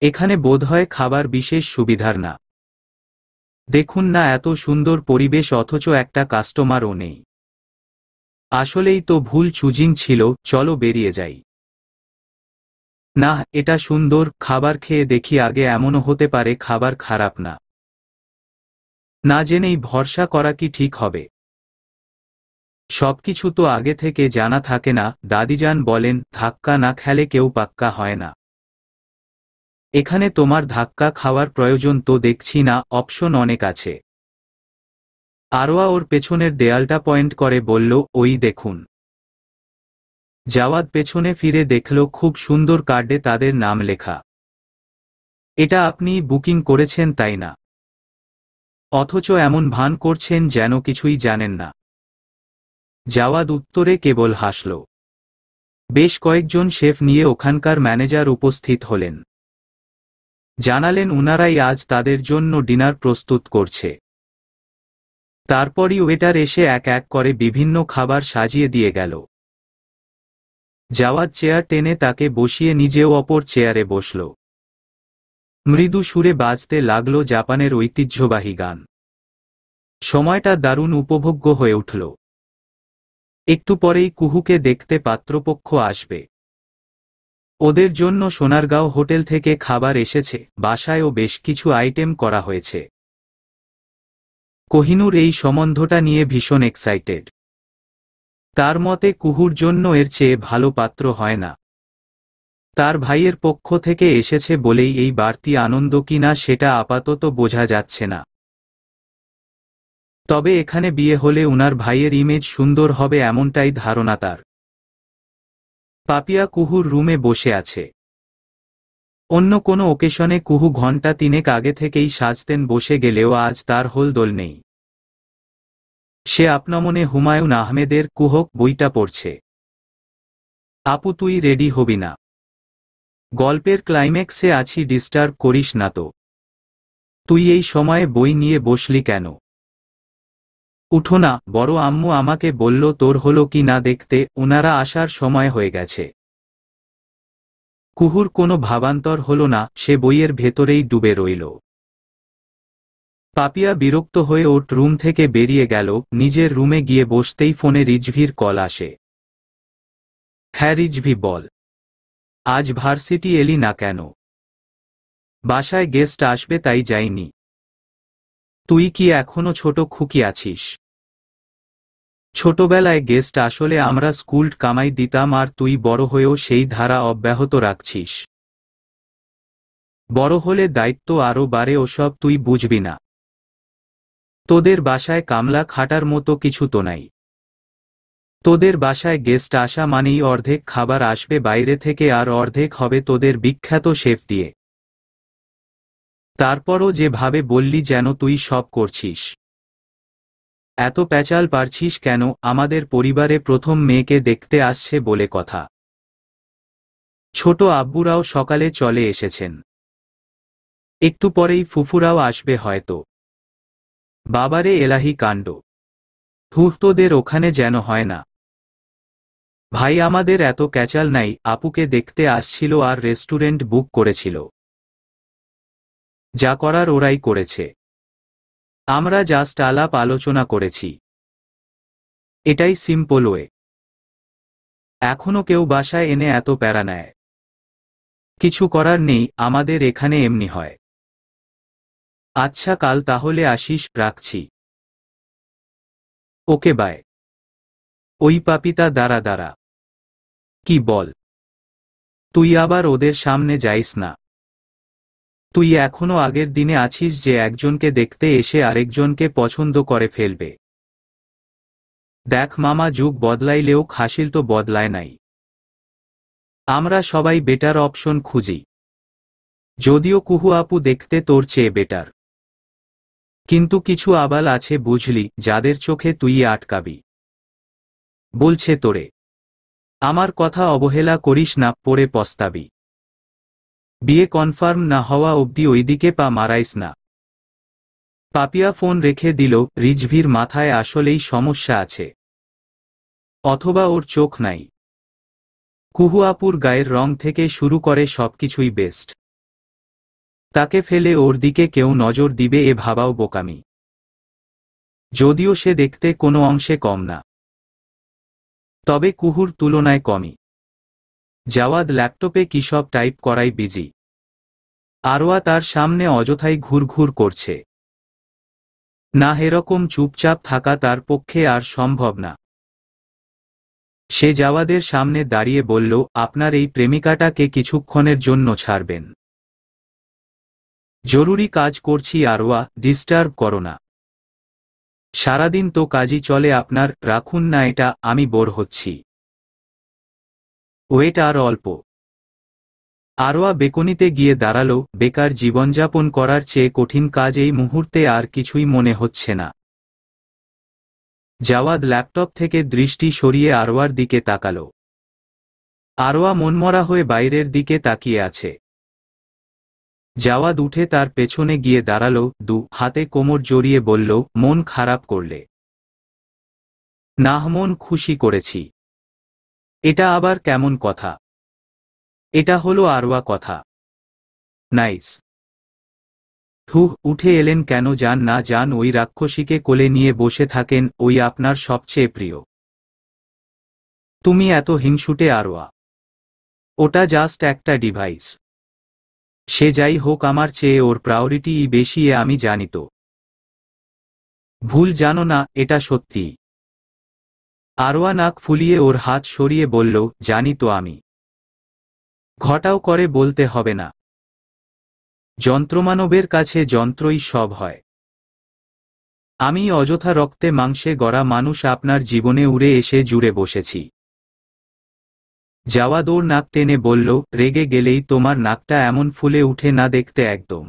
এখানে বোধহয় খাবার বিশেষ সুবিধার না। দেখুন না, এত সুন্দর পরিবেশ অথচ একটা কাস্টমারও নেই। আসলেই তো ভুল চুজিং ছিল, চলো বেরিয়ে যাই। না, এটা সুন্দর, খাবার খেয়ে দেখি আগে, এমনও হতে পারে খাবার খারাপ না। না জেনেই ভরসা করা কি ঠিক হবে? সবকিছু তো আগে থেকে জানা থাকে না, দাদিজান বলেন, ধাক্কা না খেলে কেউ পাক্কা হয় না। এখানে তোমার ধাক্কা খাওয়ার প্রয়োজন তো দেখছি না, অপশন অনেক আছে। আরোয়া ওর পেছনের দেয়ালটা পয়েন্ট করে বলল, ওই দেখুন। জাওয়াদ পেছনে ফিরে দেখল খুব সুন্দর কার্ডে তাদের নাম লেখা। এটা আপনি বুকিং করেছেন, তাই না? অথচ এমন ভান করছেন যেন কিছুই জানেন না। জাওয়াদ উত্তরে কেবল হাসল। বেশ কয়েকজন শেফ নিয়ে ওখানকার ম্যানেজার উপস্থিত হলেন। জানালেন উনারাই আজ তাদের জন্য ডিনার প্রস্তুত করছে। তারপরই ওয়েটার এসে এক এক করে বিভিন্ন খাবার সাজিয়ে দিয়ে গেল। জাওয়াদ চেয়ার টেনে তাকে বসিয়ে নিজেও অপর চেয়ারে বসল। মৃদু সুরে বাজতে লাগলো জাপানের ঐতিহ্যবাহী গান। সময়টা দারুণ উপভোগ্য হয়ে উঠল। একটু পরেই কুহুকে দেখতে পাত্রপক্ষ আসবে। ওদের জন্য সোনারগাঁও হোটেল থেকে খাবার এসেছে, বাসায়ও বেশ কিছু আইটেম করা হয়েছে। কোহিনূর এই সম্বন্ধটা নিয়ে ভীষণ এক্সাইটেড। তার মতে কুহুর জন্য এর চেয়ে ভালো পাত্র হয় না। তার ভাইয়ের পক্ষ থেকে এসেছে বলেই এই বাড়তি আনন্দ কিনা সেটা আপাতত বোঝা যাচ্ছে না। তবে এখানে বিয়ে হলে উনার ভাইয়ের ইমেজ সুন্দর হবে এমনটাই ধারণা তার। পাপিয়া কুহুর রুমে বসে আছে। অন্য কোনো ওকেশনে কুহু ঘণ্টা তিনেক আগে থেকেই সাজতেন বসে গেলেও আজ তার হোলদোল নেই। সে আপনমনে হুমায়ুন আহমেদের কুহক বইটা পড়ছে। আপু, তুই রেডি হবি না? গল্পের ক্লাইম্যাক্সে আছি, ডিস্টার্ব করিস না তো। তুই এই সময়ে বই নিয়ে বসলি কেন? উঠো না, বড় আম্মু আমাকে বলল তোর হলো কি না দেখতে, উনারা আসার সময় হয়ে গেছে। কুহুর কোনো ভাবান্তর হলো না, সে বইয়ের ভেতরেই ডুবে রইল। পাপিয়া বিরক্ত হয়ে ওর রুম থেকে বেরিয়ে গেল। নিজের রুমে গিয়ে বসতেই ফোনে রিজভির কল আসে। হ্যাঁ রিজভি, বল। আজ ভার্সিটি এলি না কেন? বাসায় গেস্ট আসবে তাই যাইনি। তুই কি এখনো ছোট খুকি আছিস? ছোটবেলায় গেস্ট আসলে আমরা স্কুল কামাই দিতাম, আর তুই বড় হয়েও সেই ধারা অব্যাহত রাখছিস। বড় হলে দায়িত্ব আরো বাড়ে, ওসব তুই বুঝবি না। তোদের বাসায় কামলা খাটার মতো কিছু তো নাই। তোদের বাসায় গেস্ট আসা মানেই অর্ধেক খাবার আসবে বাইরে থেকে আর অর্ধেক হবে তোদের বিখ্যাত শেফ দিয়ে। তারপরও যেভাবে বললি যেন তুই সব করছিস। এত প্যাচাল পারছিস কেন? আমাদের পরিবারে প্রথম মেয়েকে দেখতে আসছে বলে কথা। ছোট আব্বুরাও সকালে চলে এসেছেন, একটু পরেই ফুফুরাও আসবে হয়তো। বাবারে এলাহি কাণ্ড! তোদের ওখানে যেন হয় না। ভাই আমাদের এত ক্যাচাল নাই, আপুকে দেখতে আসছিল আর রেস্টুরেন্ট বুক করেছিল। যা করার ওরাই করেছে, আমরা জাস্ট আলাপ আলোচনা করেছি। এটাই সিম্পল ওয়ে। এখনো কেউ বাসায় এনে এত প্যারা নেয়? কিছু করার নেই, আমাদের এখানে এমনি হয়। আচ্ছা কাল তাহলে আসিস, রাখছি। Okay bye. ওই পাপিতা, দাঁড়া দাঁড়া। কি বল? তুই আবার ওদের সামনে যাইস না। তুই এখনো আগের দিনে আছিস যে একজনকে দেখতে এসে আরেকজনকে পছন্দ করে ফেলবে। দেখ মামা, যুগ বদলাইলেও খাসিল তো বদলায় নাই। আমরা সবাই বেটার অপশন খুঁজি। যদিও কুহু আপু দেখতে তোর চেয়ে বেটার, কিন্তু কিছু আবাল আছে বুঝলি, যাদের চোখে তুই আটকাবি। বলছে তোরে। আমার কথা অবহেলা করিস না, পরে পস্তাবি। বিয়ে কনফার্ম না হওয়া অবধি ওইদিকে পা মারাইস না। পাপিয়া ফোন রেখে দিল। রিজভির মাথায় আসলেই সমস্যা আছে, অথবা ওর চোখ নাই। কুহু আপুর গায়ের রং থেকে শুরু করে সবকিছুই বেস্ট। তাকে ফেলে ওর দিকে কেউ নজর দিবে এ ভাবাও বোকামি। যদিও সে দেখতে কোনো অংশে কম না, তবে কুহুর তুলনায় কমই। জাওয়াদ ল্যাপটপে কি সব টাইপ করাই বিজি। আরওয়া তার সামনে অযথাই ঘুরঘুর করছে। না, এরকম চুপচাপ থাকা তার পক্ষে আর সম্ভব না। সে জাওয়াদের সামনে দাঁড়িয়ে বলল, আপনার এই প্রেমিকাটাকে কিছুক্ষণের জন্য ছাড়বেন? জরুরি কাজ করছি আরওয়া, ডিস্টার্ব করো না। সারাদিন তো কাজই চলে আপনার, রাখুন না এটা, আমি বোর হচ্ছি। ওয়েট আর অল্প। আরওয়া বেকনিতে গিয়ে দাঁড়ালো। বেকার জীবনযাপন করার চেয়ে কঠিন কাজ এই মুহূর্তে আর কিছুই মনে হচ্ছে না। জাওয়াদ ল্যাপটপ থেকে দৃষ্টি সরিয়ে আরওয়ার দিকে তাকালো। আরওয়া মনমরা হয়ে বাইরের দিকে তাকিয়ে আছে। জাওয়াদ উঠে তার পেছনে গিয়ে দাঁড়ালো, দু হাতে কোমর জড়িয়ে বলল, মন খারাপ করলে? না, মন খুশি করেছি। এটা আবার কেমন কথা? এটা হলো আরওয়া কথা। নাইস। উঠে এলেন কেন? যান না যান, ওই রাক্ষসীকে কোলে নিয়ে বসে থাকেন, ওই আপনার সবচেয়ে প্রিয়। তুমি এত হিংসুটে আরওয়া। ওটা জাস্ট একটা ডিভাইস। সে যাই হোক, আমার চেয়ে ওর প্রায়োরিটিই বেশি, এ আমি জানি তো। ভুল জানো না, এটা সত্যি। আরওয়া নাক ফুলিয়ে ওর হাত সরিয়ে বলল, জানি তো আমি। ঘটাও করে বলতে হবে না। যন্ত্রমানবের কাছে যন্ত্রই সব হয়। আমি অযথা রক্তে মাংসে গড়া মানুষ আপনার জীবনে উড়ে এসে জুড়ে বসেছি। জাওয়াদ ওর নাক টেনে বলল, রেগে গেলেই তোমার নাকটা এমন ফুলে উঠে না, দেখতে একদম।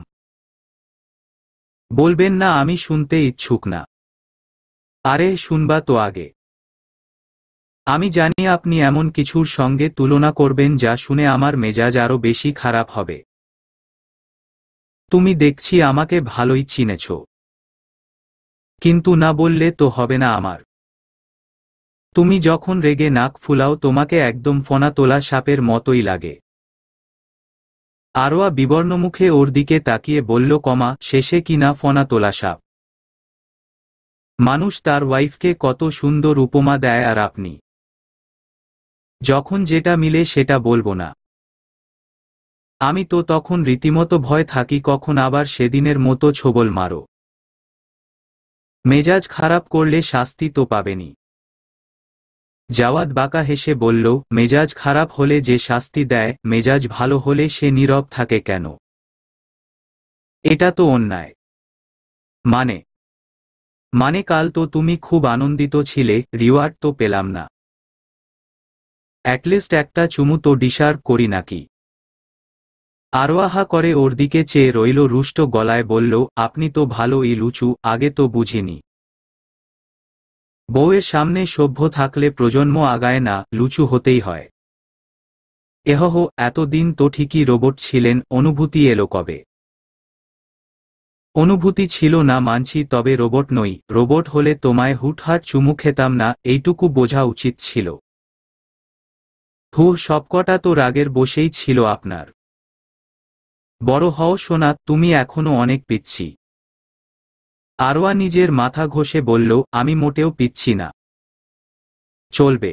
বলবেন না আমি শুনতে ইচ্ছুক না? আরে শুনবা তো আগে। আমি জানি আপনি এমন কিছুর সঙ্গে তুলনা করবেন যা শুনে আমার মেজাজ আরো বেশি খারাপ হবে। তুমি দেখছি আমাকে ভালোই চিনেছ, কিন্তু না বললে তো হবে না আমার। তুমি যখন রেগে নাক ফুলাও তোমাকে একদম ফোনা তোলা সাপের মতোই লাগে। আরওয়া বিবর্ণ মুখে ওর দিকে তাকিয়ে বলল, শেষে কিনা ফোনা তোলা সাপ? মানুষ তার ওয়াইফকে কত সুন্দর উপমা দেয়, আর আপনি যখন যেটা মিলে সেটা বলবো না। আমি তো তখন রীতিমতো ভয় থাকি কখন আবার সেদিনের মতো ছোবল মারো। মেজাজ খারাপ করলে শাস্তি তো পাবেনি। জাওয়াদ বাঁকা হেসে বলল, মেজাজ খারাপ হলে যে শাস্তি দেয়, মেজাজ ভালো হলে সে নীরব থাকে কেন? এটা তো অন্যায়। মানে মানে কাল তো তুমি খুব আনন্দিত ছিলে, রিওয়ার্ড তো পেলাম না। অ্যাটলিস্ট একটা চুমু তো ডিসার্ভ করি নাকি? আরোয়াহা করে ওর দিকে চেয়ে রইল, রুষ্ট গলায় বলল, আপনি তো ভালোই লুচু, আগে তো বুঝিনি। বউয়ের সামনে সভ্য থাকলে প্রজন্ম আগায় না, লুচু হতেই হয়। এহহ, এতদিন তো ঠিকই রোবট ছিলেন, অনুভূতি এলো কবে? অনুভূতি ছিল না মানছি, তবে রোবট নই। রোবট হলে তোমায় হুটহাট চুমু খেতাম না, এইটুকু বোঝা উচিত ছিল। সবকটা তো রাগের বশেই ছিল আপনার। বড় হও সোনা, তুমি এখনো অনেক পিচ্ছি। আরোয়া নিজের মাথা ঘষে বলল, আমি মোটেও পিচ্ছি না। চলবে।